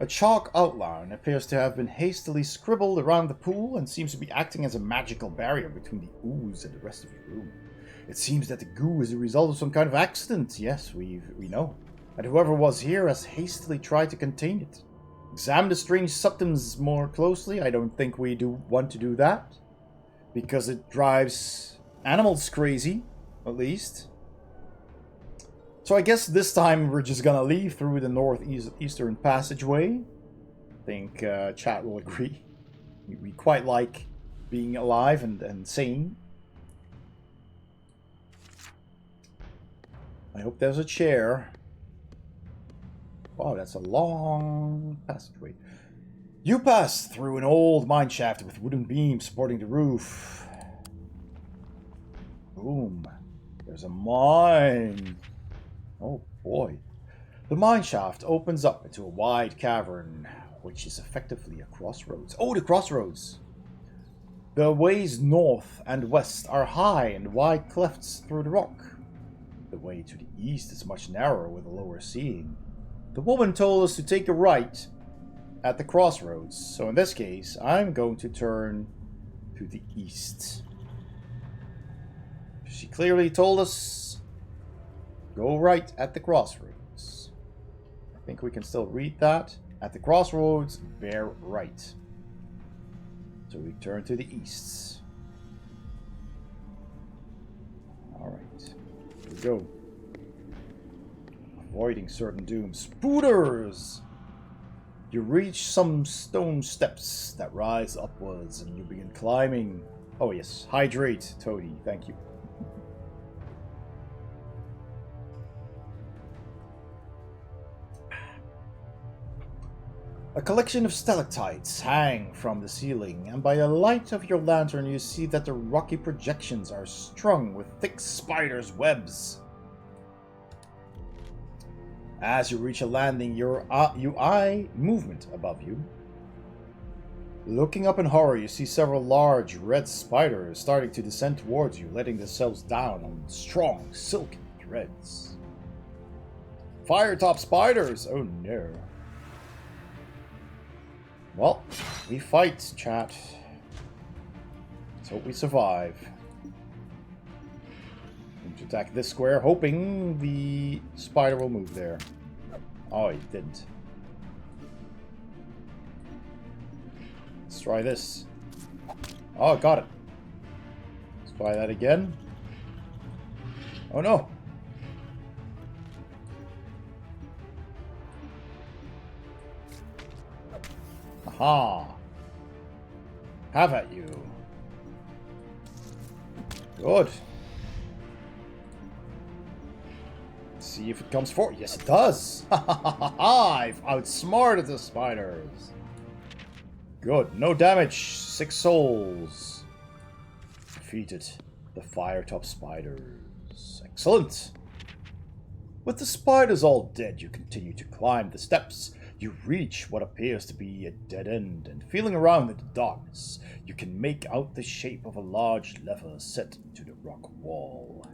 A chalk outline appears to have been hastily scribbled around the pool and seems to be acting as a magical barrier between the ooze and the rest of the room. It seems that the goo is a result of some kind of accident. Yes, we know. And whoever was here has hastily tried to contain it. Examine the strange substance more closely. I don't think we do want to do that, because it drives animals crazy, at least. So I guess this time we're just gonna leave through the northeastern passageway. I think chat will agree. We quite like being alive and sane. I hope there's a chair. Wow, that's a long passageway. You pass through an old mine shaft with wooden beams supporting the roof. Boom. There's a mine. Oh boy. The mine shaft opens up into a wide cavern, which is effectively a crossroads. Oh, the crossroads! The ways north and west are high and wide clefts through the rock. The way to the east is much narrower with a lower ceiling. The woman told us to take a right at the crossroads, so in this case, I'm going to turn to the east. She clearly told us, go right at the crossroads. I think we can still read that. At the crossroads, bear right. So we turn to the east. Alright, here we go. Avoiding certain dooms. Spooters! You reach some stone steps that rise upwards and you begin climbing. Oh yes, hydrate, Toady, thank you. A collection of stalactites hang from the ceiling, and by the light of your lantern you see that the rocky projections are strung with thick spiders' webs. As you reach a landing, you eye movement above you. Looking up in horror, you see several large red spiders starting to descend towards you, letting themselves down on strong silken threads. Firetop spiders! Oh no. Well, we fight, chat. Let's hope we survive. I'm going to attack this square, hoping the spider will move there. Oh, it didn't. Let's try this. Oh, got it. Let's try that again. Oh no! Aha! Have at you. Good. See if it comes forward. Yes, it does. Ha ha ha ha ha! I've outsmarted the spiders. Good. No damage. 6 souls. Defeated the Firetop spiders. Excellent. With the spiders all dead, you continue to climb the steps. You reach what appears to be a dead end, and feeling around in the darkness, you can make out the shape of a large lever set into the rock wall.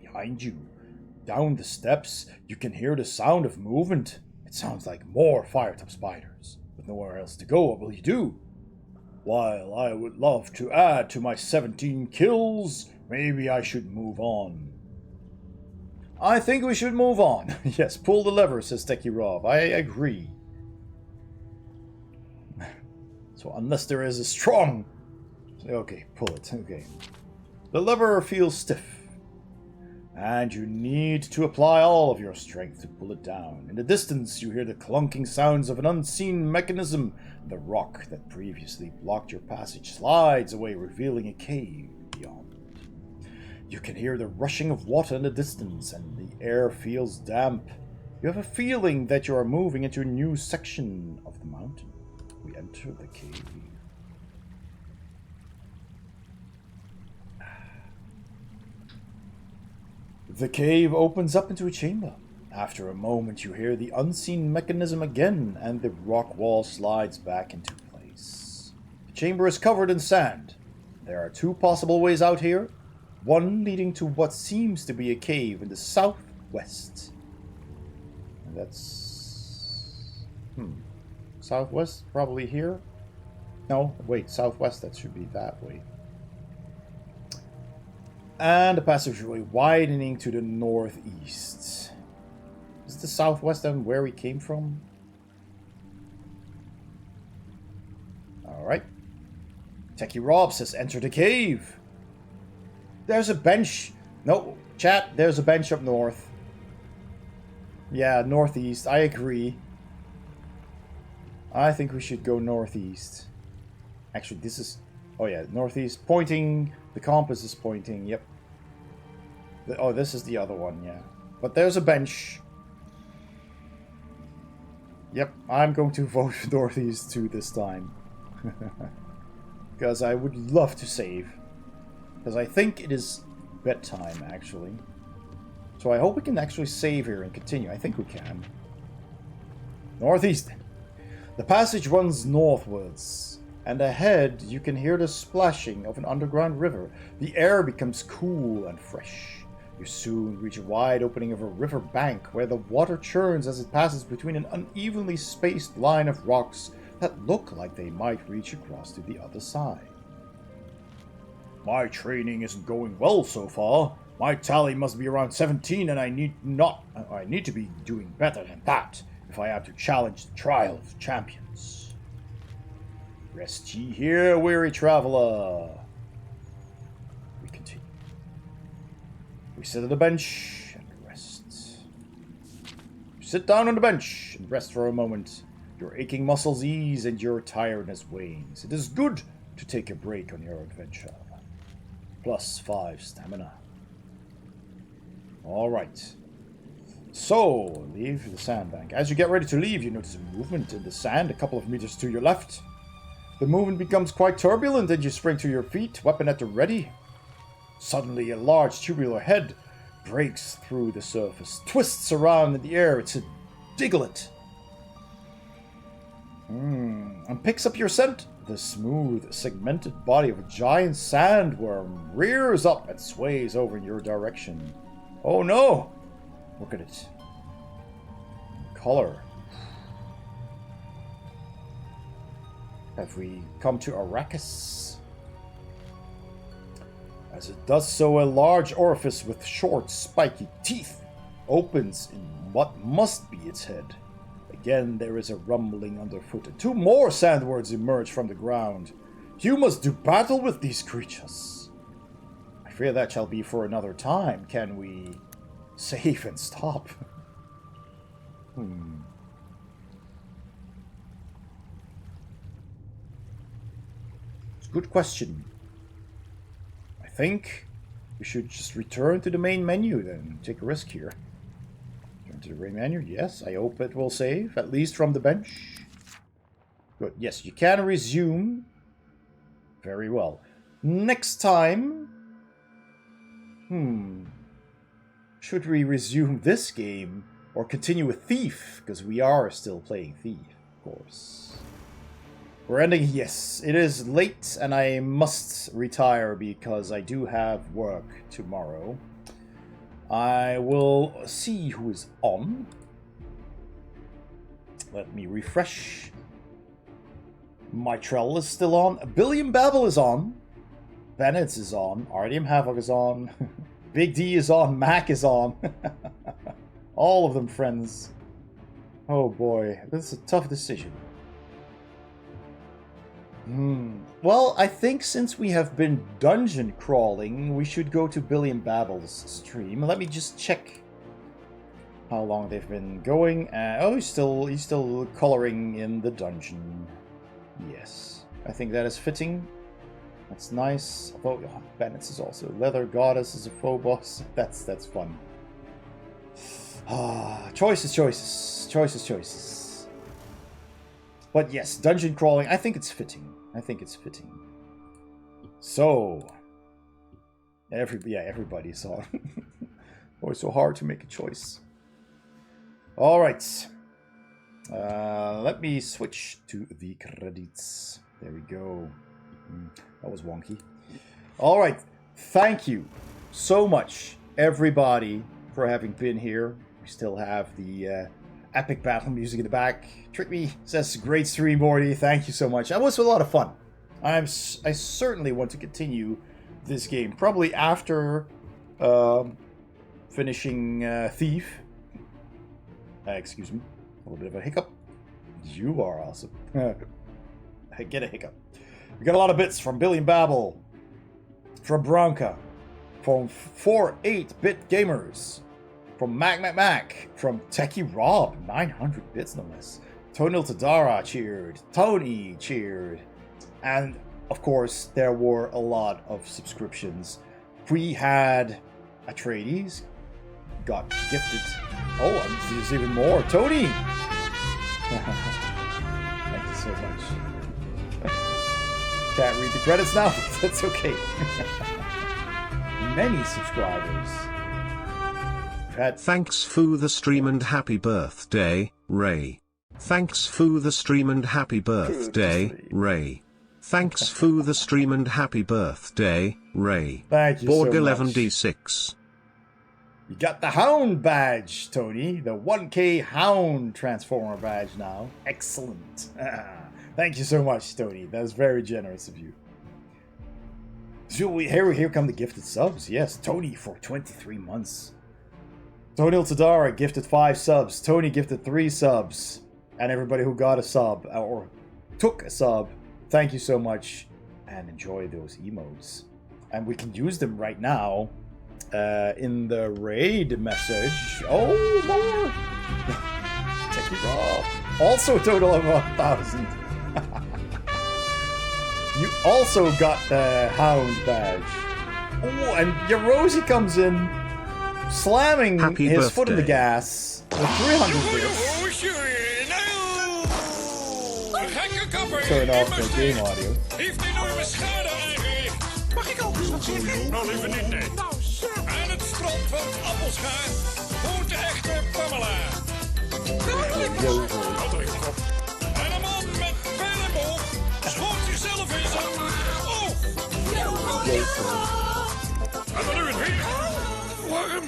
Behind you, down the steps, you can hear the sound of movement. It sounds like more Firetop spiders. With nowhere else to go, what will you do? While I would love to add to my 17 kills, maybe I should move on. I think we should move on. Yes, pull the lever, says Techie Rob. I agree. So unless there is a strong... Okay, pull it. Okay. The lever feels stiff. And you need to apply all of your strength to pull it down. In the distance, you hear the clunking sounds of an unseen mechanism. The rock that previously blocked your passage slides away, revealing a cave beyond. You can hear the rushing of water in the distance, and the air feels damp. You have a feeling that you are moving into a new section of the mountain. We enter the cave. The cave opens up into a chamber. After a moment, you hear the unseen mechanism again, and the rock wall slides back into place. The chamber is covered in sand. There are 2 possible ways out here. One leading to what seems to be a cave in the southwest. And that's... Southwest? Probably here? No, wait, southwest, that should be that way. And a passageway widening to the northeast. Is the southwest then where we came from? Alright. Techie Rob says enter the cave. There's a bench. No, chat, there's a bench up north. Yeah, northeast. I agree. I think we should go northeast. Actually, this is... Oh yeah, northeast. Pointing. The compass is pointing. Yep. Oh, this is the other one, yeah. But there's a bench. Yep, I'm going to vote for northeast too this time. Because I would love to save. Because I think it is bedtime, actually. So I hope we can actually save here and continue. I think we can. Northeast. The passage runs northwards. And ahead, you can hear the splashing of an underground river. The air becomes cool and fresh. You soon reach a wide opening of a river bank where the water churns as it passes between an unevenly spaced line of rocks that look like they might reach across to the other side. My training isn't going well so far. My tally must be around 17 and I need to be doing better than that if I am to challenge the trial of champions. Rest ye here, weary traveler. We continue. We sit on the bench and rest. You sit down on the bench and rest for a moment. Your aching muscles ease and your tiredness wanes. It is good to take a break on your adventure. +5 stamina. Alright. So, leave the sandbank. As you get ready to leave, you notice a movement in the sand a couple of meters to your left. The movement becomes quite turbulent and you spring to your feet, weapon at the ready. Suddenly, a large tubular head breaks through the surface, twists around in the air. It's a Diglett. And picks up your scent. The smooth, segmented body of a giant sandworm rears up and sways over in your direction. Oh no! Look at it. Color. Have we come to Arrakis? As it does so, a large orifice with short, spiky teeth opens in what must be its head. Again, there is a rumbling underfoot, and 2 more sandworms emerge from the ground. You must do battle with these creatures. I fear that shall be for another time. Can we save and stop? It's a good question. I think we should just return to the main menu then. Take a risk here. Return to the main menu. Yes, I hope it will save, at least from the bench. Good. Yes, you can resume. Very well. Next time... Should we resume this game or continue with Thief? Because we are still playing Thief, of course. We're ending... Yes, it is late and I must retire because I do have work tomorrow. I will see who is on. Let me refresh. Mitrell is still on. Billion Babel is on. Bennett is on. RDM Havoc is on. Big D is on. Mac is on. All of them friends. Oh boy, this is a tough decision. Well, I think since we have been dungeon crawling, we should go to Billion Babel's stream. Let me just check how long they've been going. Oh, he's still coloring in the dungeon. Yes, I think that is fitting. That's nice. Although Bennett's is also Leather Goddess is a faux boss. That's fun. Choices. But yes, dungeon crawling. I think it's fitting. So, everybody's on. Always so hard to make a choice. All right. Let me switch to the credits. There we go. That was wonky. All right. Thank you so much, everybody, for having been here. We still have the epic battle music in the back. Trick Me says, great stream, Morty. Thank you so much. That was a lot of fun. I certainly want to continue this game. Probably after finishing Thief. Excuse me. A little bit of a hiccup. You are awesome. I get a hiccup. We got a lot of bits from Billion Babel, from Bronca, from 4-8-bit gamers, from Mac, from Techie Rob, 900 bits no less. Tonil Tadara cheered, Tony cheered, and of course there were a lot of subscriptions. We had Atreides, got gifted. Oh, and there's even more. Tony! Thank you so much. Can't read the credits now. That's okay. Many subscribers. Thanks for the stream and happy birthday, Ray. Thanks for the stream and happy birthday, Ray. Thanks for the stream and happy birthday, Ray. Thank you Borg so much. 11D6. You got the Hound badge, Tony. The 1K Hound Transformer badge now. Excellent. Thank you so much, Tony. That was very generous of you. So here come the gifted subs. Yes, Tony for 23 months. Tonil Tadara gifted 5 subs. Tony gifted 3 subs. And everybody who got a sub or took a sub, thank you so much. And enjoy those emotes. And we can use them right now in the raid message. Oh, more! Take it off. Also a total of 1,000. You also got the Hound badge. Oh, and Yarosi comes in, slamming Happy his birthday. foot in the gas with 300 bits. Turn off the game audio. Heeft enorme schade aangericht. Mag ik ook eens wat zeggen? Nou, liever niet, nee. Aan het strand van appelschaar woont de echte Pamela. Wat een kop. En een man met pijl en boog schoot zichzelf in zijn oog. En dan nu het weer. Warm.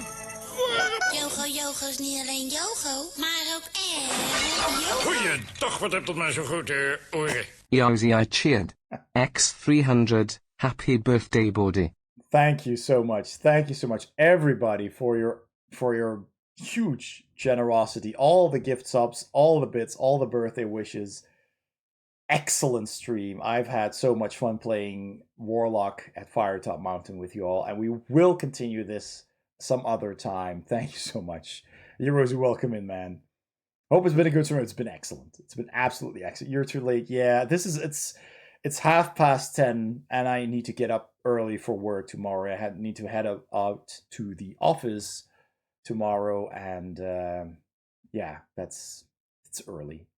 Yogo is niet alleen yogo, maar ook erg yogo. Goeiedag, wat hebt dat mij zo goed oren? Yozy, I cheered. X300, happy birthday, body. Thank you so much. Thank you so much, everybody, for your huge generosity. All the gift subs, all the bits, all the birthday wishes. Excellent stream. I've had so much fun playing Warlock at Firetop Mountain with you all, and we will continue this some other time. Thank you so much. Rosie, welcome in, man. Hope it's been a good stream. It's been excellent. It's been absolutely excellent. You're too late. Yeah, it's 10:30, and I need to get up early for work tomorrow. Need to head out to the office tomorrow, and yeah, it's early.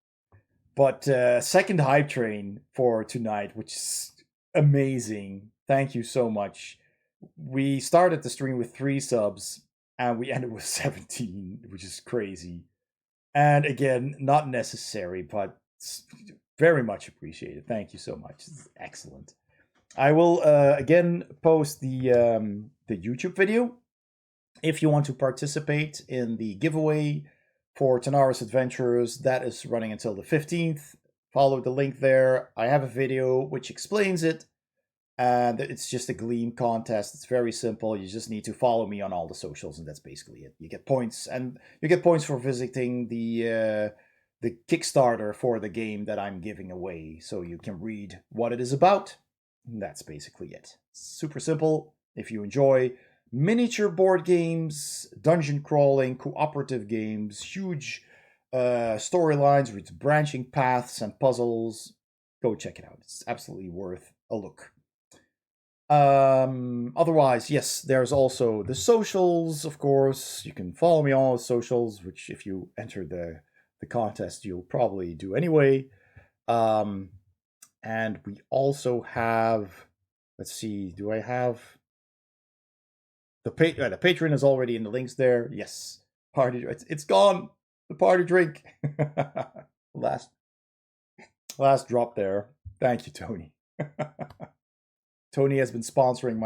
But second hype train for tonight, which is amazing. Thank you so much. We started the stream with 3 subs, and we ended with 17, which is crazy. And again, not necessary, but very much appreciated. Thank you so much. This is excellent. I will again post the YouTube video if you want to participate in the giveaway for Tanara's Adventures. That is running until the 15th. Follow the link there. I have a video which explains it, and it's just a Gleam contest. It's very simple. You just need to follow me on all the socials, and that's basically it. You get points, and you get points for visiting the Kickstarter for the game that I'm giving away, so you can read what it is about. And that's basically it. Super simple. If you enjoy miniature board games, dungeon crawling, cooperative games, huge storylines with branching paths and puzzles, go check it out. It's absolutely worth a look. Otherwise, yes, there's also the socials, of course. You can follow me on all the socials, which if you enter the contest, you'll probably do anyway. And we also have, let's see, do I have the Patreon is already in the links there. Yes, party, it's gone. The party drink. last drop there. Thank you, Tony. Tony has been sponsoring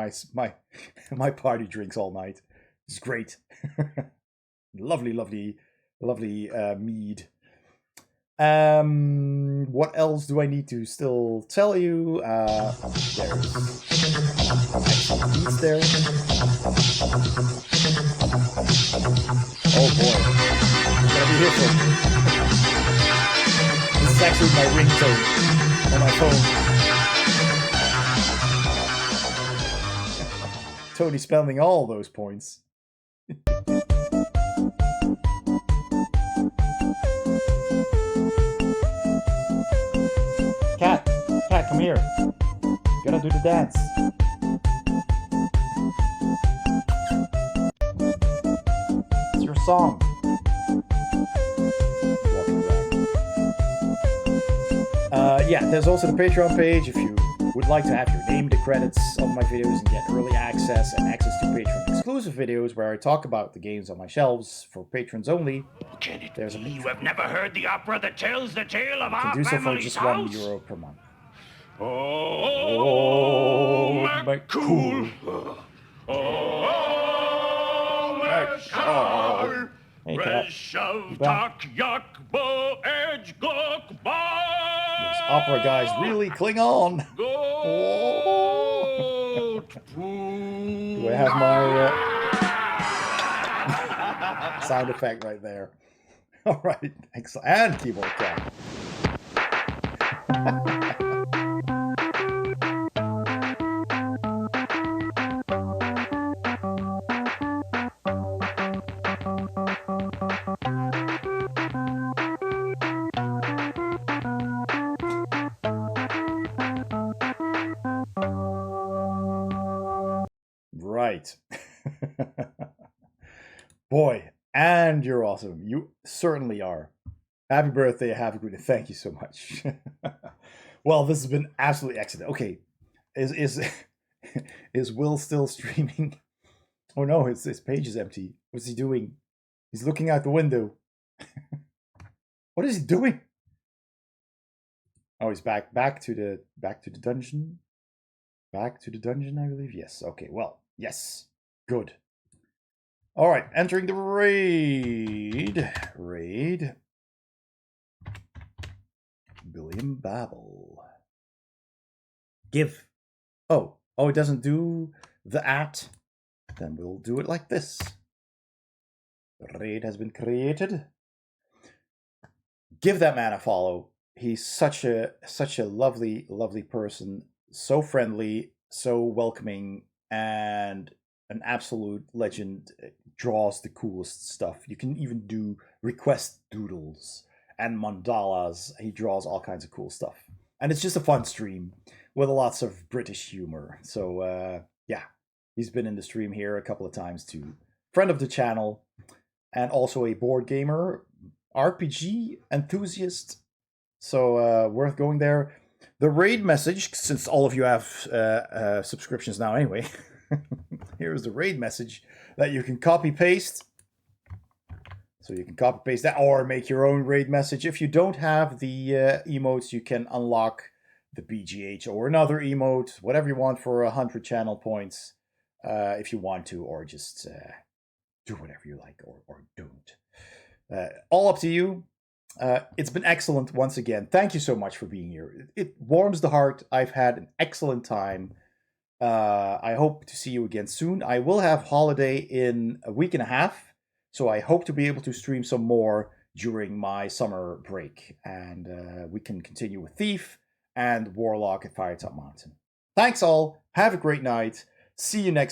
my party drinks all night. It's great. lovely mead. What else do I need to still tell you? There's beats there. Oh boy, gotta be here for. This is actually my ringtone on my phone. Tony spending all those points. Cat, come here. You gotta do the dance. It's your song. Yeah, there's also the Patreon page if you would like to have your name in the credits on my videos and get early access and access to Patreon exclusive videos where I talk about the games on my shelves for patrons only. Can it There's be a you have never heard the opera that tells the tale of You can our do so for family's just house? €1 per month. Oh, McCool. Oh, McCool. Hey, Cat. Reshav back. tak yak bo edge gok ba. Those opera guys really cling on. Goat Do I have my sound effect right there? All right, excellent. And keyboard cat. Right. Boy, and you're awesome. You certainly are. Happy birthday, have a good day. Thank you so much. Well, this has been absolutely excellent. Okay, is Will still streaming? Oh no, his page is empty. What's he doing? He's looking out the window. What is he doing? Oh, he's back to the dungeon. Back to the dungeon, I believe. Yes. Okay. Well, yes. Good. All right. Entering the raid. William Babel. Give. Oh, it doesn't do the at. Then we'll do it like this. The raid has been created. Give that man a follow. He's such a lovely person. So friendly, so welcoming, and an absolute legend. Draws the coolest stuff. You can even do request doodles and mandalas. He draws all kinds of cool stuff. And it's just a fun stream with lots of British humor. So yeah, he's been in the stream here a couple of times too. Friend of the channel, and also a board gamer, RPG enthusiast. So worth going there. The raid message, since all of you have subscriptions now anyway, here's the raid message that you can copy paste. So you can copy paste that or make your own raid message. If you don't have the emotes, you can unlock the BGH or another emote, whatever you want for 100 channel points, if you want to, or just do whatever you like or don't. All up to you. It's been excellent once again. Thank you so much for being here. It warms the heart. I've had an excellent time. I hope to see you again soon. I will have holiday in a week and a half, so I hope to be able to stream some more during my summer break. And we can continue with Thief and Warlock at Firetop Mountain. Thanks all. Have a great night. See you next time.